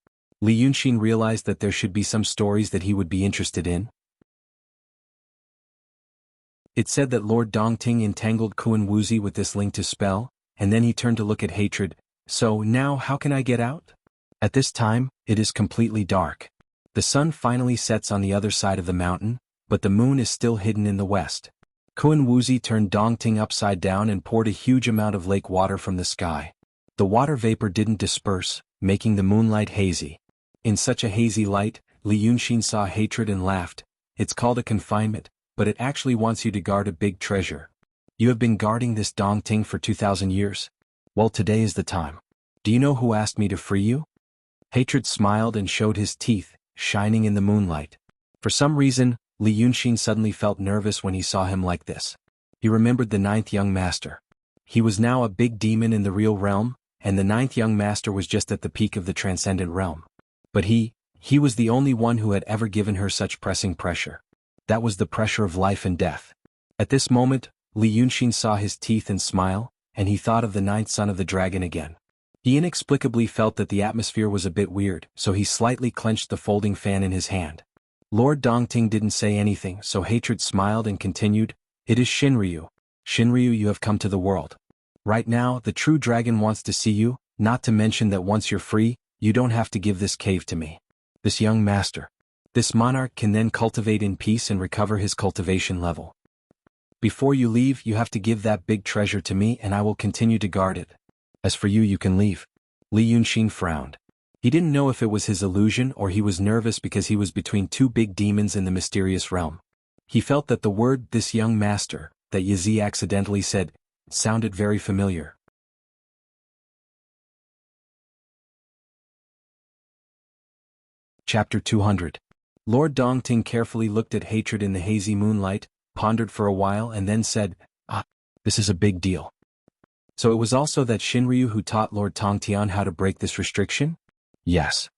Li Yunxin realized that there should be some stories that he would be interested in. It said that Lord Dongting entangled Kunwuzi with this Lingtu spell, and then he turned to look at Hatred. So now how can I get out? At this time, it is completely dark. The sun finally sets on the other side of the mountain, but the moon is still hidden in the west. Kunwuzi turned Dongting upside down and poured a huge amount of lake water from the sky. The water vapor didn't disperse, making the moonlight hazy. In such a hazy light, Li Yunxin saw Hatred and laughed. It's called a confinement, but it actually wants you to guard a big treasure. You have been guarding this Dongting for 2,000 years? Well, today is the time. Do you know who asked me to free you? Hatred smiled and showed his teeth, shining in the moonlight. For some reason, Li Yunxin suddenly felt nervous when he saw him like this. He remembered the 9th young master. He was now a big demon in the real realm, and the 9th young master was just at the peak of the transcendent realm. But he was the only one who had ever given her such pressing pressure. That was the pressure of life and death. At this moment, Li Yunxin saw his teeth and smile, and he thought of the 9th son of the dragon again. He inexplicably felt that the atmosphere was a bit weird, so he slightly clenched the folding fan in his hand. Lord Dongting didn't say anything, so Hatred smiled and continued, "It is Shinryu. Shinryu, you have come to the world. Right now, the true dragon wants to see you, not to mention that once you're free, you don't have to give this cave to me. This young master. This monarch can then cultivate in peace and recover his cultivation level. Before you leave, you have to give that big treasure to me and I will continue to guard it. As for you, you can leave." Li Yunxin frowned. He didn't know if it was his illusion or he was nervous because he was between two big demons in the mysterious realm. He felt that the word "this young master" that Yizi accidentally said sounded very familiar. Chapter 200. Lord Dongting carefully looked at hatred in the hazy moonlight, pondered for a while and then said, "Ah, this is a big deal. So it was also that Shinryu who taught Lord Tongtian how to break this restriction?" "Yes."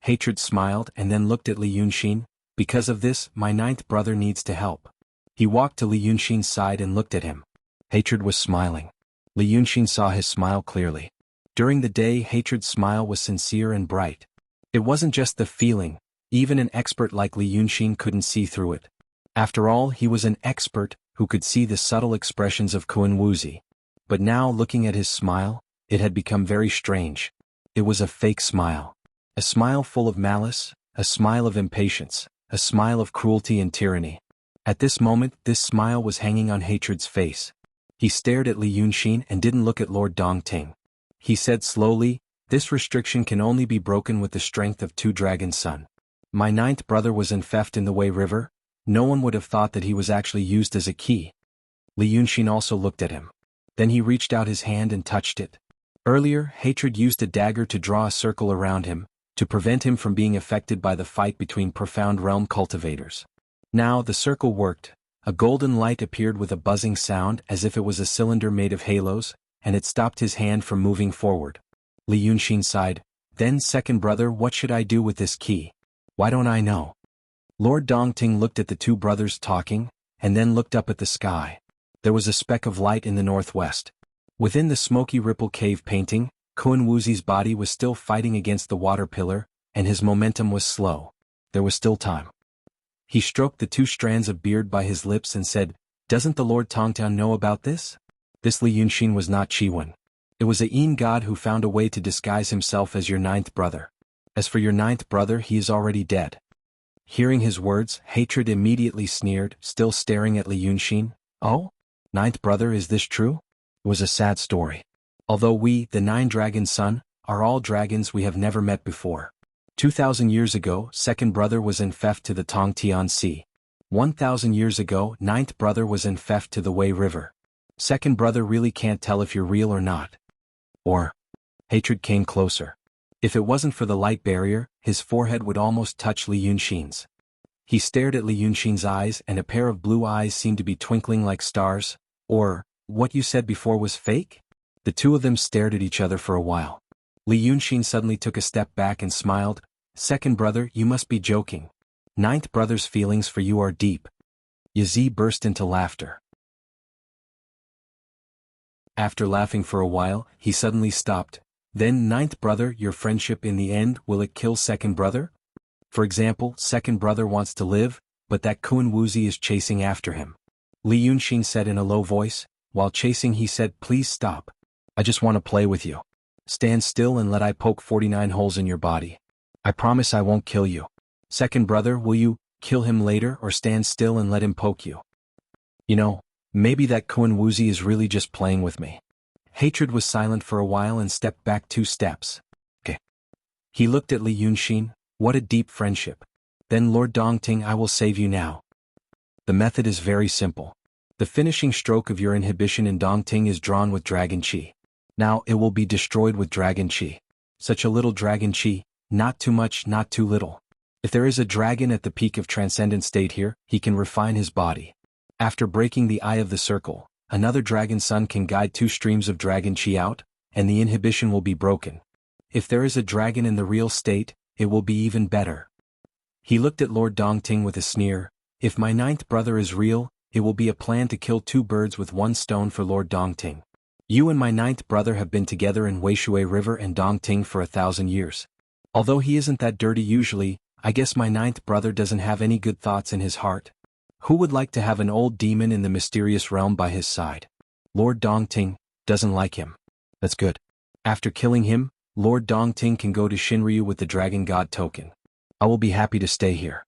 Hatred smiled and then looked at Li Yunxin. "Because of this, my ninth brother needs to help." He walked to Li Yunxin's side and looked at him. Hatred was smiling. Li Yunxin saw his smile clearly. During the day, Hatred's smile was sincere and bright. It wasn't just the feeling, even an expert like Li Yunxin couldn't see through it. After all, he was an expert who could see the subtle expressions of Kun Wuzi. But now, looking at his smile, it had become very strange. It was a fake smile. A smile full of malice, a smile of impatience, a smile of cruelty and tyranny. At this moment, this smile was hanging on Hatred's face. He stared at Li Yunxin and didn't look at Lord Dongting. He said slowly, "This restriction can only be broken with the strength of two dragons' son. My ninth brother was in theft in the Wei River. No one would have thought that he was actually used as a key." Li Yunxin also looked at him. Then he reached out his hand and touched it. Earlier, Hatred used a dagger to draw a circle around him, to prevent him from being affected by the fight between Profound Realm cultivators. Now the circle worked. A golden light appeared with a buzzing sound as if it was a cylinder made of halos, and it stopped his hand from moving forward. Li Yunxin sighed. "Then, second brother, what should I do with this key? Why don't I know?" Lord Dongting looked at the two brothers talking, and then looked up at the sky. There was a speck of light in the northwest. Within the smoky ripple cave painting, Kun Wuzi's body was still fighting against the water pillar, and his momentum was slow. There was still time. He stroked the two strands of beard by his lips and said, "Doesn't the Lord Tongtian know about this?" This Li Yunxin was not Chiwen. It was a Yin god who found a way to disguise himself as your ninth brother. As for your ninth brother, he is already dead. Hearing his words, Hatred immediately sneered, still staring at Li Yunxin. "Oh? Ninth brother, is this true?" It was a sad story. Although we, the nine dragons' son, are all dragons we have never met before. 2,000 years ago, second brother was in theft to the Tongtian Sea. 1,000 years ago, ninth brother was in theft to the Wei River. Second brother really can't tell if you're real or not. Or, Hatred came closer. If it wasn't for the light barrier, his forehead would almost touch Li Yunxin's. He stared at Li Yunxin's eyes, and a pair of blue eyes seemed to be twinkling like stars. Or, what you said before was fake? The two of them stared at each other for a while. Li Yunxin suddenly took a step back and smiled. "Second brother, you must be joking. Ninth brother's feelings for you are deep." Yazi burst into laughter. After laughing for a while, he suddenly stopped. "Then, ninth brother, your friendship in the end, will it kill second brother? For example, second brother wants to live, but that Kun Wuzi is chasing after him." Li Yunxin said in a low voice. While chasing, he said, "Please stop. I just want to play with you. Stand still and let I poke 49 holes in your body. I promise I won't kill you. Second brother, will you kill him later or stand still and let him poke you? You know, maybe that Kun Wuzi is really just playing with me." Hatred was silent for a while and stepped back 2 steps. "Okay." He looked at Li Yunxin. "What a deep friendship. Then Lord Dongting, I will save you now. The method is very simple. The finishing stroke of your inhibition in Dongting is drawn with Dragon Qi. Now it will be destroyed with Dragon Qi. Such a little Dragon Qi, not too much, not too little. If there is a dragon at the peak of transcendent state here, he can refine his body. After breaking the eye of the circle, another dragon son can guide 2 streams of Dragon Qi out, and the inhibition will be broken. If there is a dragon in the real state, it will be even better." He looked at Lord Dongting with a sneer. "If my ninth brother is real, it will be a plan to kill 2 birds with 1 stone for Lord Dongting. You and my ninth brother have been together in Weishui River and Dongting for 1,000 years. Although he isn't that dirty usually, I guess my ninth brother doesn't have any good thoughts in his heart. Who would like to have an old demon in the mysterious realm by his side? Lord Dongting doesn't like him. That's good. After killing him, Lord Dongting can go to Shinryu with the Dragon God token. I will be happy to stay here."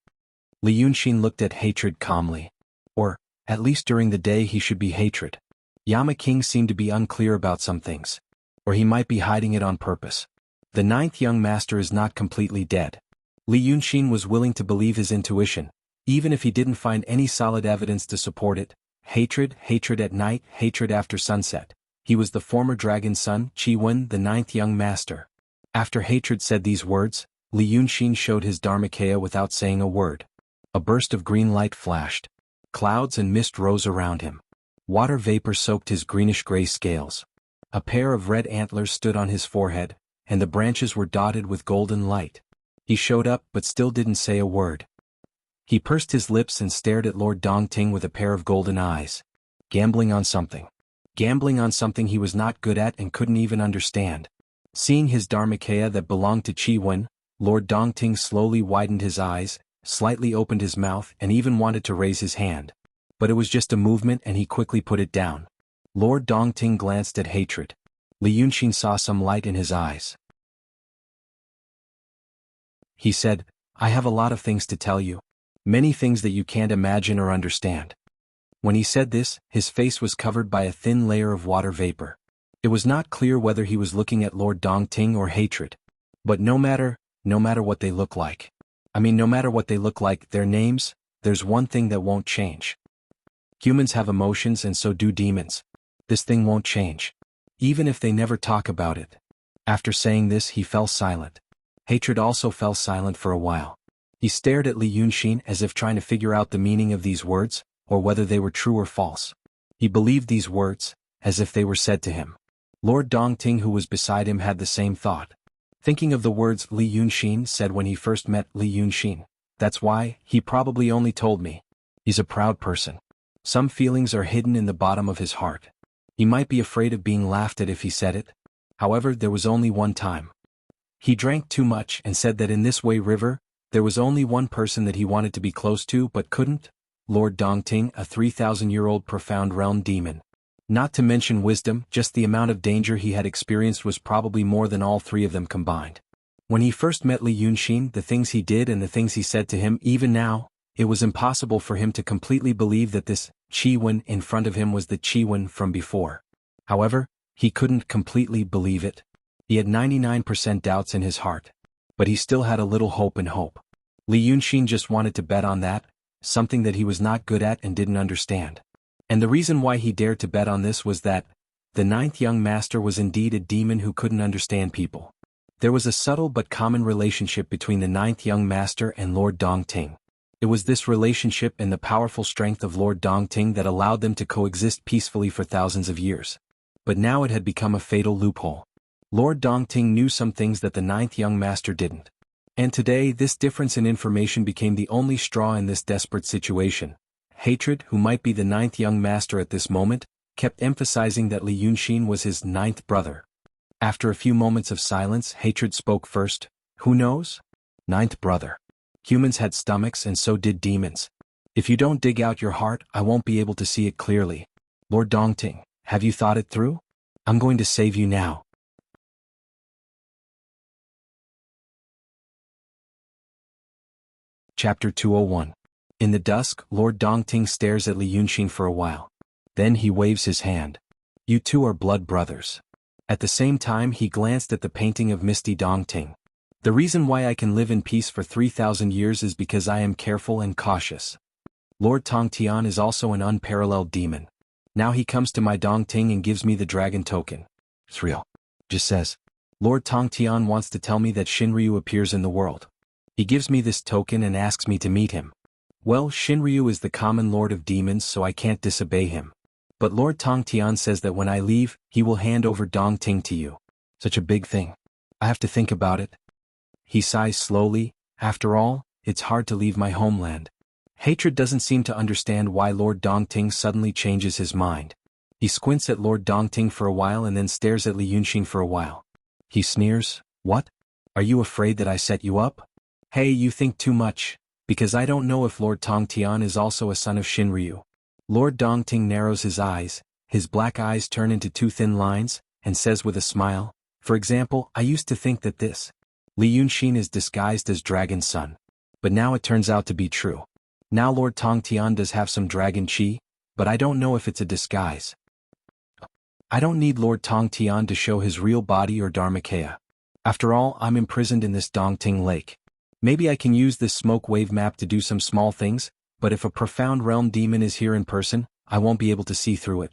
Li Yunxin looked at Hatred calmly. Or, at least during the day he should be Hatred. Yama King seemed to be unclear about some things. Or he might be hiding it on purpose. The 9th young master is not completely dead. Li Yunxin was willing to believe his intuition, even if he didn't find any solid evidence to support it. Hatred, hatred at night, hatred after sunset. He was the former dragon son, Qi Wen, the 9th young master. After Hatred said these words, Li Yunxin showed his Dharmakaya without saying a word. A burst of green light flashed. Clouds and mist rose around him. Water vapor soaked his greenish-gray scales. A pair of red antlers stood on his forehead, and the branches were dotted with golden light. He showed up but still didn't say a word. He pursed his lips and stared at Lord Dongting with a pair of golden eyes. Gambling on something. Gambling on something he was not good at and couldn't even understand. Seeing his Dharmakaya that belonged to Qi Wen, Lord Dongting slowly widened his eyes, slightly opened his mouth and even wanted to raise his hand. But it was just a movement and he quickly put it down. Lord Dongting glanced at hatred. Li Yunxin saw some light in his eyes. He said, I have a lot of things to tell you. Many things that you can't imagine or understand. When he said this, his face was covered by a thin layer of water vapor. It was not clear whether he was looking at Lord Dongting or hatred. But no matter what they look like. No matter what they look like, their names, there's one thing that won't change. Humans have emotions and so do demons. This thing won't change. Even if they never talk about it. After saying this, he fell silent. Hatred also fell silent for a while. He stared at Li Yunxin as if trying to figure out the meaning of these words, or whether they were true or false. He believed these words, as if they were said to him. Lord Dongting, who was beside him, had the same thought. Thinking of the words Li Yunxin said when he first met Li Yunxin. That's why, he probably only told me. He's a proud person. Some feelings are hidden in the bottom of his heart. He might be afraid of being laughed at if he said it. However, there was only one time. He drank too much and said that in this way river, there was only one person that he wanted to be close to but couldn't. Lord Dongting, a 3,000-year-old profound realm demon. Not to mention wisdom, just the amount of danger he had experienced was probably more than all three of them combined. When he first met Li Yunxin, the things he did and the things he said to him, even now, it was impossible for him to completely believe that this Qi Wen in front of him was the Qi Wen from before. However, he couldn't completely believe it. He had 99% doubts in his heart. But he still had a little hope and hope. Li Yunxin just wanted to bet on that, something that he was not good at and didn't understand. And the reason why he dared to bet on this was that the ninth young master was indeed a demon who couldn't understand people. There was a subtle but common relationship between the ninth young master and Lord Dongting. It was this relationship and the powerful strength of Lord Dongting that allowed them to coexist peacefully for thousands of years. But now it had become a fatal loophole. Lord Dongting knew some things that the ninth young master didn't. And today this difference in information became the only straw in this desperate situation. Hatred, who might be the ninth young master at this moment, kept emphasizing that Li Yunxin was his ninth brother. After a few moments of silence, Hatred spoke first. Who knows? Ninth brother. Humans had stomachs and so did demons. If you don't dig out your heart, I won't be able to see it clearly. Lord Dongting, have you thought it through? I'm going to save you now. Chapter 201. In the dusk, Lord Dongting stares at Li Yunxin for a while. Then he waves his hand. You two are blood brothers. At the same time he glanced at the painting of Misty Dongting. The reason why I can live in peace for 3,000 years is because I am careful and cautious. Lord Tongtian is also an unparalleled demon. Now he comes to my Dongting and gives me the dragon token. It's real. Just says. Lord Tongtian wants to tell me that Shinryu appears in the world. He gives me this token and asks me to meet him. Well, Shinryu is the common lord of demons, so I can't disobey him. But Lord Tongtian says that when I leave, he will hand over Dongting to you. Such a big thing. I have to think about it. He sighs slowly. After all, it's hard to leave my homeland. Hatred doesn't seem to understand why Lord Dongting suddenly changes his mind. He squints at Lord Dongting for a while and then stares at Li Yunxin for a while. He sneers. What? Are you afraid that I set you up? Hey, you think too much. Because I don't know if Lord Tongtian is also a son of Shinryu. Lord Dongting narrows his eyes, his black eyes turn into two thin lines, and says with a smile, for example, I used to think that this Li Yunxin is disguised as Dragon's son. But now it turns out to be true. Now Lord Tongtian does have some dragon chi, but I don't know if it's a disguise. I don't need Lord Tongtian to show his real body or Dharmakaya. After all, I'm imprisoned in this Dongting lake. Maybe I can use this smoke wave map to do some small things, but if a profound realm demon is here in person, I won't be able to see through it.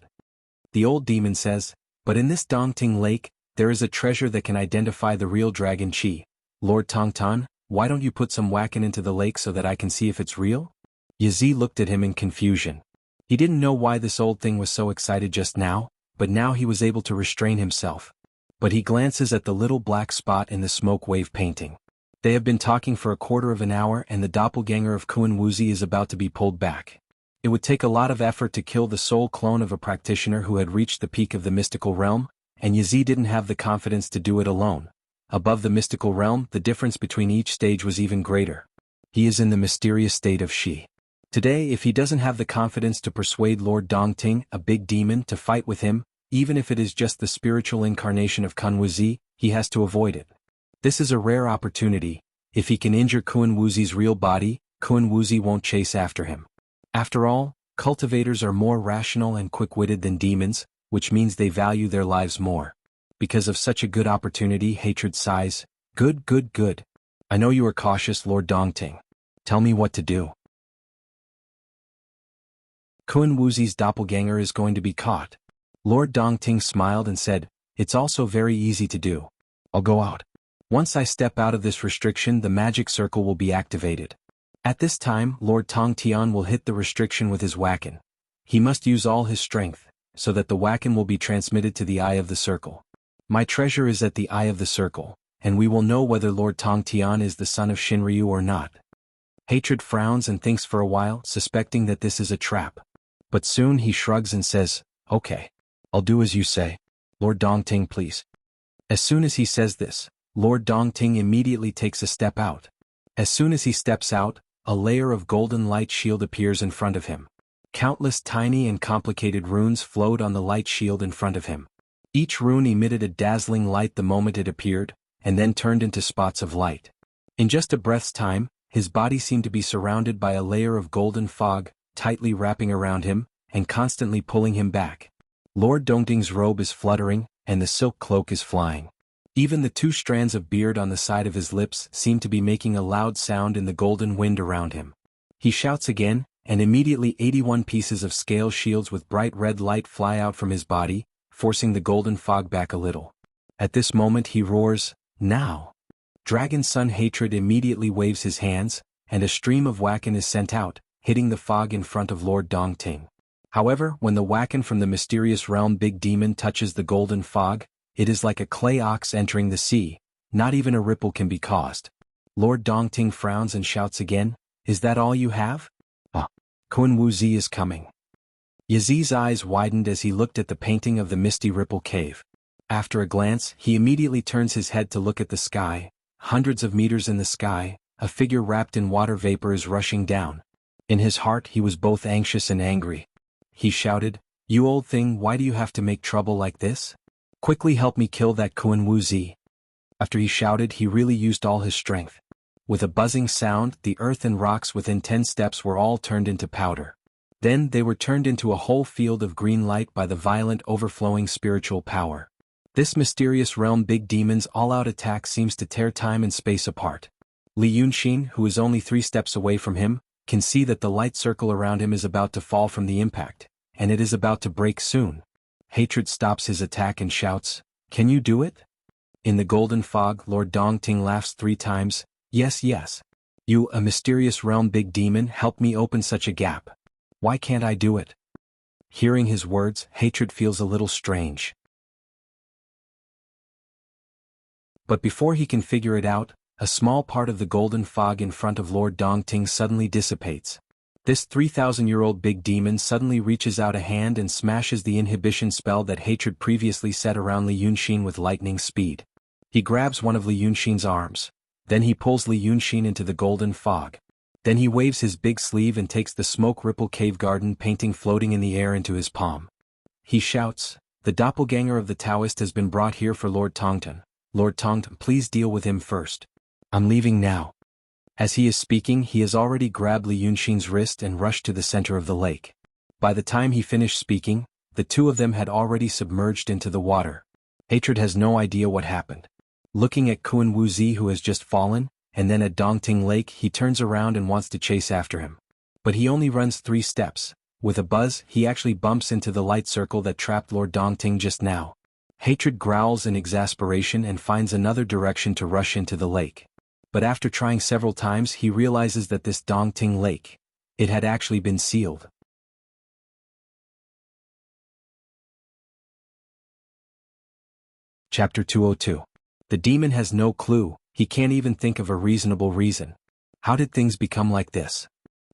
The old demon says, but in this Dongting lake, there is a treasure that can identify the real dragon chi. Lord Tongtan, why don't you put some whacking into the lake so that I can see if it's real? Yazi looked at him in confusion. He didn't know why this old thing was so excited just now, but now he was able to restrain himself. But he glances at the little black spot in the smoke wave painting. They have been talking for a quarter of an hour and the doppelganger of Kun Wuzi is about to be pulled back. It would take a lot of effort to kill the soul clone of a practitioner who had reached the peak of the mystical realm, and Yazi didn't have the confidence to do it alone. Above the mystical realm, the difference between each stage was even greater. He is in the mysterious state of Shi. Today, if he doesn't have the confidence to persuade Lord Dongting, a big demon, to fight with him, even if it is just the spiritual incarnation of Kun Wuzi, he has to avoid it. This is a rare opportunity. If he can injure Kun Wuzi's real body, Kun Wuzi won't chase after him. After all, cultivators are more rational and quick-witted than demons, which means they value their lives more. Because of such a good opportunity, hatred sighs, "Good, good, good. I know you are cautious, Lord Dongting. Tell me what to do." Kun Wuzi's doppelganger is going to be caught. Lord Dongting smiled and said, "It's also very easy to do. I'll go out. Once I step out of this restriction, the magic circle will be activated. At this time, Lord Tongtian will hit the restriction with his whacken. He must use all his strength, so that the whacken will be transmitted to the eye of the circle. My treasure is at the eye of the circle, and we will know whether Lord Tongtian is the son of Shinryu or not." Hatred frowns and thinks for a while, suspecting that this is a trap. But soon he shrugs and says, "Okay. I'll do as you say. Lord Dongting, please." As soon as he says this, Lord Dongting immediately takes a step out. As soon as he steps out, a layer of golden light shield appears in front of him. Countless tiny and complicated runes flowed on the light shield in front of him. Each rune emitted a dazzling light the moment it appeared, and then turned into spots of light. In just a breath's time, his body seemed to be surrounded by a layer of golden fog, tightly wrapping around him, and constantly pulling him back. Lord Dongting's robe is fluttering, and the silk cloak is flying. Even the 2 strands of beard on the side of his lips seem to be making a loud sound in the golden wind around him. He shouts again, and immediately 81 pieces of scale shields with bright red light fly out from his body, forcing the golden fog back a little. At this moment he roars, "Now!" Dragon Sun Hatred immediately waves his hands, and a stream of whacken is sent out, hitting the fog in front of Lord Dongting. However, when the whacken from the mysterious realm Big Demon touches the golden fog, it is like a clay ox entering the sea, not even a ripple can be caused. Lord Dongting frowns and shouts again, "Is that all you have? Kun Wuzi is coming." Yazi's eyes widened as he looked at the painting of the misty ripple cave. After a glance, he immediately turns his head to look at the sky. Hundreds of meters in the sky, a figure wrapped in water vapor is rushing down. In his heart he was both anxious and angry. He shouted, "You old thing, why do you have to make trouble like this? Quickly help me kill that Kun Wuzi." After he shouted, he really used all his strength. With a buzzing sound, the earth and rocks within 10 steps were all turned into powder. Then they were turned into a whole field of green light by the violent overflowing spiritual power. This mysterious realm Big Demon's all-out attack seems to tear time and space apart. Li Yunxin, who is only 3 steps away from him, can see that the light circle around him is about to fall from the impact, and it is about to break soon. Hatred stops his attack and shouts, "Can you do it?" In the golden fog, Lord Dongting laughs 3 times, "Yes, yes. You, a mysterious realm Big Demon, help me open such a gap. Why can't I do it?" Hearing his words, Hatred feels a little strange. But before he can figure it out, a small part of the golden fog in front of Lord Dongting suddenly dissipates. This 3,000-year-old Big Demon suddenly reaches out a hand and smashes the inhibition spell that Hatred previously set around Li Yunxin with lightning speed. He grabs one of Li Yunxin's arms. Then he pulls Li Yunxin into the golden fog. Then he waves his big sleeve and takes the smoke ripple cave garden painting floating in the air into his palm. He shouts, "The doppelganger of the Taoist has been brought here for Lord Tongton. Lord Tongton, please deal with him first. I'm leaving now." As he is speaking, he has already grabbed Li Yunxin's wrist and rushed to the center of the lake. By the time he finished speaking, the 2 of them had already submerged into the water. Hatred has no idea what happened. Looking at Kun Wuzi who has just fallen, and then at Dongting Lake, he turns around and wants to chase after him. But he only runs 3 steps. With a buzz, he actually bumps into the light circle that trapped Lord Dongting just now. Hatred growls in exasperation and finds another direction to rush into the lake. But after trying several times he realizes that this Dongting lake, it had actually been sealed. Chapter 202. The demon has no clue, he can't even think of a reasonable reason. How did things become like this?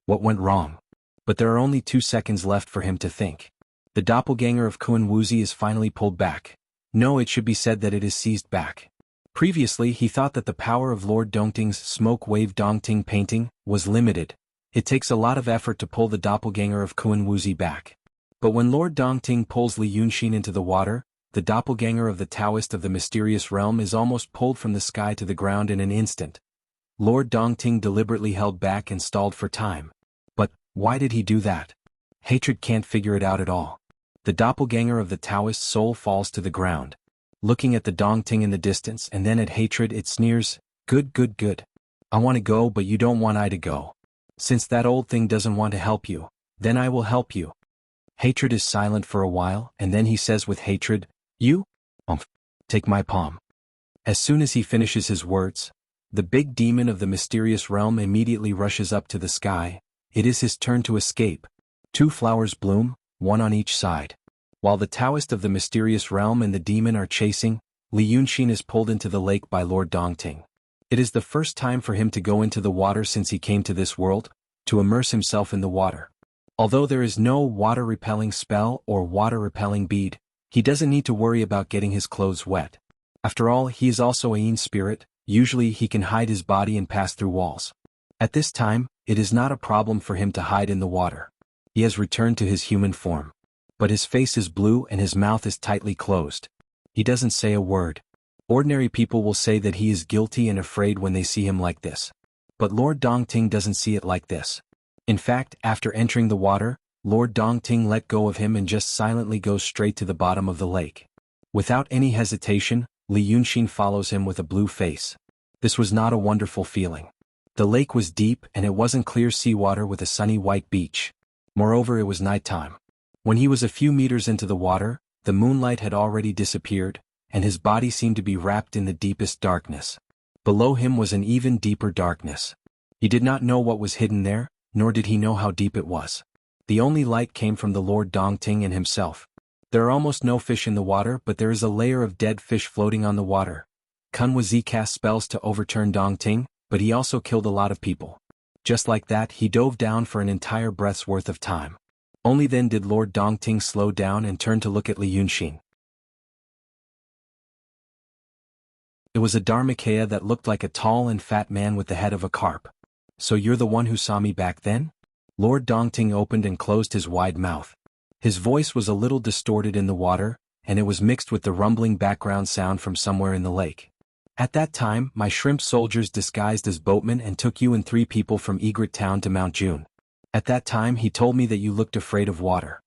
What went wrong? But there are only 2 seconds left for him to think. The doppelganger of Kun Wuxi is finally pulled back. No, it should be said that it is seized back. Previously he thought that the power of Lord Dongting's smoke wave Dongting painting was limited. It takes a lot of effort to pull the doppelganger of Kun Wuxi back. But when Lord Dongting pulls Li Yunxin into the water, the doppelganger of the Taoist of the mysterious realm is almost pulled from the sky to the ground in an instant. Lord Dongting deliberately held back and stalled for time. But why did he do that? Hatred can't figure it out at all. The doppelganger of the Taoist soul falls to the ground, looking at the Dongting in the distance, and then at Hatred it sneers, "Good, good, good. I want to go, but you don't want I to go. Since that old thing doesn't want to help you, then I will help you." Hatred is silent for a while, and then he says with hatred, "You? Take my palm." As soon as he finishes his words, the big demon of the mysterious realm immediately rushes up to the sky. It is his turn to escape. 2 flowers bloom, one on each side. While the Taoist of the mysterious realm and the demon are chasing, Li Yunxin is pulled into the lake by Lord Dongting. It is the first time for him to go into the water since he came to this world, to immerse himself in the water. Although there is no water-repelling spell or water-repelling bead, he doesn't need to worry about getting his clothes wet. After all, he is also a yin spirit. Usually he can hide his body and pass through walls. At this time, it is not a problem for him to hide in the water. He has returned to his human form. But his face is blue and his mouth is tightly closed. He doesn't say a word. Ordinary people will say that he is guilty and afraid when they see him like this. But Lord Dongting doesn't see it like this. In fact, after entering the water, Lord Dongting let go of him and just silently goes straight to the bottom of the lake. Without any hesitation, Li Yunxin follows him with a blue face. This was not a wonderful feeling. The lake was deep and it wasn't clear seawater with a sunny white beach. Moreover, it was nighttime. When he was a few meters into the water, the moonlight had already disappeared, and his body seemed to be wrapped in the deepest darkness. Below him was an even deeper darkness. He did not know what was hidden there, nor did he know how deep it was. The only light came from the Lord Dongting and himself. There are almost no fish in the water, but there is a layer of dead fish floating on the water. Kun Wuxi cast spells to overturn Dongting, but he also killed a lot of people. Just like that, he dove down for an entire breath's worth of time. Only then did Lord Dongting slow down and turn to look at Li Yunxin. It was a Dharmakaya that looked like a tall and fat man with the head of a carp. "So you're the one who saw me back then?" Lord Dongting opened and closed his wide mouth. His voice was a little distorted in the water, and it was mixed with the rumbling background sound from somewhere in the lake. "At that time, my shrimp soldiers disguised as boatmen and took you and 3 people from Egret town to Mount June. At that time he told me that you looked afraid of water.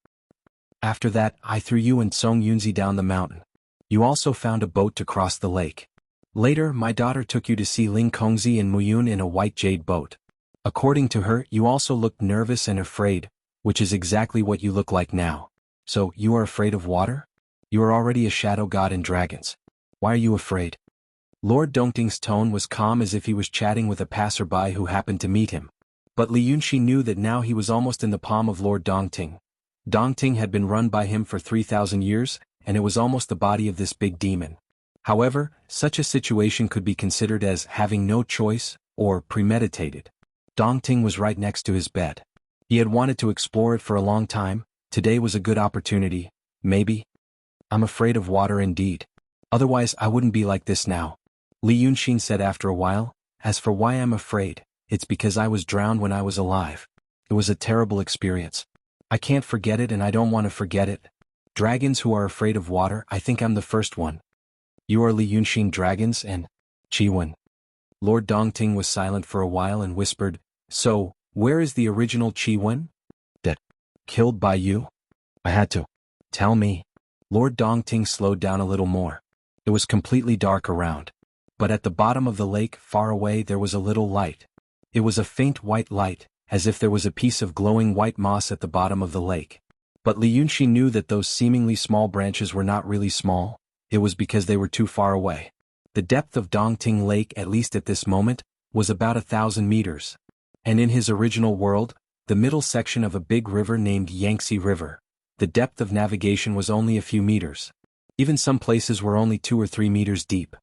After that, I threw you and Song Yunzi down the mountain. You also found a boat to cross the lake. Later, my daughter took you to see Ling Kongzi and Muyun in a white jade boat. According to her, you also looked nervous and afraid, which is exactly what you look like now. So, you are afraid of water? You are already a shadow god in dragons. Why are you afraid?" Lord Dongting's tone was calm as if he was chatting with a passerby who happened to meet him. But Li Yunxin knew that now he was almost in the palm of Lord Dongting. Dongting had been run by him for 3,000 years, and it was almost the body of this big demon. However, such a situation could be considered as having no choice, or premeditated. Dongting was right next to his bed. He had wanted to explore it for a long time. Today was a good opportunity, maybe. "I'm afraid of water indeed. Otherwise I wouldn't be like this now," Li Yunxin said after a while. "As for why I'm afraid, it's because I was drowned when I was alive. It was a terrible experience. I can't forget it and I don't want to forget it. Dragons who are afraid of water, I think I'm the first one." "You are Li Yunxin dragons and Chiwen." Lord Dongting was silent for a while and whispered, "So, where is the original Chiwen? That killed by you? I had to. Tell me." Lord Dongting slowed down a little more. It was completely dark around. But at the bottom of the lake, far away, there was a little light. It was a faint white light, as if there was a piece of glowing white moss at the bottom of the lake. But Li Yunxin knew that those seemingly small branches were not really small. It was because they were too far away. The depth of Dongting Lake, at least at this moment, was about 1,000 meters. And in his original world, the middle section of a big river named Yangtze River, the depth of navigation was only a few meters. Even some places were only 2 or 3 meters deep.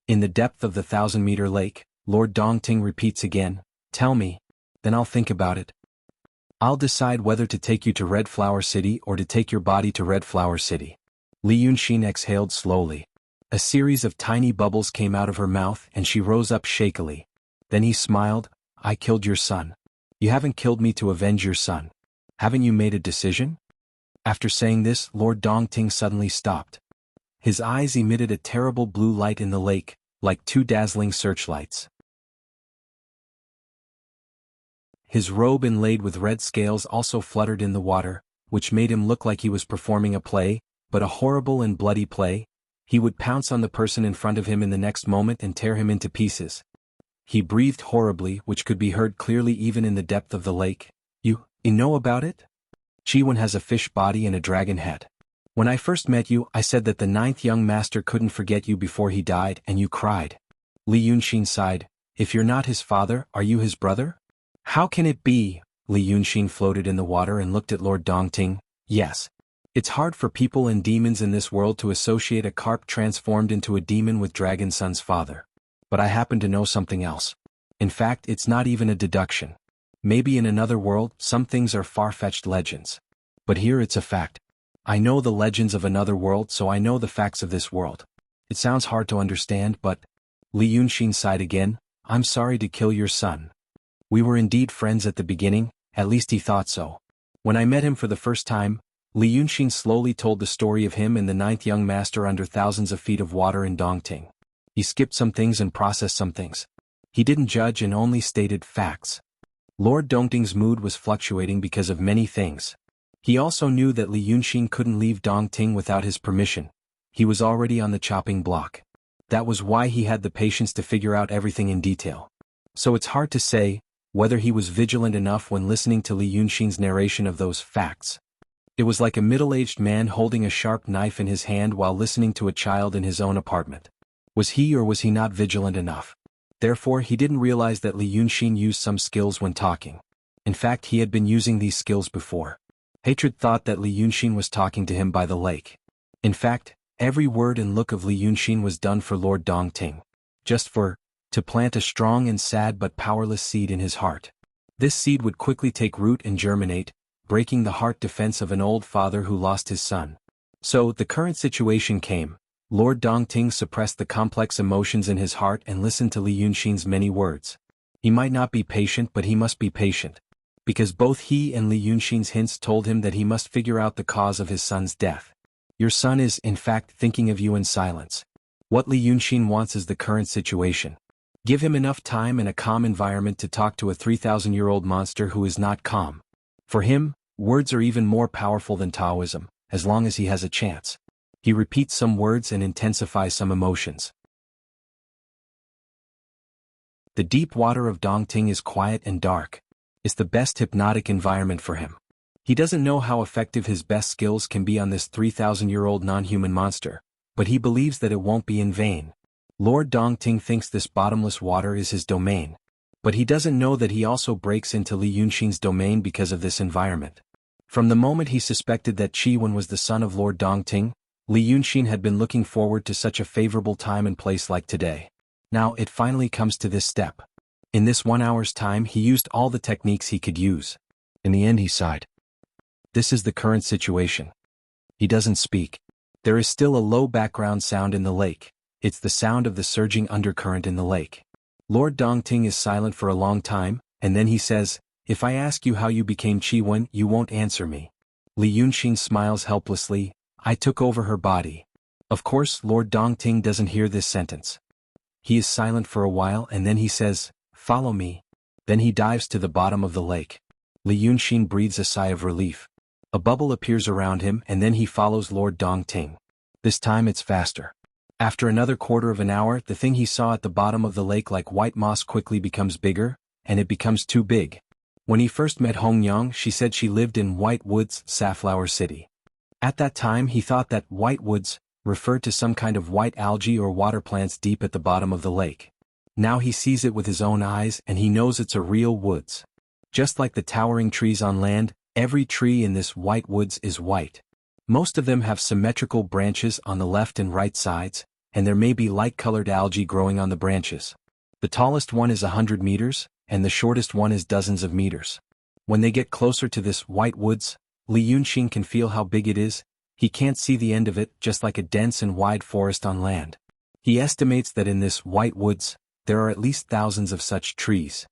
In the depth of the 1,000-meter lake, Lord Dongting repeats again, "Tell me. Then I'll think about it. I'll decide whether to take you to Red Flower City or to take your body to Red Flower City." Li Yunxin exhaled slowly. A series of tiny bubbles came out of her mouth and she rose up shakily. Then he smiled, "I killed your son. You haven't killed me to avenge your son. Haven't you made a decision?" After saying this, Lord Dongting suddenly stopped. His eyes emitted a terrible blue light in the lake, like 2 dazzling searchlights. His robe inlaid with red scales also fluttered in the water, which made him look like he was performing a play, but a horrible and bloody play. He would pounce on the person in front of him in the next moment and tear him into pieces. He breathed horribly, which could be heard clearly even in the depth of the lake. You know about it? Chiwen has a fish body and a dragon head. When I first met you, I said that the 9th young master couldn't forget you before he died, and you cried." Li Yunxin sighed. "If you're not his father, are you his brother?" "How can it be?" Li Yunxin floated in the water and looked at Lord Dongting. "Yes. It's hard for people and demons in this world to associate a carp transformed into a demon with Dragon Sun's father. But I happen to know something else. In fact, it's not even a deduction. Maybe in another world, some things are far-fetched legends. But here it's a fact. I know the legends of another world, so I know the facts of this world. It sounds hard to understand, but..." Li Yunxin sighed again. "I'm sorry to kill your son. We were indeed friends at the beginning, at least he thought so. When I met him for the first time..." Li Yunxin slowly told the story of him and the 9th young master under thousands of feet of water in Dongting. He skipped some things and processed some things. He didn't judge and only stated facts. Lord Dongting's mood was fluctuating because of many things. He also knew that Li Yunxin couldn't leave Dongting without his permission. He was already on the chopping block. That was why he had the patience to figure out everything in detail. So it's hard to say whether he was vigilant enough when listening to Li Yunxin's narration of those facts. It was like a middle-aged man holding a sharp knife in his hand while listening to a child in his own apartment. Was he or was he not vigilant enough? Therefore, he didn't realize that Li Yunxin used some skills when talking. In fact, he had been using these skills before. Hatred thought that Li Yunxin was talking to him by the lake. In fact, every word and look of Li Yunxin was done for Lord Dongting. To plant a strong and sad but powerless seed in his heart. This seed would quickly take root and germinate, breaking the heart defense of an old father who lost his son. So, the current situation came. Lord Dongting suppressed the complex emotions in his heart and listened to Li Yunxin's many words. He might not be patient, but he must be patient. Because both he and Li Yunxin's hints told him that he must figure out the cause of his son's death. Your son is, in fact, thinking of you in silence. What Li Yunxin wants is the current situation. Give him enough time and a calm environment to talk to a 3,000-year-old monster who is not calm. For him, words are even more powerful than Taoism, as long as he has a chance. He repeats some words and intensifies some emotions. The deep water of Dongting is quiet and dark. It's the best hypnotic environment for him. He doesn't know how effective his best skills can be on this 3,000-year-old non-human monster, but he believes that it won't be in vain. Lord Dongting thinks this bottomless water is his domain. But he doesn't know that he also breaks into Li Yunxin's domain because of this environment. From the moment he suspected that Chiwen was the son of Lord Dongting, Li Yunxin had been looking forward to such a favorable time and place like today. Now it finally comes to this step. In this 1 hour's time he used all the techniques he could use. In the end he sighed. This is the current situation. He doesn't speak. There is still a low background sound in the lake. It's the sound of the surging undercurrent in the lake. Lord Dongting is silent for a long time, and then he says, "If I ask you how you became Chiwen, you won't answer me." Li Yunxin smiles helplessly. "I took over her body." Of course, Lord Dongting doesn't hear this sentence. He is silent for a while and then he says, "Follow me." Then he dives to the bottom of the lake. Li Yunxin breathes a sigh of relief. A bubble appears around him and then he follows Lord Dongting. This time it's faster. After another quarter of an hour, the thing he saw at the bottom of the lake like white moss quickly becomes bigger, and it becomes too big. When he first met Hong Yang, she said she lived in White Woods, Safflower City. At that time he thought that White Woods referred to some kind of white algae or water plants deep at the bottom of the lake. Now he sees it with his own eyes and he knows it's a real woods. Just like the towering trees on land, every tree in this white woods is white. Most of them have symmetrical branches on the left and right sides, and there may be light-colored algae growing on the branches. The tallest one is 100 meters, and the shortest one is dozens of meters. When they get closer to this white woods, Li Yunxin can feel how big it is. He can't see the end of it, just like a dense and wide forest on land. He estimates that in this white woods, there are at least thousands of such trees.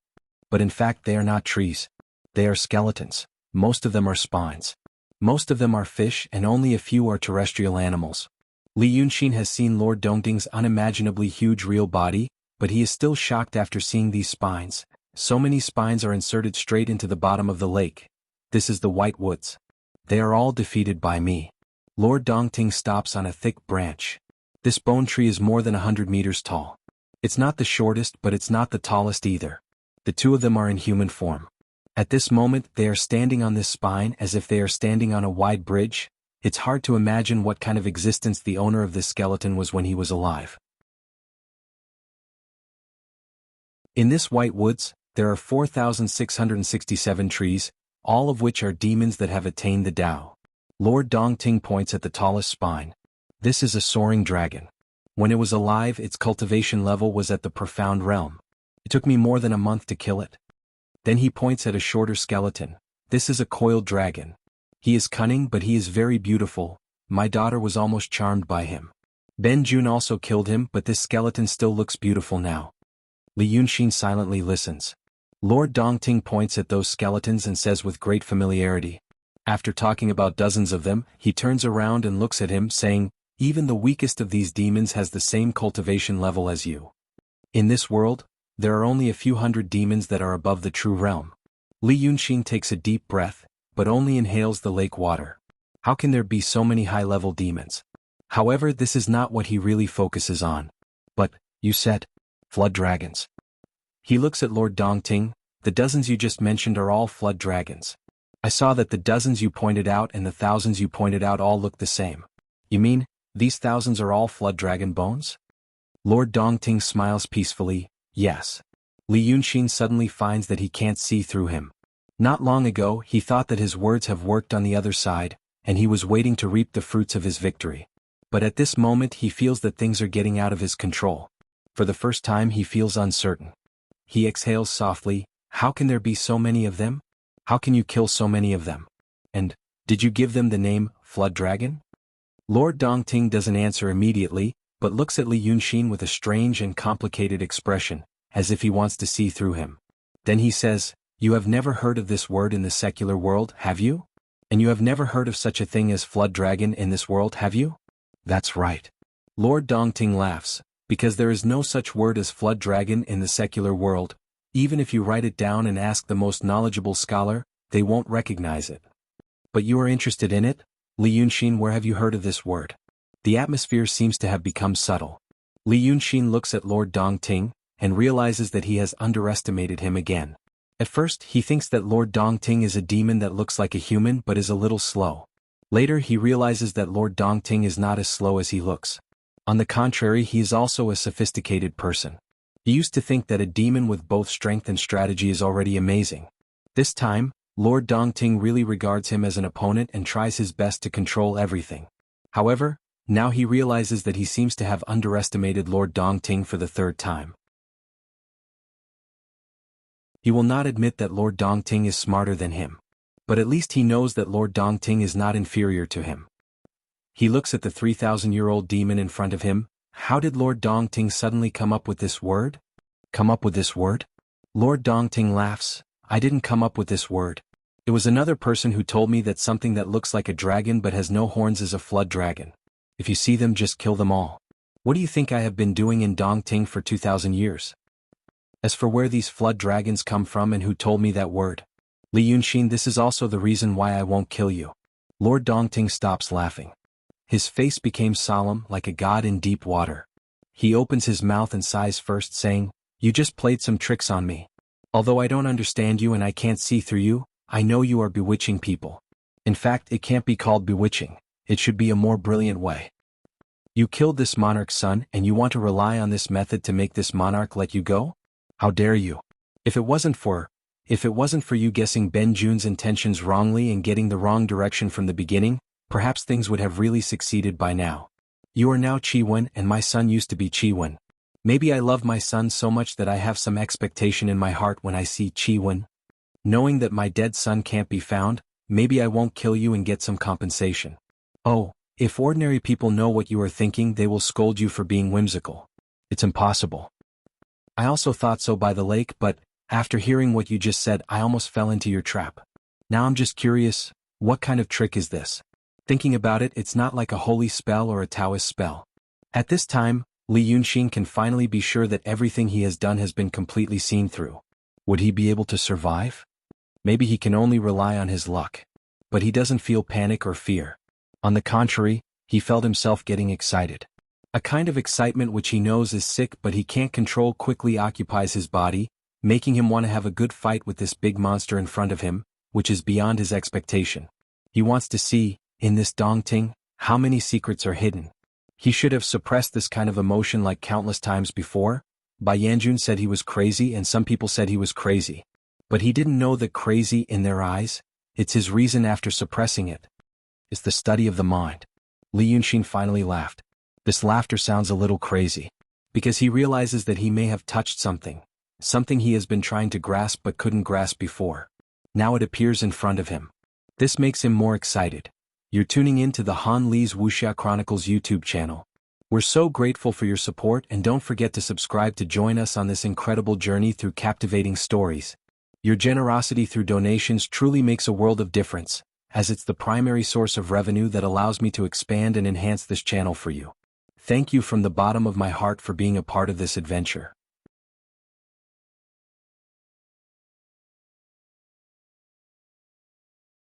But in fact they are not trees. They are skeletons. Most of them are spines. Most of them are fish and only a few are terrestrial animals. Li Yunxin has seen Lord Dongting's unimaginably huge real body, but he is still shocked after seeing these spines. So many spines are inserted straight into the bottom of the lake. This is the White Woods. They are all defeated by me. Lord Dongting stops on a thick branch. This bone tree is more than 100 meters tall. It's not the shortest, but it's not the tallest either. The two of them are in human form. At this moment they are standing on this spine as if they are standing on a wide bridge. It's hard to imagine what kind of existence the owner of this skeleton was when he was alive. In this White Woods, there are 4,667 trees, all of which are demons that have attained the Tao. Lord Dongting points at the tallest spine. This is a soaring dragon. When it was alive, its cultivation level was at the profound realm. It took me more than a month to kill it. Then he points at a shorter skeleton. This is a coiled dragon. He is cunning, but he is very beautiful. My daughter was almost charmed by him. Ben Jun also killed him, but this skeleton still looks beautiful now. Li Yunxin silently listens. Lord Dongting points at those skeletons and says with great familiarity. After talking about dozens of them, he turns around and looks at him, saying, "Even the weakest of these demons has the same cultivation level as you. In this world, there are only a few hundred demons that are above the true realm." Li Yunxin takes a deep breath, but only inhales the lake water. How can there be so many high-level demons? However, this is not what he really focuses on. But, you said, flood dragons. He looks at Lord Dongting. The dozens you just mentioned are all flood dragons. I saw that the dozens you pointed out and the thousands you pointed out all look the same. You mean, these thousands are all flood dragon bones? Lord Dongting smiles peacefully. Yes. Li Yunxin suddenly finds that he can't see through him. Not long ago, he thought that his words have worked on the other side, and he was waiting to reap the fruits of his victory. But at this moment he feels that things are getting out of his control. For the first time he feels uncertain. He exhales softly. How can there be so many of them? How can you kill so many of them? And, did you give them the name, Flood Dragon? Lord Dongting doesn't answer immediately, but looks at Li Yunxin with a strange and complicated expression, as if he wants to see through him. Then he says, "You have never heard of this word in the secular world, have you? And you have never heard of such a thing as Flood Dragon in this world, have you?" "That's right." Lord Dongting laughs, because there is no such word as Flood Dragon in the secular world. Even if you write it down and ask the most knowledgeable scholar, they won't recognize it. But you are interested in it? Li Yunxin, where have you heard of this word? The atmosphere seems to have become subtle. Li Yunxin looks at Lord Dongting, and realizes that he has underestimated him again. At first, he thinks that Lord Dongting is a demon that looks like a human but is a little slow. Later he realizes that Lord Dongting is not as slow as he looks. On the contrary, he is also a sophisticated person. He used to think that a demon with both strength and strategy is already amazing. This time, Lord Dongting really regards him as an opponent and tries his best to control everything. However, now he realizes that he seems to have underestimated Lord Dongting for the third time. He will not admit that Lord Dongting is smarter than him. But at least he knows that Lord Dongting is not inferior to him. He looks at the 3,000-year-old demon in front of him. How did Lord Dongting suddenly come up with this word? Come up with this word? Lord Dongting laughs. I didn't come up with this word. It was another person who told me that something that looks like a dragon but has no horns is a flood dragon. If you see them, just kill them all. What do you think I have been doing in Dongting for 2,000 years? As for where these flood dragons come from and who told me that word, Li Yunxin, this is also the reason why I won't kill you. Lord Dongting stops laughing. His face became solemn, like a god in deep water. He opens his mouth and sighs first, saying, "You just played some tricks on me. Although I don't understand you and I can't see through you, I know you are bewitching people. In fact, it can't be called bewitching. It should be a more brilliant way. You killed this monarch's son and you want to rely on this method to make this monarch let you go? How dare you? If it wasn't for you guessing Ben Jun's intentions wrongly and getting the wrong direction from the beginning, perhaps things would have really succeeded by now. You are now Chi-Wen and my son used to be Chi-Wen. Maybe I love my son so much that I have some expectation in my heart when I see Chi-Wen. Knowing that my dead son can't be found, maybe I won't kill you and get some compensation. Oh, if ordinary people know what you are thinking, they will scold you for being whimsical. It's impossible. I also thought so by the lake, but after hearing what you just said, I almost fell into your trap. Now I'm just curious, what kind of trick is this? Thinking about it, it's not like a holy spell or a Taoist spell. At this time, Li Yunxin can finally be sure that everything he has done has been completely seen through. Would he be able to survive? Maybe he can only rely on his luck. But he doesn't feel panic or fear. On the contrary, he felt himself getting excited. A kind of excitement which he knows is sick but he can't control quickly occupies his body, making him want to have a good fight with this big monster in front of him, which is beyond his expectation. He wants to see, in this Dongting, how many secrets are hidden. He should have suppressed this kind of emotion like countless times before. Bai Yanjun said he was crazy and some people said he was crazy. But he didn't know that crazy in their eyes, it's his reason after suppressing it. It's the study of the mind. Li Yunxin finally laughed. This laughter sounds a little crazy. Because he realizes that he may have touched something he has been trying to grasp but couldn't grasp before. Now it appears in front of him. This makes him more excited. You're tuning in to the Han Li's Wuxia Chronicles YouTube channel. We're so grateful for your support and don't forget to subscribe to join us on this incredible journey through captivating stories. Your generosity through donations truly makes a world of difference, as it's the primary source of revenue that allows me to expand and enhance this channel for you. Thank you from the bottom of my heart for being a part of this adventure.